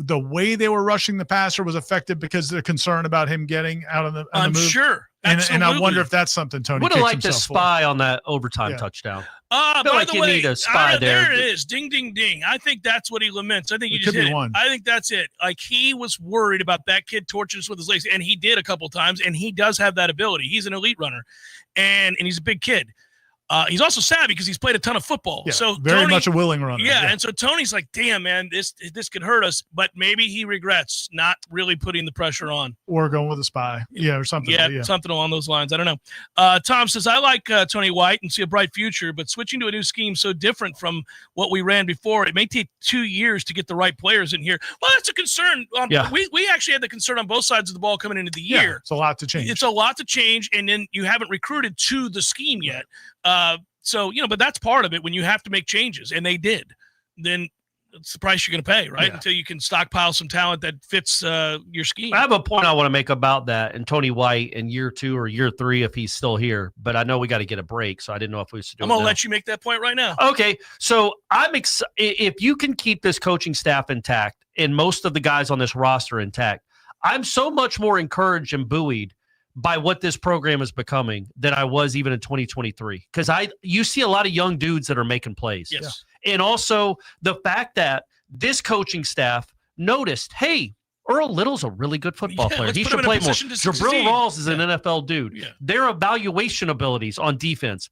[SPEAKER 2] way they were rushing the passer was affected because of the concern about him getting out on the
[SPEAKER 1] I'm
[SPEAKER 2] move?
[SPEAKER 1] Sure.
[SPEAKER 2] And I wonder if that's something Tony
[SPEAKER 3] would have liked to spy on that overtime touchdown.
[SPEAKER 1] By
[SPEAKER 3] like
[SPEAKER 1] the
[SPEAKER 3] you
[SPEAKER 1] way,
[SPEAKER 3] need a spy
[SPEAKER 1] there it is. Ding, ding, ding. I think that's what he laments. I think you just hit it. I think that's it. Like, he was worried about that kid torching us with his legs, and he did a couple times, and he does have that ability. He's an elite runner, and he's a big kid. He's also savvy because he's played a ton of football.
[SPEAKER 2] Yeah,
[SPEAKER 1] so
[SPEAKER 2] very much a willing runner.
[SPEAKER 1] Yeah, and so Tony's like, damn, man, this could hurt us, but maybe he regrets not really putting the pressure on.
[SPEAKER 2] Or going with a spy. Yeah, or something.
[SPEAKER 1] Yeah, something along those lines. I don't know. Tom says, I like Tony White and see a bright future, but switching to a new scheme so different from what we ran before, it may take 2 years to get the right players in here. Well, that's a concern. We actually had the concern on both sides of the ball coming into the year.
[SPEAKER 2] Yeah, it's a lot to change.
[SPEAKER 1] It's a lot to change, and then you haven't recruited to the scheme yet. So, but that's part of it when you have to make changes, and they did. Then it's the price you're going to pay, right? Until you can stockpile some talent that fits your scheme.
[SPEAKER 3] I have a point I want to make about that and Tony White in year 2 or year 3 if he's still here, but I know we got to get a break, so I didn't know if we should do it.
[SPEAKER 1] I'm going to let you make that point right now.
[SPEAKER 3] Okay, so I'm excited if you can keep this coaching staff intact and most of the guys on this roster intact. I'm so much more encouraged and buoyed by what this program is becoming than I was even in 2023. Because you see a lot of young dudes that are making plays.
[SPEAKER 1] Yes.
[SPEAKER 3] And also the fact that this coaching staff noticed, hey, Earl Little's a really good football player.
[SPEAKER 1] let's
[SPEAKER 3] He
[SPEAKER 1] put
[SPEAKER 3] should
[SPEAKER 1] him in a
[SPEAKER 3] play more.
[SPEAKER 1] position to
[SPEAKER 3] Jabril
[SPEAKER 1] succeed.
[SPEAKER 3] Rawls is an NFL dude.
[SPEAKER 1] Yeah.
[SPEAKER 3] Their evaluation abilities on defense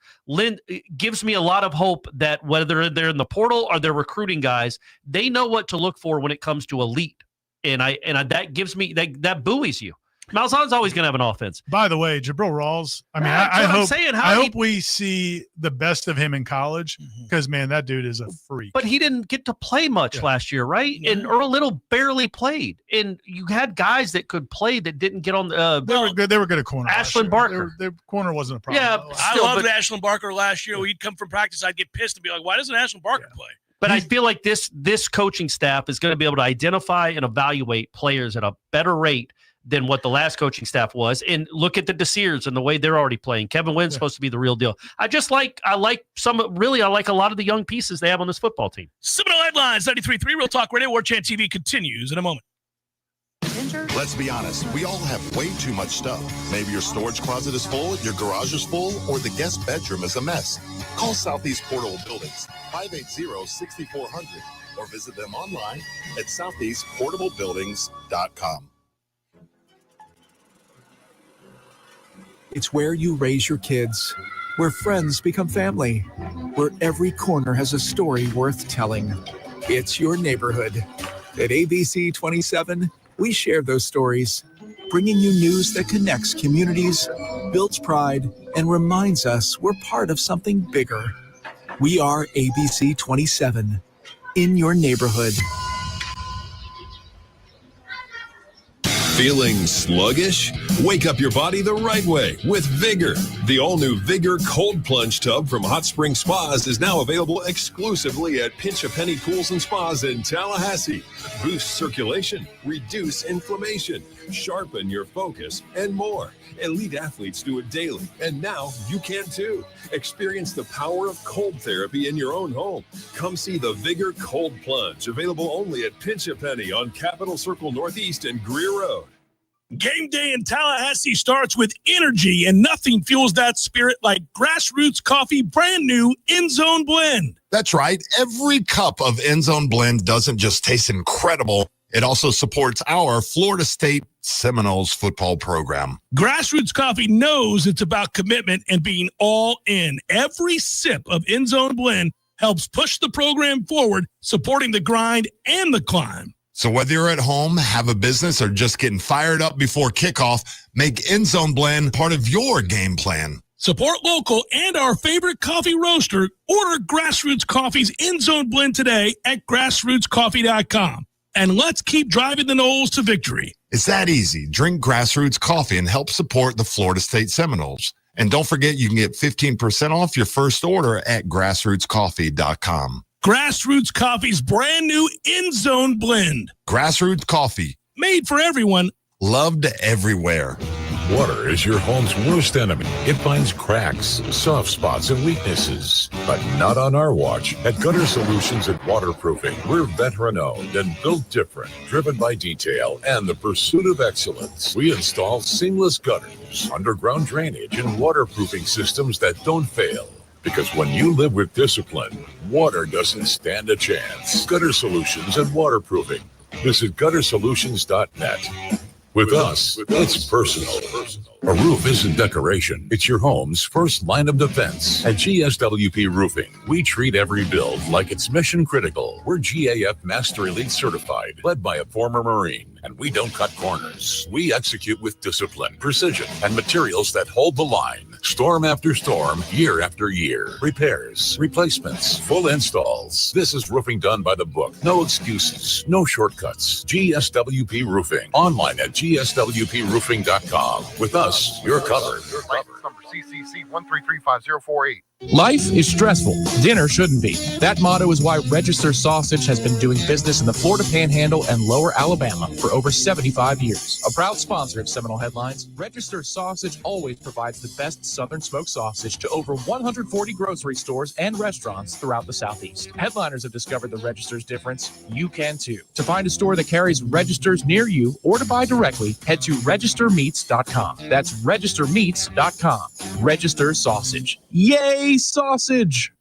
[SPEAKER 3] gives me a lot of hope that whether they're in the portal or they're recruiting guys, they know what to look for when it comes to elite. And that gives me that buoys you. Malzahn's always going to have an offense.
[SPEAKER 2] By the way, Jabril Rawls, I mean,
[SPEAKER 3] That's
[SPEAKER 2] I
[SPEAKER 3] what I'm
[SPEAKER 2] hope
[SPEAKER 3] saying.
[SPEAKER 2] I hope we see the best of him in college because, man, that dude is a freak.
[SPEAKER 3] But he didn't get to play much last year, right?
[SPEAKER 2] Yeah.
[SPEAKER 3] And Earl Little barely played. And you had guys that could play that didn't get on the
[SPEAKER 2] They were good. They were good at corner.
[SPEAKER 3] Ashland Barker.
[SPEAKER 2] Their corner wasn't a problem.
[SPEAKER 3] Yeah,
[SPEAKER 1] I loved Ashland Barker last year. He'd come from practice. I'd get pissed and be like, why doesn't Ashland Barker play?
[SPEAKER 3] But I feel like this coaching staff is going to be able to identify and evaluate players at a better rate than what the last coaching staff was. And look at the Desirs and the way they're already playing. Kevin Wynn's supposed to be the real deal. I like a lot of the young pieces they have on this football team.
[SPEAKER 1] Seminole Headlines, 93.3 Real Talk Radio. Warchant TV continues in a moment.
[SPEAKER 6] Let's be honest, we all have way too much stuff. Maybe your storage closet is full, your garage is full, or the guest bedroom is a mess. Call Southeast Portable Buildings, 580-6400, or visit them online at southeastportablebuildings.com.
[SPEAKER 22] It's where you raise your kids, where friends become family, where every corner has a story worth telling. It's your neighborhood. At ABC 27, we share those stories, bringing you news that connects communities, builds pride, and reminds us we're part of something bigger. We are ABC 27, in your neighborhood.
[SPEAKER 8] Feeling sluggish? Wake up your body the right way with Vigor. The all-new Vigor Cold Plunge Tub from Hot Spring Spas is now available exclusively at Pinch a Penny Pools and Spas in Tallahassee. Boost circulation, reduce inflammation, sharpen your focus, and more. Elite athletes do it daily, and now you can too. Experience the power of cold therapy in your own home. Come see the Vigor Cold Plunge, available only at Pinch a Penny on Capitol Circle Northeast and Greer Road.
[SPEAKER 1] Game day in Tallahassee starts with energy, and nothing fuels that spirit like Grassroots Coffee brand new End Zone Blend.
[SPEAKER 6] That's right. Every cup of End Zone Blend doesn't just taste incredible, it also supports our Florida State Seminoles football program.
[SPEAKER 1] Grassroots Coffee knows it's about commitment and being all in. Every sip of End Zone Blend helps push the program forward, supporting the grind and the climb.
[SPEAKER 6] So whether you're at home, have a business, or just getting fired up before kickoff, make End Zone Blend part of your game plan.
[SPEAKER 1] Support local and our favorite coffee roaster. Order Grassroots Coffee's End Zone Blend today at grassrootscoffee.com. And let's keep driving the Noles to victory.
[SPEAKER 6] It's that easy. Drink Grassroots Coffee and help support the Florida State Seminoles. And don't forget, you can get 15% off your first order at grassrootscoffee.com.
[SPEAKER 1] Grassroots Coffee's brand new End Zone Blend.
[SPEAKER 6] Grassroots Coffee.
[SPEAKER 1] Made for everyone.
[SPEAKER 6] Loved everywhere.
[SPEAKER 23] Water is your home's worst enemy. It finds cracks, soft spots, and weaknesses. But not on our watch. At Gutter Solutions and Waterproofing, we're veteran-owned and built different, driven by detail and the pursuit of excellence. We install seamless gutters, underground drainage, and waterproofing systems that don't fail. Because when you live with discipline, water doesn't stand a chance. Gutter Solutions and Waterproofing. Visit guttersolutions.net. With us, it's personal. A roof isn't decoration. It's your home's first line of defense. At GSWP Roofing, we treat every build like it's mission critical. We're GAF Master Elite certified, led by a former Marine. And we don't cut corners. We execute with discipline, precision, and materials that hold the line. Storm after storm, year after year. Repairs, replacements, full installs. This is roofing done by the book. No excuses, no shortcuts. GSWP Roofing. Online at gswproofing.com. With us, you're covered.
[SPEAKER 24] Number CCC 1335048.
[SPEAKER 9] Life is stressful. Dinner shouldn't be. That motto is why Register Sausage has been doing business in the Florida Panhandle and Lower Alabama for over 75 years. A proud sponsor of Seminole Headlines, Register Sausage always provides the best Southern smoked sausage to over 140 grocery stores and restaurants throughout the Southeast. Headliners have discovered the Register's difference. You can too. To find a store that carries Registers near you or to buy directly, head to registermeats.com. That's registermeats.com. Register Sausage. Yay, sausage!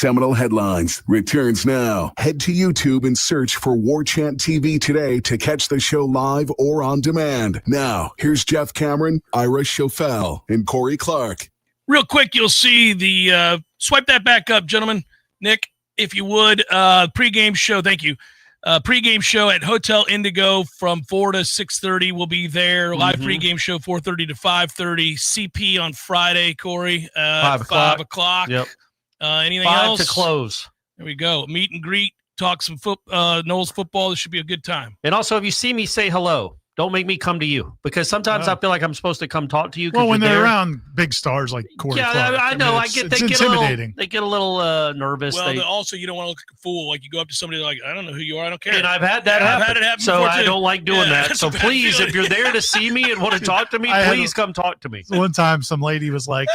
[SPEAKER 10] Seminole Headlines returns now. Head to YouTube and search for Warchant TV today to catch the show live or on demand. Now, here's Jeff Cameron, Ira Schofel, and Corey Clark.
[SPEAKER 1] Real quick, you'll see the swipe that back up, gentlemen. Nick, if you would, pregame show. Thank you. Pregame show at Hotel Indigo from 4 to 6:30. We'll be there. Live pregame show 4:30 to 5:30. CP on Friday, Corey.
[SPEAKER 3] 5
[SPEAKER 1] o'clock.
[SPEAKER 3] Yep.
[SPEAKER 1] Anything
[SPEAKER 3] 5
[SPEAKER 1] else?
[SPEAKER 3] to close.
[SPEAKER 1] There we go. Meet and greet. Talk some Knowles football. This should be a good time.
[SPEAKER 3] And also, if you see me, say hello. Don't make me come to you, because sometimes I feel like I'm supposed to come talk to you.
[SPEAKER 2] Well, when they're around big stars like Corey Clark,
[SPEAKER 3] I know.
[SPEAKER 2] It's
[SPEAKER 3] they get
[SPEAKER 2] intimidating.
[SPEAKER 3] They get a little nervous.
[SPEAKER 1] Well, also, you don't want to look like a fool. Like you go up to somebody like, I don't know who you are. I don't care.
[SPEAKER 3] And I've had that happen.
[SPEAKER 1] I've had it happen
[SPEAKER 3] so
[SPEAKER 1] before,
[SPEAKER 3] I
[SPEAKER 1] too.
[SPEAKER 3] don't like doing that.
[SPEAKER 1] that's
[SPEAKER 3] So
[SPEAKER 1] a bad
[SPEAKER 3] please,
[SPEAKER 1] feeling.
[SPEAKER 3] if you're there to see me and want to talk to me, please come talk to me.
[SPEAKER 2] One time, some lady was like,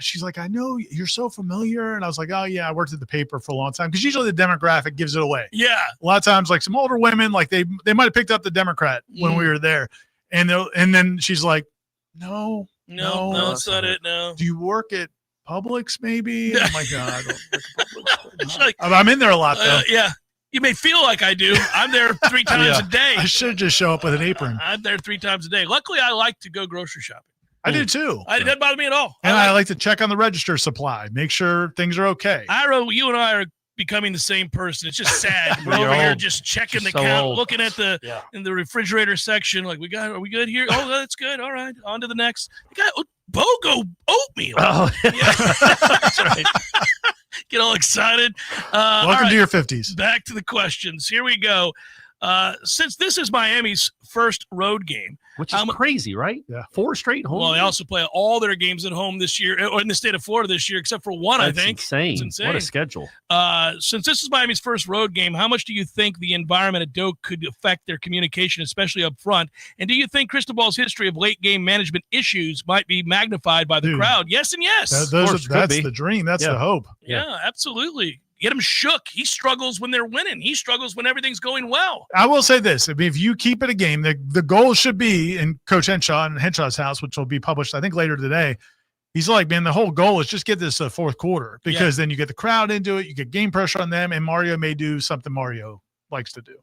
[SPEAKER 2] she's like, I know you're so familiar. And I was like, oh, yeah, I worked at the paper for a long time. Because usually the demographic gives it away.
[SPEAKER 1] Yeah.
[SPEAKER 2] A lot of times, like some older women, like they might have picked up the Democrat when we were there. And then she's like, no,
[SPEAKER 1] that's not it. No.
[SPEAKER 2] Do you work at Publix maybe? I'm like, no, I don't work at Publix.
[SPEAKER 1] Like,
[SPEAKER 2] I'm in there a lot, though.
[SPEAKER 1] Yeah. You may feel like I do. I'm there 3 times a day.
[SPEAKER 2] I should just show up with an apron.
[SPEAKER 1] I'm there 3 times a day. Luckily, I like to go grocery shopping.
[SPEAKER 2] I do too.
[SPEAKER 1] It doesn't bother me at all.
[SPEAKER 2] And I like to check on the register supply, make sure things are okay.
[SPEAKER 1] Ira, you and I are becoming the same person. It's just sad. We're over here just checking the count, looking at in the refrigerator section. Like, are we good here? Oh, that's good. All right, on to the next. We got BOGO oatmeal.
[SPEAKER 3] Oh,
[SPEAKER 1] yeah. That's right. Get all excited.
[SPEAKER 2] Welcome to your 50s.
[SPEAKER 1] Back to the questions. Here we go. Since this is Miami's first road game,
[SPEAKER 3] which is crazy, right?
[SPEAKER 2] Yeah,
[SPEAKER 3] 4 straight home.
[SPEAKER 1] Well, they also play all their games at home this year, or in the state of Florida this year, except for one.
[SPEAKER 3] That's
[SPEAKER 1] I think
[SPEAKER 3] insane.
[SPEAKER 1] It's insane.
[SPEAKER 3] What a schedule!
[SPEAKER 1] Since this is Miami's first road game, how much do you think the environment at Doak could affect their communication, especially up front? And do you think Cristobal's history of late game management issues might be magnified by the crowd? Yes, and yes.
[SPEAKER 2] That's the dream. That's the hope.
[SPEAKER 1] Yeah, absolutely. Get him shook. He struggles when they're winning. He struggles when everything's going well.
[SPEAKER 2] I will say this. I mean, if you keep it a game, the goal should be in Coach Henshaw and Henshaw's house, which will be published, I think, later today. He's like, man, the whole goal is just get this fourth quarter, because then you get the crowd into it. You get game pressure on them, and Mario may do something Mario likes to do.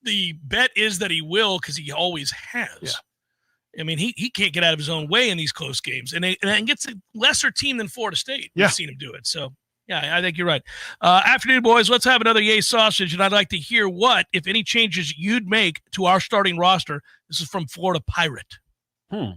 [SPEAKER 1] The bet is that he will, because he always has.
[SPEAKER 2] Yeah.
[SPEAKER 1] I mean, he can't get out of his own way in these close games. And gets a lesser team than Florida State.
[SPEAKER 2] Yeah.
[SPEAKER 1] We've seen him do it. So, yeah, I think you're right. Afternoon, boys, let's have another Yay Sausage, and I'd like to hear what, if any, changes you'd make to our starting roster. This is from Florida Pirate.
[SPEAKER 3] I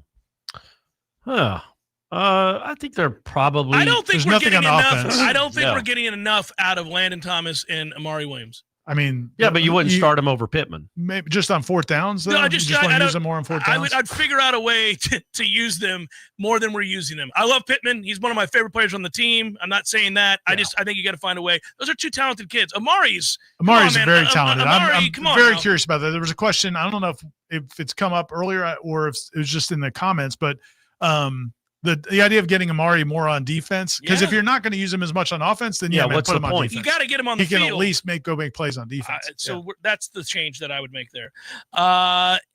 [SPEAKER 3] think they're probably.
[SPEAKER 1] I don't think we're getting enough. I don't think
[SPEAKER 3] No.
[SPEAKER 1] we're getting enough out of Landon Thomas and Amari Williams.
[SPEAKER 2] I mean,
[SPEAKER 3] yeah, but you wouldn't start him over Pittman.
[SPEAKER 2] Maybe just on 4th downs. Though?
[SPEAKER 1] No,
[SPEAKER 2] You just want to use them more on 4th downs.
[SPEAKER 1] I'd figure out a way to use them more than we're using them. I love Pittman. He's one of my favorite players on the team. I'm not saying that. I think you got to find a way. Those are 2 talented kids. Amari's very
[SPEAKER 2] talented.
[SPEAKER 1] Amari,
[SPEAKER 2] I'm very curious about that. There was a question. I don't know if it's come up earlier or if it was just in the comments, but the idea of getting Amari more on defense, because if you're not going to use him as much on offense, then
[SPEAKER 3] what's
[SPEAKER 2] put
[SPEAKER 3] the
[SPEAKER 2] him on
[SPEAKER 3] point?
[SPEAKER 2] defense.
[SPEAKER 1] You got to get him on the field.
[SPEAKER 2] He can at least go make plays on defense.
[SPEAKER 1] That's the change that I would make there.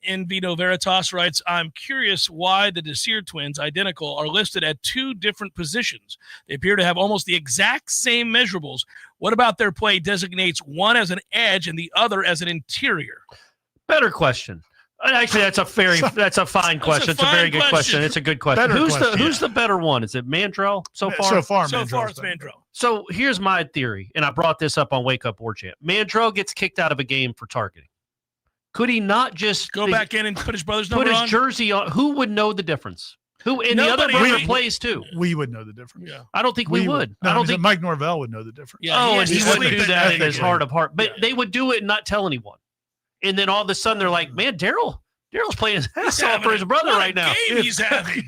[SPEAKER 1] Invito Veritas writes, I'm curious why the Desir twins, identical, are listed at 2 different positions. They appear to have almost the exact same measurables. What about their play designates one as an edge and the other as an interior?
[SPEAKER 3] Better question. Actually, that's a fine question. It's a very good question. It's a good question. Who's the better one? Is it Mandrell so far?
[SPEAKER 2] So far,
[SPEAKER 1] it's Mandrell.
[SPEAKER 3] So here's my theory, and I brought this up on Wake Up Warchant. Mandrell gets kicked out of a game for targeting. Could he not just
[SPEAKER 1] go back in and put his brother's number on?
[SPEAKER 3] Put his jersey on. Who would know the difference? The other brother plays too.
[SPEAKER 2] We would know the difference.
[SPEAKER 1] Yeah.
[SPEAKER 3] I don't think we would.
[SPEAKER 2] No,
[SPEAKER 3] I don't think
[SPEAKER 2] Mike Norvell would know the difference.
[SPEAKER 3] Yeah, and he wouldn't do that in his heart of heart. But they would do it and not tell anyone. And then all of a sudden they're like, man, Daryl's playing his ass off for his brother right now.
[SPEAKER 1] He's having.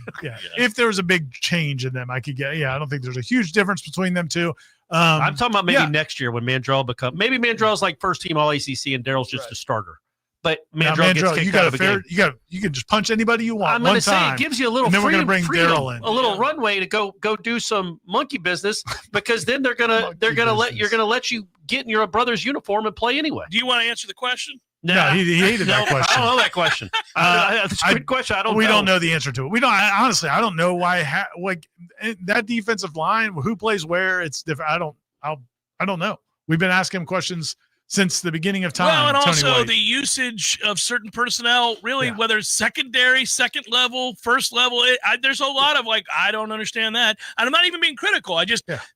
[SPEAKER 2] If there was a big change in them, I could get. Yeah, I don't think there's a huge difference between them two.
[SPEAKER 3] I'm talking about maybe next year when Mandrell maybe Mandrell's like first team All ACC and Daryl's just a starter. But Mandrell gets kicked out of a game.
[SPEAKER 2] You can just punch anybody you want.
[SPEAKER 3] I'm going to say it gives you a little
[SPEAKER 2] freedom,
[SPEAKER 3] freedom,
[SPEAKER 2] bring Daryl in.
[SPEAKER 3] a little runway to go do some monkey business, because then you're gonna let you get in your brother's uniform and play anyway.
[SPEAKER 1] Do you want to answer the question?
[SPEAKER 2] No, he hated that question.
[SPEAKER 3] I don't know that question. That's a good question.
[SPEAKER 2] We don't know the answer to it. We don't. Honestly, I don't know why. That defensive line, who plays where, it's different. I don't know. We've been asking him questions since the beginning of time.
[SPEAKER 1] Well, and
[SPEAKER 2] Tony
[SPEAKER 1] also
[SPEAKER 2] White.
[SPEAKER 1] the usage of certain personnel, really, whether it's secondary, second level, first level, there's a lot of I don't understand that. And I'm not even being critical.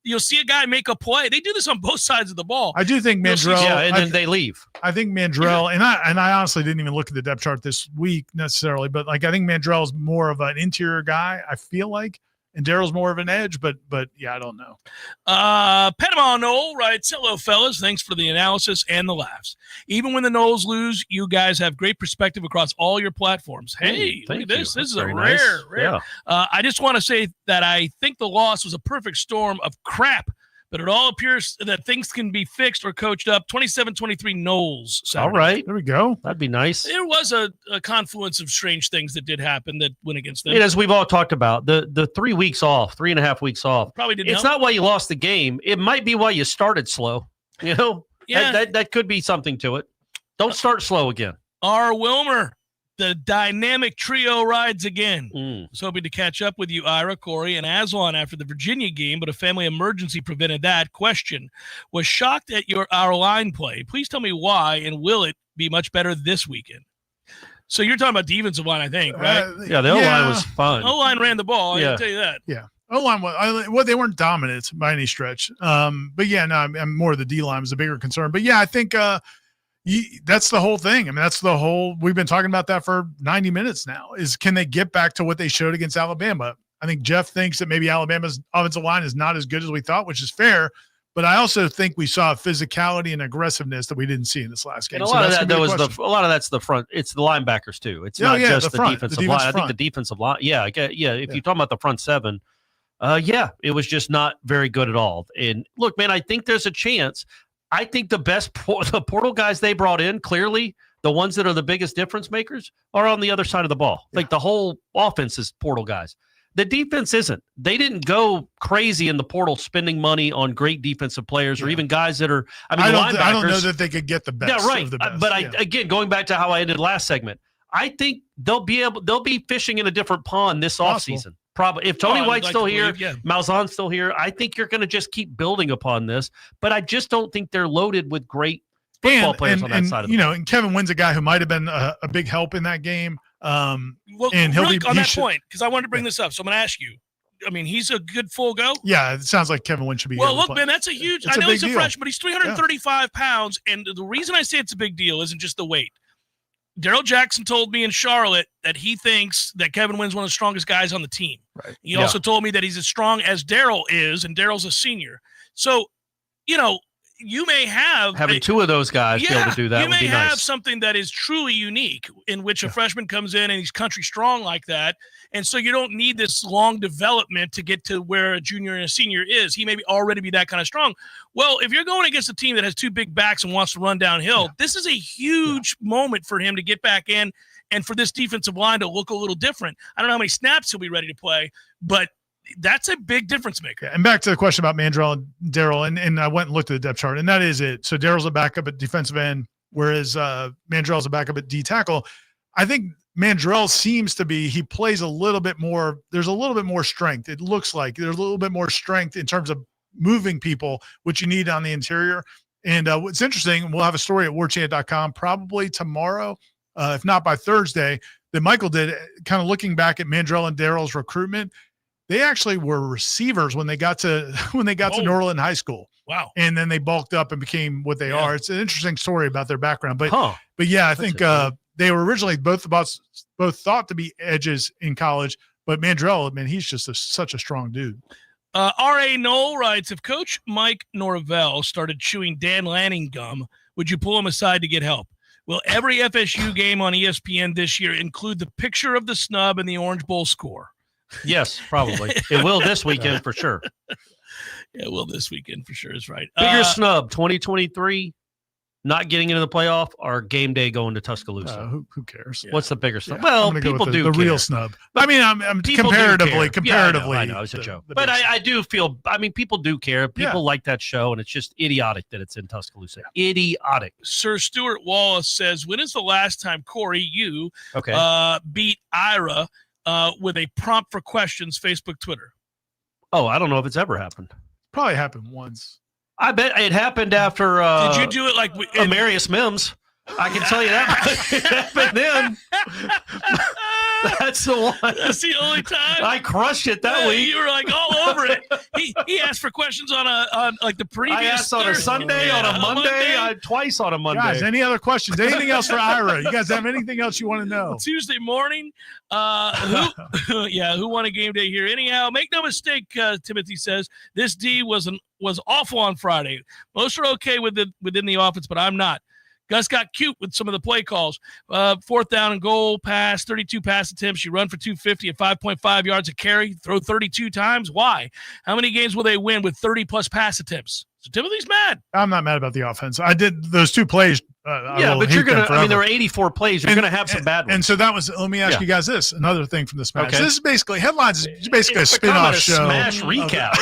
[SPEAKER 1] You'll see a guy make a play. They do this on both sides of the ball.
[SPEAKER 2] I do think Mandrell.
[SPEAKER 3] and then they leave.
[SPEAKER 2] I think Mandrell, and I honestly didn't even look at the depth chart this week necessarily, but I think Mandrell is more of an interior guy, I feel like. And Daryl's more of an edge, but yeah, I don't know.
[SPEAKER 1] Panama Noel writes, hello, fellas. Thanks for the analysis and the laughs. Even when the Noles lose, you guys have great perspective across all your platforms. Hey, look at this. This is a rare.
[SPEAKER 3] Yeah.
[SPEAKER 1] I just want to say that I think the loss was a perfect storm of crap, but it all appears that things can be fixed or coached up. 27-23 Noles. Saturday.
[SPEAKER 3] All right.
[SPEAKER 2] There we go.
[SPEAKER 3] That'd be nice.
[SPEAKER 1] There was a confluence of strange things that did happen that went against them.
[SPEAKER 3] And as we've all talked about, the 3 weeks off, 3.5 weeks off.
[SPEAKER 1] Probably didn't
[SPEAKER 3] It's
[SPEAKER 1] help.
[SPEAKER 3] not why you lost the game. It might be why you started slow.
[SPEAKER 1] Yeah.
[SPEAKER 3] That could be something to it. Don't start slow again.
[SPEAKER 1] R. Wilmer, the dynamic trio rides again.
[SPEAKER 3] Mm.
[SPEAKER 1] Was hoping to catch up with you, Ira, Corey, and Aswan after the Virginia game, but a family emergency prevented that. Question: was shocked at our line play. Please tell me why, and will it be much better this weekend? So you're talking about defensive line, I think, right?
[SPEAKER 3] Yeah, the O-line was fun.
[SPEAKER 1] O-line ran the ball. I can tell you that.
[SPEAKER 2] Yeah. O-line they weren't dominant by any stretch. But yeah, no, I'm more the D-line was a bigger concern. But yeah, I think that's the whole thing. I mean, we've been talking about that for 90 minutes now, is can they get back to what they showed against Alabama? I think Jeff thinks that maybe Alabama's offensive line is not as good as we thought, which is fair. But I also think we saw physicality and aggressive-ness that we didn't see in this last game.
[SPEAKER 3] And a lot of that's the front. It's the linebackers too. It's not just the defensive line. I think the defensive line. Yeah. If you're talking about the front seven, it was just not very good at all. And look, man, I think there's a chance. I think the portal guys they brought in, clearly the ones that are the biggest difference makers, are on the other side of the ball. Yeah. Like the whole offense is portal guys. The defense isn't. They didn't go crazy in the portal spending money on great defensive players or even guys that are. I
[SPEAKER 2] don't know that they could get the best.
[SPEAKER 3] Yeah, right.
[SPEAKER 2] Of the best.
[SPEAKER 3] But again, going back to how I ended last segment, I think they'll be fishing in a different pond this offseason. Probably if Tony White's still here, Malzahn's still here, I think you're going to just keep building upon this. But I just don't think they're loaded with great football players on that side of the ball.
[SPEAKER 2] And Kevin Wynn's a guy who might have been a big help in that game.
[SPEAKER 1] And on that point, because I wanted to bring this up, so I'm going to ask you. I mean, he's a good full go.
[SPEAKER 2] Yeah, it sounds like Kevin Wynn should be.
[SPEAKER 1] Well, look, man, that's a huge. I know he's a freshman, but he's 335 pounds, and the reason I say it's a big deal isn't just the weight. Daryl Jackson told me in Charlotte that he thinks that Kevin Wynn's one of the strongest guys on the team.
[SPEAKER 2] Right.
[SPEAKER 1] He also told me that he's as strong as Daryl is, and Daryl's a senior. So, you may have
[SPEAKER 3] having two of those guys be able to do that.
[SPEAKER 1] You
[SPEAKER 3] would be
[SPEAKER 1] may have
[SPEAKER 3] nice.
[SPEAKER 1] something that is truly unique, in which a freshman comes in and he's country strong like that, and so you don't need this long development to get to where a junior and a senior is. He may already be that kind of strong. Well, if you're going against a team that has two big backs and wants to run downhill, this is a huge moment for him to get back in, and for this defensive line to look a little different. I don't know how many snaps he'll be ready to play, but that's a big difference maker.
[SPEAKER 2] And back to the question about Mandrell and Daryl, and I went and looked at the depth chart, and that is it. So Daryl's a backup at defensive end, whereas Mandrell's a backup at D tackle. I think Mandrell seems to be, he plays a little bit more, there's a little bit more strength. It looks like there's a little bit more strength in terms of moving people, which you need on the interior. And what's interesting, we'll have a story at warchant.com probably tomorrow, if not by Thursday, that Michael did, kind of looking back at Mandrell and Daryl's recruitment. They actually were receivers when they got to Norland High School.
[SPEAKER 1] Wow. And
[SPEAKER 2] then they bulked up and became what they are. It's an interesting story about their background. But yeah, I think they were originally both thought to be edges in college. But Mandrell, man, he's just such a strong dude.
[SPEAKER 1] R.A. Knoll writes, if Coach Mike Norvell started chewing Dan Lanning gum, would you pull him aside to get help? Will every FSU game on ESPN this year include the picture of the snub and the Orange Bowl score?
[SPEAKER 3] Yes, probably. It will this weekend for sure.
[SPEAKER 1] Yeah, it will this weekend for sure is right.
[SPEAKER 3] Bigger snub, 2023, not getting into the playoff, or game day going to Tuscaloosa?
[SPEAKER 2] Who cares?
[SPEAKER 3] What's the bigger snub?
[SPEAKER 2] Yeah,
[SPEAKER 3] well, people do
[SPEAKER 2] the
[SPEAKER 3] care.
[SPEAKER 2] real snub. I mean, I'm comparatively.
[SPEAKER 3] Yeah, I know, it's a joke. But I do feel, people do care. People like that show, and it's just idiotic that it's in Tuscaloosa. Yeah. Idiotic.
[SPEAKER 1] Sir Stuart Wallace says, when is the last time, Corey, you beat Ira with a prompt for questions, Facebook, Twitter?
[SPEAKER 3] Oh, I don't know if it's ever happened.
[SPEAKER 2] Probably happened once.
[SPEAKER 3] I bet it happened after.
[SPEAKER 1] Did you do it like
[SPEAKER 3] Amarius Mims? I can tell you that it happened then. That's the one.
[SPEAKER 1] That's the only time
[SPEAKER 3] I crushed it that week.
[SPEAKER 1] You were like all over it. He asked for questions on like the previous.
[SPEAKER 3] I asked on a Sunday, on a Monday, twice on a Monday.
[SPEAKER 2] Guys, any other questions? Anything else for Ira? You guys have anything else you want to know?
[SPEAKER 1] Tuesday morning. Who won a game day here? Anyhow, make no mistake. Timothy says this D was awful on Friday. Most are okay within the offense, but I'm not. Gus got cute with some of the play calls. 4th down and goal pass, 32 pass attempts. You run for 250 at 5.5 yards a carry, throw 32 times. Why? How many games will they win with 30-plus pass attempts? So Timothy's mad.
[SPEAKER 2] I'm not mad about the offense. I did those 2 plays.
[SPEAKER 3] But you're going to – I mean, there were 84 plays. You're going to have some bad ones.
[SPEAKER 2] And so that was – let me ask you guys this. Another thing from this match.
[SPEAKER 3] Okay.
[SPEAKER 2] This is basically – Headlines is basically a spin-off show.
[SPEAKER 3] Smash recap.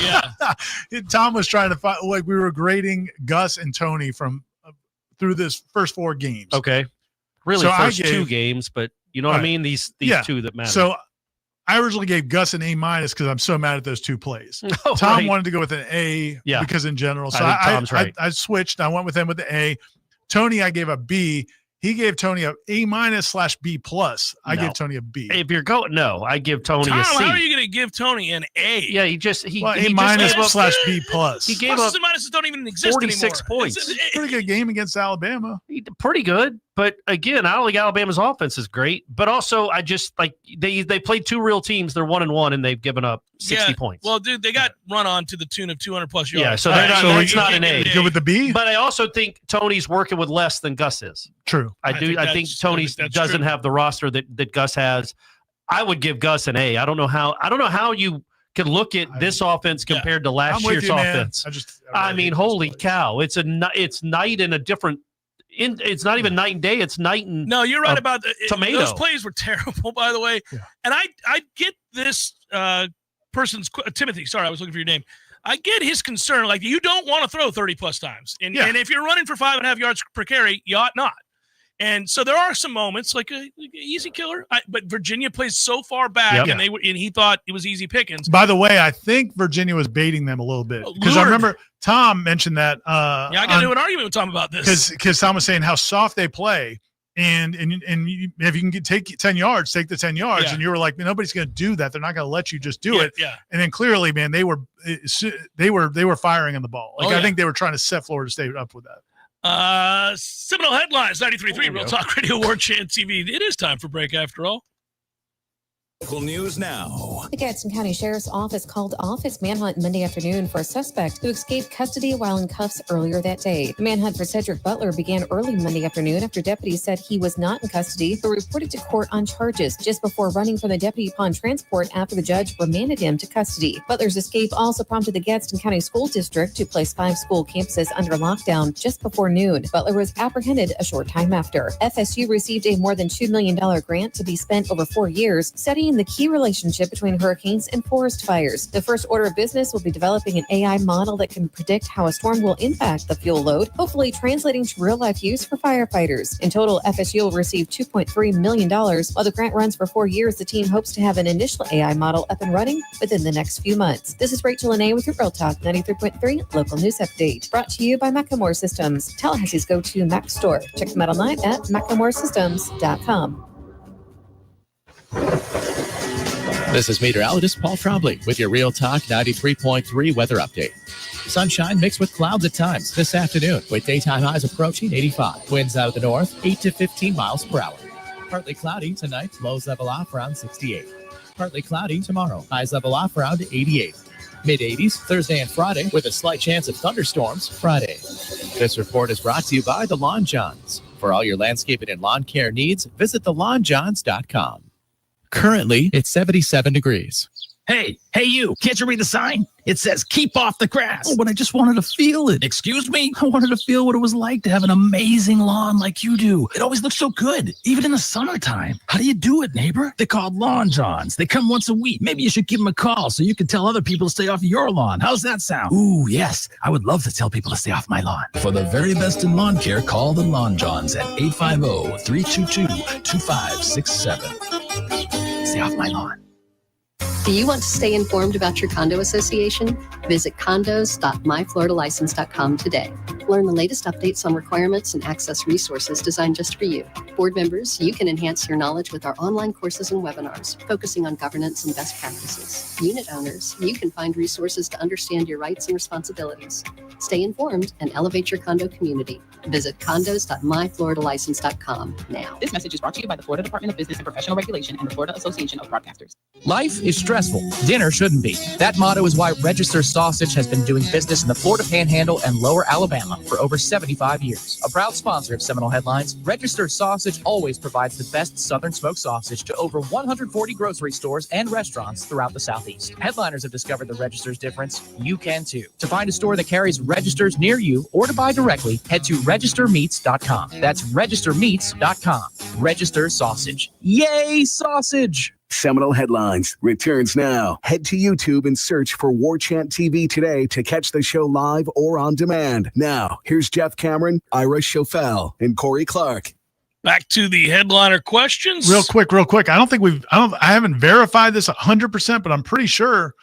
[SPEAKER 1] Yeah.
[SPEAKER 2] Tom was trying to find – like we were grading Gus and Tony from – through this first 4 games.
[SPEAKER 3] Okay. Really,
[SPEAKER 2] so
[SPEAKER 3] first 2 games, but you know what I mean? These 2 that matter.
[SPEAKER 2] So I originally gave Gus an A- because I'm so mad at those 2 plays.
[SPEAKER 3] Oh,
[SPEAKER 2] Tom
[SPEAKER 3] right.
[SPEAKER 2] wanted to go with an A because in general. So
[SPEAKER 3] I think Tom's right.
[SPEAKER 2] I switched. I went with him with the A. Tony, I gave a B. He gave Tony a A-/B+. I gave Tony a B.
[SPEAKER 3] If you're going, no, I give Tony
[SPEAKER 1] Tom,
[SPEAKER 3] a C.
[SPEAKER 1] how are you going to give Tony an A?
[SPEAKER 3] Yeah, he just he
[SPEAKER 2] A-
[SPEAKER 3] he
[SPEAKER 2] /
[SPEAKER 3] just gave up,
[SPEAKER 2] B+.
[SPEAKER 3] He gave
[SPEAKER 1] Pluses
[SPEAKER 3] up
[SPEAKER 1] and minuses don't even exist
[SPEAKER 3] 46
[SPEAKER 1] anymore.
[SPEAKER 3] points.
[SPEAKER 2] Pretty good game against Alabama.
[SPEAKER 3] Pretty good, but again, I don't think Alabama's offense is great. But also, I just like they played 2 real teams. They're 1-1, and they've given up 60 points.
[SPEAKER 1] Well, dude, they got run on to the tune of 200+ yards.
[SPEAKER 3] Yeah, so they're not. That's not an A.
[SPEAKER 2] Go with the B.
[SPEAKER 3] But I also think Tony's working with less than Gus is.
[SPEAKER 2] True.
[SPEAKER 3] I think Tony doesn't have the roster that Gus has. I would give Gus an A. I don't know how you can look at this offense compared to last year's offense. I mean, holy cow! It's night and a different. It's not even night and day. It's night and
[SPEAKER 1] no. You're right about
[SPEAKER 3] tomato.
[SPEAKER 1] Those plays were terrible, by the way. Yeah. And I get this person's Timothy. Sorry, I was looking for your name. I get his concern. Like, you don't want to throw 30+ times, and if you're running for 5.5 yards per carry, you ought not. And so there are some moments like an easy killer, but Virginia plays so far back, and he thought it was easy pickings.
[SPEAKER 2] By the way, I think Virginia was baiting them a little bit because I remember Tom mentioned that.
[SPEAKER 1] I got into an argument with Tom about this
[SPEAKER 2] because Tom was saying how soft they play, and if you can take 10 yards, take the 10 yards, and you were like, nobody's going to do that. They're not going to let you just do it.
[SPEAKER 1] Yeah.
[SPEAKER 2] And then clearly, man, they were firing on the ball. Like I think they were trying to set Florida State up with that.
[SPEAKER 1] Seminole Headlines, 93.3 Real Talk Radio, Warchant TV. It is time for break after all.
[SPEAKER 8] Local news now.
[SPEAKER 7] The Gadsden County Sheriff's Office called off its manhunt Monday afternoon for a suspect who escaped custody while in cuffs earlier that day. The manhunt for Cedric Butler began early Monday afternoon after deputies said he was not in custody, but reported to court on charges just before running from the deputy upon transport after the judge remanded him to custody. Butler's escape also prompted the Gadsden County School District to place 5 school campuses under lockdown just before noon. Butler was apprehended a short time after. FSU received a more than $2 million grant to be spent over 4 years, studying the key relationship between hurricanes and forest fires. The first order of business will be developing an AI model that can predict how a storm will impact the fuel load, hopefully translating to real-life use for firefighters. In total, FSU will receive $2.3 million. While the grant runs for 4 years, the team hopes to have an initial AI model up and running within the next few months. This is Rachel Lene with your Real Talk 93.3 Local News Update. Brought to you by Macklemore Systems, Tallahassee's go-to Mac store. Check them out online at MacklemoreSystems.com.
[SPEAKER 11] This is meteorologist Paul Trombley with your Real Talk 93.3 weather update. Sunshine mixed with clouds at times this afternoon with daytime highs approaching 85. Winds out of the north 8 to 15 miles per hour. Partly cloudy tonight, lows level off around 68. Partly cloudy tomorrow, highs level off around 88. Mid-80s Thursday and Friday with a slight chance of thunderstorms Friday. This report is brought to you by The Lawn Johns. For all your landscaping and lawn care needs, visit thelawnjohns.com. Currently, it's 77 degrees.
[SPEAKER 12] Hey, you, can't you read the sign? It says, keep off the grass. Oh, but I just wanted to feel it. Excuse me? I wanted to feel what it was like to have an amazing lawn like you do. It always looks so good, even in the summertime. How do you do it, neighbor? They're called Lawn Johns. They come once a week. Maybe you should give them a call so you can tell other people to stay off your lawn. How's that sound? Ooh, yes. I would love to tell people to stay off my lawn.
[SPEAKER 13] For the very best in lawn care, call the Lawn Johns at 850-322-2567.
[SPEAKER 12] Stay off my lawn.
[SPEAKER 4] Do you want to stay informed about your condo association? Visit condos.myfloridalicense.com today. Learn the latest updates on requirements and access resources designed just for you. Board members, you can enhance your knowledge with our online courses and webinars focusing on governance and best practices. Unit owners, you can find resources to understand your rights and responsibilities. Stay informed and elevate your condo community. Visit condos.myfloridalicense.com now.
[SPEAKER 14] This message is brought to you by the Florida Department of Business and Professional Regulation and the Florida Association of Broadcasters.
[SPEAKER 9] Life is stressful. Dinner shouldn't be. That motto is why Register Sausage has been doing business in the Florida Panhandle and Lower Alabama for over 75 years. A proud sponsor of Seminole Headlines, Register Sausage always provides the best Southern smoked sausage to over 140 grocery stores and restaurants throughout the Southeast. Headliners have discovered the Register's difference. You can too. To find a store that carries Registers near you or to buy directly, head to registermeats.com. That's registermeats.com. Register Sausage. Yay, sausage!
[SPEAKER 10] Seminole Headlines returns now. Head to YouTube and search for Warchant TV today to catch the show live or on demand. Now, here's Jeff Cameron, Ira Schofel, and Corey Clark.
[SPEAKER 1] Back to the headliner questions.
[SPEAKER 2] Real quick. I haven't verified this 100%, but I'm pretty sure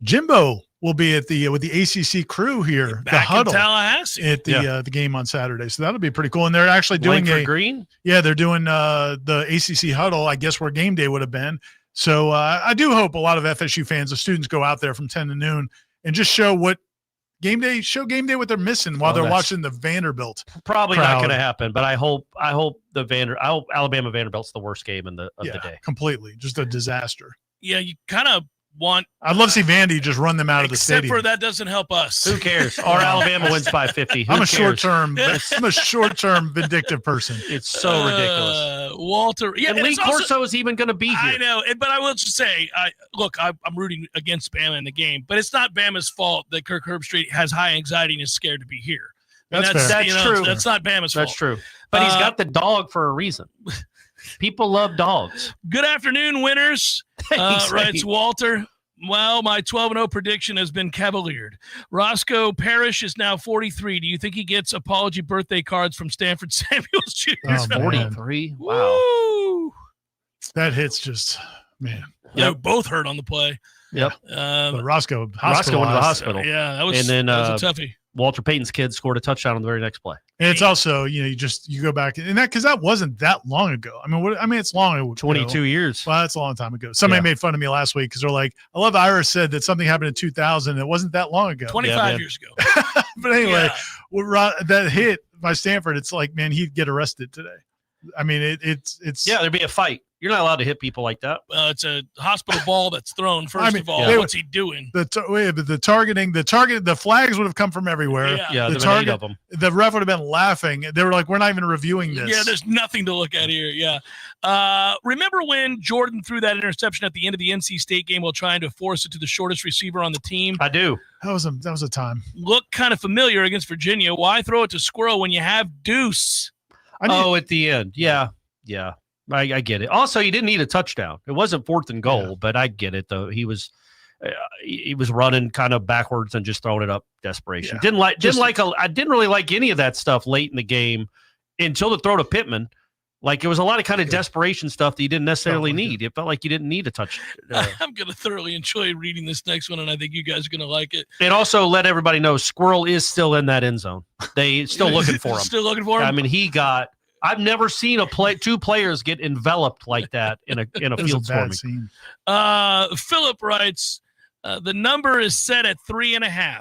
[SPEAKER 2] Jimbo will be at the with the ACC crew here,
[SPEAKER 1] Back
[SPEAKER 2] the huddle
[SPEAKER 1] in Tallahassee
[SPEAKER 2] at the game on Saturday. So that'll be pretty cool. And they're actually doing
[SPEAKER 3] Green.
[SPEAKER 2] Yeah, they're doing the ACC huddle, I guess, where game day would have been. So I do hope a lot of FSU fans, the students, go out there from 10 to noon and just show game day what they're missing while they're watching the Vanderbilt.
[SPEAKER 3] Probably not going to happen, but I hope Alabama Vanderbilt's the worst game of the day.
[SPEAKER 2] Completely, just a disaster.
[SPEAKER 1] Yeah, you kind of want.
[SPEAKER 2] I'd love to see Vandy just run them out of the stadium.
[SPEAKER 1] Except for that doesn't help us.
[SPEAKER 3] Who cares? Or Alabama wins by 50.
[SPEAKER 2] I'm a short-term vindictive person.
[SPEAKER 3] It's so ridiculous.
[SPEAKER 1] Walter,
[SPEAKER 3] and Lee Corso is even going to be here.
[SPEAKER 1] I know, but I will just say, I'm rooting against Bama in the game, but it's not Bama's fault that Kirk Herbstreit has high anxiety and is scared to be here.
[SPEAKER 3] That's true.
[SPEAKER 1] That's not Bama's fault.
[SPEAKER 3] That's true. But he's got the dog for a reason. People love dogs.
[SPEAKER 1] Good afternoon, winners. Writes Walter. Well, my 12-0 prediction has been cavaliered. Roscoe Parrish is now 43. Do you think he gets apology birthday cards from Stanford Samuels Jr.?
[SPEAKER 3] Oh, 43? Wow.
[SPEAKER 1] Woo!
[SPEAKER 2] That hits just, man.
[SPEAKER 1] Yeah, both hurt on the play.
[SPEAKER 3] Yep.
[SPEAKER 2] But Roscoe
[SPEAKER 3] went to the hospital.
[SPEAKER 1] Yeah, that was a toughie.
[SPEAKER 3] Walter Payton's kid scored a touchdown on the very next play.
[SPEAKER 2] And it's also, you go back and because that wasn't that long ago. It's long ago.
[SPEAKER 3] 22 years.
[SPEAKER 2] Well, that's a long time ago. Somebody made fun of me last week because they're like, I love Ira said that something happened in 2000. It wasn't that long ago.
[SPEAKER 1] 25 years ago.
[SPEAKER 2] But anyway, that hit by Stanford, it's like, man, he'd get arrested today. It's
[SPEAKER 3] there'd be a fight. You're not allowed to hit people like that.
[SPEAKER 1] It's a hospital ball that's thrown. First of all, what's he doing?
[SPEAKER 2] The targeting, the flags would have come from everywhere.
[SPEAKER 3] Yeah, the target of them.
[SPEAKER 2] The ref would have been laughing. They were like, "We're not even reviewing this."
[SPEAKER 1] Yeah, there's nothing to look at here. Yeah. Remember when Jordan threw that interception at the end of the NC State game while trying to force it to the shortest receiver on the team?
[SPEAKER 3] I do.
[SPEAKER 2] That was a time.
[SPEAKER 1] Looked kind of familiar against Virginia. Why throw it to Squirrel when you have Deuce?
[SPEAKER 3] At the end. Yeah. I get it. Also, he didn't need a touchdown. It wasn't 4th and goal, but I get it though. He was running kind of backwards and just throwing it up desperation.
[SPEAKER 2] Yeah.
[SPEAKER 3] I didn't really like any of that stuff late in the game until the throw to Pittman. Like it was a lot of kind of desperation stuff that you didn't necessarily need. It felt like you didn't need a touch.
[SPEAKER 1] I'm going to thoroughly enjoy reading this next one, and I think you guys are going to like it.
[SPEAKER 3] And also let everybody know Squirrel is still in that end zone. They still looking for him.
[SPEAKER 1] Still looking for him?
[SPEAKER 3] I mean, I've never seen two players get enveloped like that in a field swarming.
[SPEAKER 1] Philip writes, the number is set at 3.5.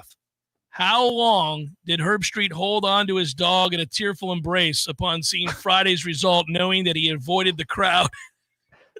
[SPEAKER 1] How long did Herbstreit hold on to his dog in a tearful embrace upon seeing Friday's result, knowing that he avoided the crowd?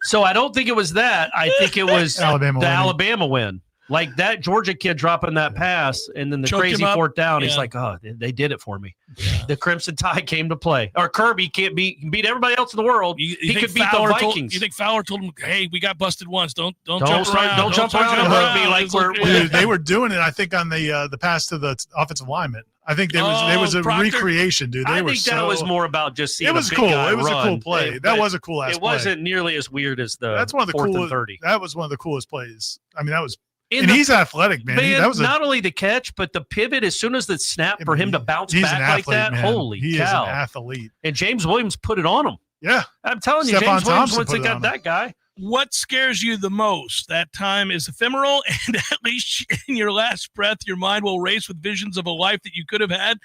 [SPEAKER 3] So I don't think it was that. I think it was Alabama win. Like that Georgia kid dropping that pass and then the crazy 4th down. Yeah. He's like, oh, they did it for me. Yeah. The Crimson Tide came to play. Or Kirby can beat everybody else in the world. He could beat the Vikings.
[SPEAKER 1] You think Fowler told him, hey, we got busted once. Don't jump around.
[SPEAKER 3] Don't jump around and hurt me like
[SPEAKER 2] Dude, they were doing it, I think, on the pass to the offensive lineman. I think there was a recreation, dude.
[SPEAKER 3] I think that was more about just seeing.
[SPEAKER 2] It was cool. It was a cool play. That was a cool ass play.
[SPEAKER 3] It wasn't nearly as weird as the.
[SPEAKER 2] That's one of the
[SPEAKER 3] 4th and 30.
[SPEAKER 2] That was one of the coolest plays. I mean, that was. He's athletic, man. That was
[SPEAKER 3] not only the catch, but the pivot. As soon as the snap for him to bounce back like that,
[SPEAKER 2] man.
[SPEAKER 3] Holy
[SPEAKER 2] he
[SPEAKER 3] cow!
[SPEAKER 2] Is an athlete.
[SPEAKER 3] And James Williams put it on him.
[SPEAKER 2] Yeah,
[SPEAKER 3] I'm telling you, James Williams once they got that guy.
[SPEAKER 1] what scares you the most? That time is ephemeral, and at least in your last breath, your mind will race with visions of a life that you could have had,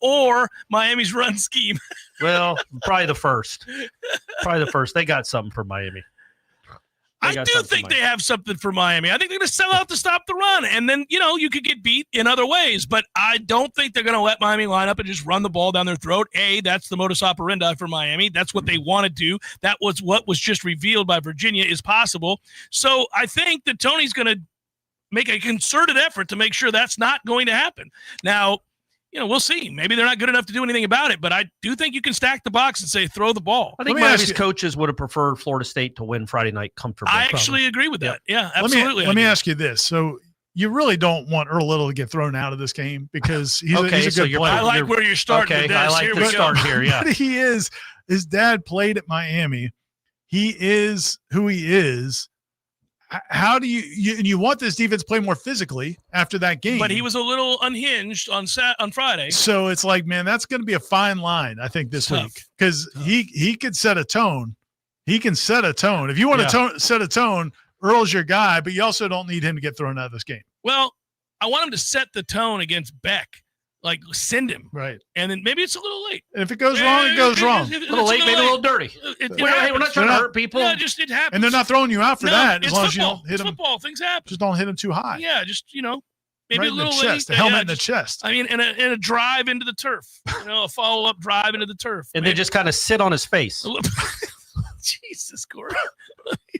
[SPEAKER 1] or Miami's run scheme.
[SPEAKER 3] Well, probably the first. They got something for Miami.
[SPEAKER 1] I do think they have something for Miami. I think they're going to sell out to stop the run. And then, you could get beat in other ways. But I don't think they're going to let Miami line up and just run the ball down their throat. That's the modus operandi for Miami. That's what they want to do. That was what was just revealed by Virginia is possible. So I think that Tony's going to make a concerted effort to make sure that's not going to happen. Now, we'll see. Maybe they're not good enough to do anything about it, but I do think you can stack the box and say, throw the ball.
[SPEAKER 3] I think Miami's coaches would have preferred Florida State to win Friday night comfortably.
[SPEAKER 1] I actually agree with that. Yeah, absolutely.
[SPEAKER 2] Let me ask you this. So you really don't want Earl Little to get thrown out of this game because he's a good player.
[SPEAKER 1] I like where you're starting.
[SPEAKER 3] Okay, I like the start here, yeah.
[SPEAKER 2] But he is. His dad played at Miami. He is who he is. How do you want this defense to play more physically after that game?
[SPEAKER 1] But he was a little unhinged on Friday.
[SPEAKER 2] So it's like, man, that's going to be a fine line, I think, this week because he could set a tone. He can set a tone. If you want to set a tone, Earl's your guy, but you also don't need him to get thrown out of this game.
[SPEAKER 1] Well, I want him to set the tone against Beck. Like, send him.
[SPEAKER 2] Right.
[SPEAKER 1] And then maybe it's a little late.
[SPEAKER 2] And if it goes wrong, it goes wrong.
[SPEAKER 3] A little late, maybe a little dirty. We're not trying to hurt people.
[SPEAKER 1] Yeah, it happens.
[SPEAKER 2] And they're not throwing you out for that as long as you
[SPEAKER 1] football.
[SPEAKER 2] don't hit them.
[SPEAKER 1] Football. Things happen.
[SPEAKER 2] Just don't hit them too high.
[SPEAKER 1] Yeah, just, maybe
[SPEAKER 2] right
[SPEAKER 1] a little
[SPEAKER 2] in the chest,
[SPEAKER 1] late.
[SPEAKER 2] the helmet in the chest.
[SPEAKER 1] I mean, in a drive into the turf. A follow-up drive into the turf.
[SPEAKER 3] And they just kind of sit on his face.
[SPEAKER 1] Jesus, Corey.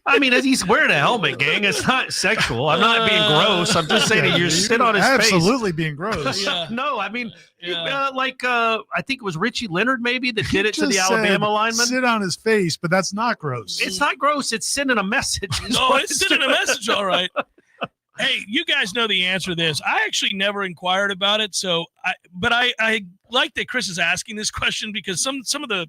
[SPEAKER 3] I mean, he's wearing a helmet, gang. It's not sexual. I'm not being gross. I'm just saying you sit on his face.
[SPEAKER 2] Absolutely being gross.
[SPEAKER 3] No, I mean, I think it was Richie Leonard maybe that did it to the Alabama lineman.
[SPEAKER 2] Sit on his face, but that's not gross.
[SPEAKER 3] It's not gross. It's sending a message.
[SPEAKER 1] No, it's sending a message. All right. Hey, you guys know the answer to this. I actually never inquired about it. But I like that Chris is asking this question because some of the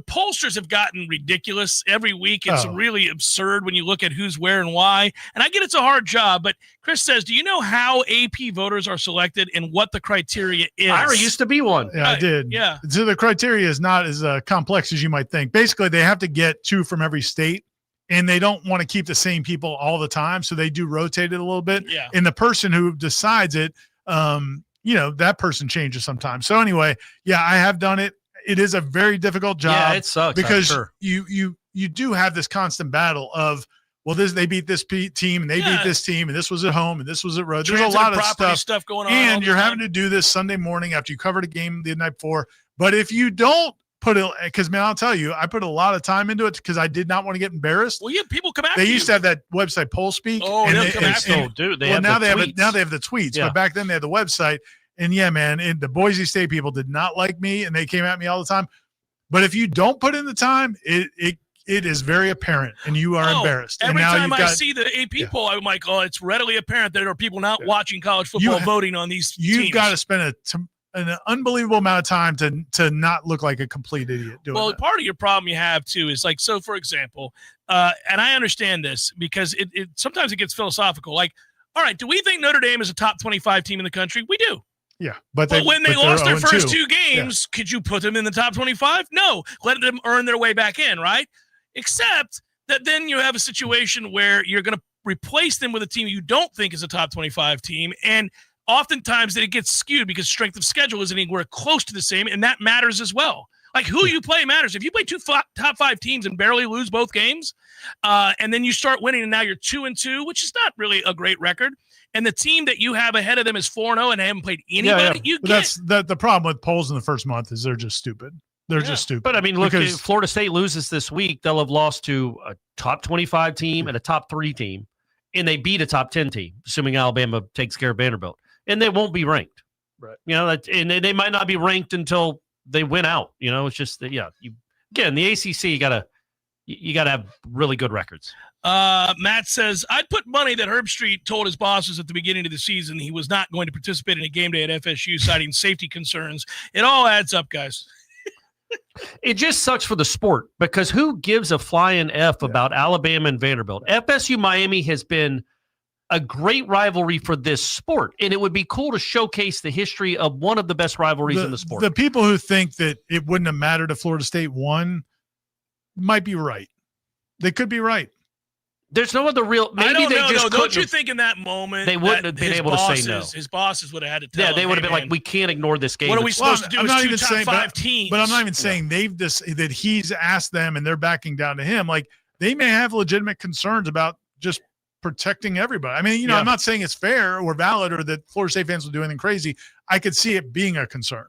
[SPEAKER 1] pollsters have gotten ridiculous every week. It's really absurd when you look at who's where and why. And I get it's a hard job, but Chris says, do you know how AP voters are selected and what the criteria is?
[SPEAKER 3] Ira used to be one.
[SPEAKER 2] Yeah, I did.
[SPEAKER 1] Yeah.
[SPEAKER 2] So the criteria is not as complex as you might think. Basically, they have to get 2 from every state, and they don't want to keep the same people all the time, so they do rotate it a little bit.
[SPEAKER 1] Yeah.
[SPEAKER 2] And the person who decides it, that person changes sometimes. So anyway, yeah, I have done it. It is a very difficult job.
[SPEAKER 3] Yeah, it sucks
[SPEAKER 2] because you do have this constant battle of, well, they beat this team and they beat this team and this was at home and this was at road. There's a lot of stuff
[SPEAKER 1] going on,
[SPEAKER 2] and you're having to do this Sunday morning after you covered a game the night before. But if you don't put it, because man, I'll tell you, I put a lot of time into it because I did not want to get embarrassed.
[SPEAKER 1] Well, people come after
[SPEAKER 2] They used to have that website PollSpeak.
[SPEAKER 1] Oh,
[SPEAKER 2] and
[SPEAKER 1] they'll come after you.
[SPEAKER 3] Dude,
[SPEAKER 2] now they have the tweets.
[SPEAKER 3] Yeah.
[SPEAKER 2] But back then they had the website. And yeah, man, the Boise State people did not like me, and they came at me all the time. But if you don't put in the time, it is very apparent, and you are embarrassed.
[SPEAKER 1] Every
[SPEAKER 2] and now
[SPEAKER 1] time I see the AP poll, I'm like, it's readily apparent that there are people not watching college football voting on these teams.
[SPEAKER 2] You've got to spend an unbelievable amount of time to not look like a complete idiot doing that.
[SPEAKER 1] Part of your problem you have, too, is like, so, for example, and I understand this because it sometimes it gets philosophical. Like, all right, do we think Notre Dame is a top 25 team in the country? We do.
[SPEAKER 2] Yeah,
[SPEAKER 1] but when they lost their first 2 games, could you put them in the top 25? No, let them earn their way back in, right? Except that then you have a situation where you're going to replace them with a team you don't think is a top 25 team, and oftentimes it gets skewed because strength of schedule isn't anywhere close to the same, and that matters as well. Like who you play matters. If you play 2 top 5 teams and barely lose both games, and then you start winning, and now you're 2-2, which is not really a great record. And the team that you have ahead of them is 4-0 and they haven't played anybody.
[SPEAKER 2] Yeah. That's the problem with polls in the first month is they're just stupid. They're just stupid.
[SPEAKER 3] But I mean, look, if Florida State loses this week, they'll have lost to a top 25 team and a top 3 team, and they beat a top 10 team, assuming Alabama takes care of Vanderbilt, and they won't be ranked.
[SPEAKER 2] Right.
[SPEAKER 3] And they might not be ranked until they win out. It's just that, the ACC, you gotta have really good records.
[SPEAKER 1] Matt says, I'd put money that Herb Street told his bosses at the beginning of the season he was not going to participate in a game day at FSU, citing safety concerns. It all adds up, guys.
[SPEAKER 3] It just sucks for the sport because who gives a flying F about Alabama and Vanderbilt? FSU Miami has been a great rivalry for this sport, and it would be cool to showcase the history of one of the best rivalries in the sport.
[SPEAKER 2] The people who think that it wouldn't have mattered if Florida State won might be right. They could be right.
[SPEAKER 3] There's no other real. Maybe
[SPEAKER 1] I don't
[SPEAKER 3] they
[SPEAKER 1] know,
[SPEAKER 3] just
[SPEAKER 1] though. Don't you
[SPEAKER 3] couldn't.
[SPEAKER 1] think in that moment
[SPEAKER 3] They wouldn't have been able to say no.
[SPEAKER 1] His bosses would have had to tell
[SPEAKER 3] Yeah, they
[SPEAKER 1] him,
[SPEAKER 3] would have
[SPEAKER 1] "Hey,
[SPEAKER 3] been like,
[SPEAKER 1] man,
[SPEAKER 3] we can't ignore this game.
[SPEAKER 1] what are we supposed to do?
[SPEAKER 2] I'm
[SPEAKER 1] As
[SPEAKER 2] not
[SPEAKER 1] two
[SPEAKER 2] even
[SPEAKER 1] top
[SPEAKER 2] saying,
[SPEAKER 1] 5 teams.
[SPEAKER 2] but I'm not even saying that he's asked them and they're backing down to him. Like they may have legitimate concerns about just protecting everybody. I mean, I'm not saying it's fair or valid or that Florida State fans will do anything crazy. I could see it being a concern.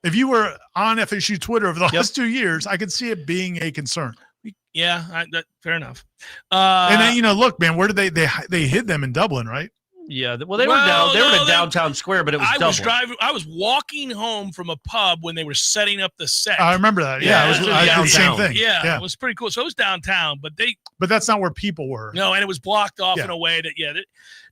[SPEAKER 2] If you were on FSU Twitter over the last 2 years, I could see it being a concern.
[SPEAKER 1] Yeah, fair enough.
[SPEAKER 2] And then, look, man, where did they hid them in Dublin, right?
[SPEAKER 3] Yeah, well, they were down. They were in a downtown square, but it was Dublin.
[SPEAKER 1] I was walking home from a pub when they were setting up the set.
[SPEAKER 2] I remember that. Yeah, I did the same thing.
[SPEAKER 1] Yeah, it was pretty cool. So it was downtown, but
[SPEAKER 2] that's not where people were.
[SPEAKER 1] No, and it was blocked off in a way that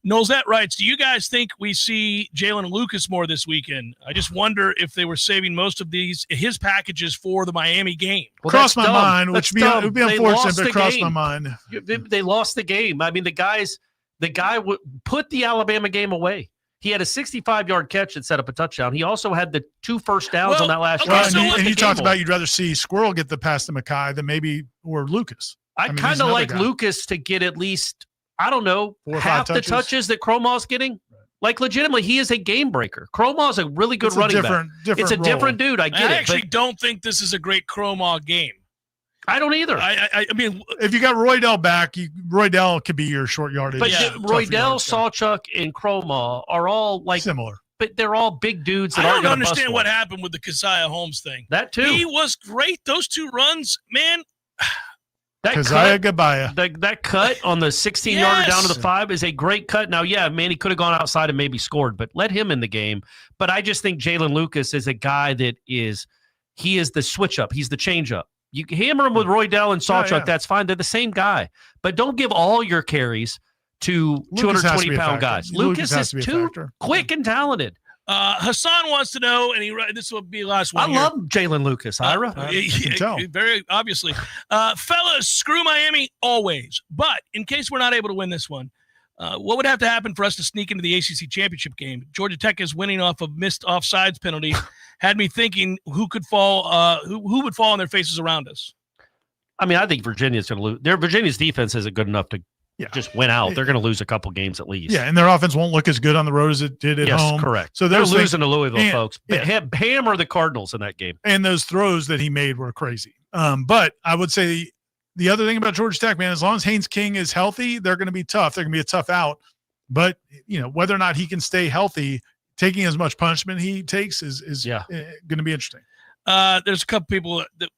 [SPEAKER 1] Nolzette writes, do you guys think we see Jalen Lucas more this weekend? I just wonder if they were saving most of his packages for the Miami game.
[SPEAKER 2] Well, crossed my mind, which would be unfortunate, but crossed my mind.
[SPEAKER 3] They lost the game. I mean, the guy would put the Alabama game away. He had a 65-yard catch that set up a touchdown. He also had the 2 first downs on that last drive.
[SPEAKER 2] And you talked about you'd rather see Squirrel get the pass to Mekhi than maybe or Lucas.
[SPEAKER 3] I kind of like Lucas to get at least, I don't know,
[SPEAKER 2] 4 or 5
[SPEAKER 3] half the touches that Cromaw's getting. Right. Like, legitimately, he is a game breaker. Cromaw's a really good running back. It's a different dude. I get it.
[SPEAKER 1] I actually don't think this is a great Cromaw game.
[SPEAKER 3] I don't either.
[SPEAKER 1] I mean,
[SPEAKER 2] if you got Roydell back, Roydell could be your short yardage.
[SPEAKER 3] But Roydell, Sawchuk, and Cromaw are all like
[SPEAKER 2] similar.
[SPEAKER 3] But they're all big dudes that
[SPEAKER 1] I
[SPEAKER 3] aren't
[SPEAKER 1] don't
[SPEAKER 3] going to
[SPEAKER 1] understand what happened with the Keziah Holmes thing.
[SPEAKER 3] That too.
[SPEAKER 1] He was great. Those 2 runs, man.
[SPEAKER 3] That cut on the 16-yarder down to the 5 is a great cut. Now, yeah, man, he could have gone outside and maybe scored, but let him in the game. But I just think Jalen Lucas is a guy that is the switch up. He's the change up. You hammer him with Roydell and Sawchuk, that's fine. They're the same guy. But don't give all your carries to 220-pound guys. Lucas is too quick and talented.
[SPEAKER 1] Hassan wants to know, and this will be the last one.
[SPEAKER 3] I love Jalen Lucas, Ira.
[SPEAKER 2] You can tell.
[SPEAKER 1] Very obviously. Fellas, screw Miami always. But in case we're not able to win this one, what would have to happen for us to sneak into the ACC championship game? Georgia Tech is winning off of missed offsides penalty. Had me thinking who would fall on their faces around us.
[SPEAKER 3] I mean, I think Virginia's going to lose. Virginia's defense isn't good enough to just win out. They're going to lose a couple games at least.
[SPEAKER 2] Yeah, and their offense won't look as good on the road as it did at home.
[SPEAKER 3] Yes, correct.
[SPEAKER 2] So
[SPEAKER 3] they're losing to Louisville, folks. But hammer the Cardinals in that game.
[SPEAKER 2] And those throws that he made were crazy. But I would say the other thing about Georgia Tech, man, as long as Haynes King is healthy, they're going to be tough. They're going to be a tough out. But, whether or not he can stay healthy, taking as much punishment he takes is going to be interesting.
[SPEAKER 1] There's a couple people that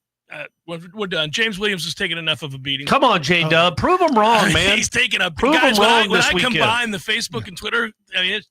[SPEAKER 1] we're done. James Williams is taking enough of a beating.
[SPEAKER 3] Come on, J-Dub. Prove him wrong, man.
[SPEAKER 1] He's taking a
[SPEAKER 3] prove
[SPEAKER 1] guys,
[SPEAKER 3] him wrong
[SPEAKER 1] when
[SPEAKER 3] this
[SPEAKER 1] I
[SPEAKER 3] weekend.
[SPEAKER 1] combine the Facebook and Twitter, I mean, it's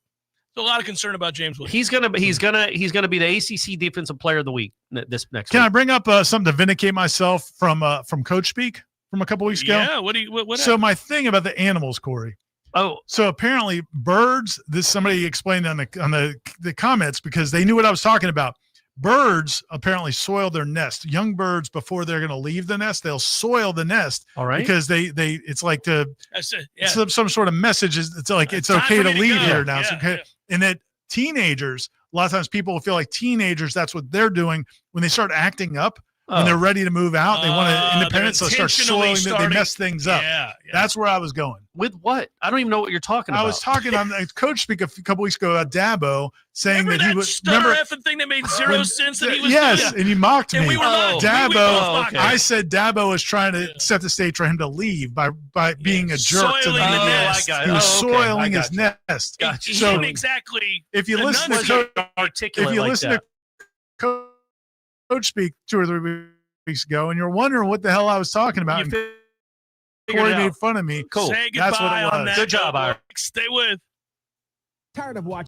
[SPEAKER 1] a lot of concern about James Williams.
[SPEAKER 3] He's gonna be the ACC Defensive Player of the Week this next week.
[SPEAKER 2] Can I bring up something to vindicate myself from Coach Speak from a couple weeks ago?
[SPEAKER 1] Yeah. What
[SPEAKER 2] so my thing about the animals, Corey.
[SPEAKER 3] Oh,
[SPEAKER 2] so apparently birds. Somebody explained on the comments because they knew what I was talking about. Birds apparently soil their nest. Young birds, before they're going to leave the nest, they'll soil the nest.
[SPEAKER 3] All right,
[SPEAKER 2] because it's like some sort of message. It's like it's okay to leave here now. It's okay, and that teenagers, a lot of times people feel like teenagers. That's what they're doing when they start acting up. When they're ready to move out, they want to independence, so start soiling that they mess things up. Yeah. That's where I was going.
[SPEAKER 3] With what? I don't even know what you're talking about.
[SPEAKER 2] I was talking on Coach Speak a couple weeks ago about Dabo saying
[SPEAKER 1] remember
[SPEAKER 2] that he was
[SPEAKER 1] stutter effing thing that made zero sense that he was
[SPEAKER 2] doing? And he mocked me.
[SPEAKER 1] And we were
[SPEAKER 2] Dabo. I said Dabo was trying to set the stage for him to leave by being a jerk to the nest. He was soiling his nest.
[SPEAKER 1] He didn't exactly.
[SPEAKER 2] If you listen to Coach Speak 2 or 3 weeks ago, and you're wondering what the hell I was talking about, and Corey made fun of me.
[SPEAKER 3] Cool.
[SPEAKER 1] Say goodbye.
[SPEAKER 2] That's what it was.
[SPEAKER 1] On that.
[SPEAKER 3] Good job, Ira.
[SPEAKER 1] Stay with.
[SPEAKER 12] Tired of watching.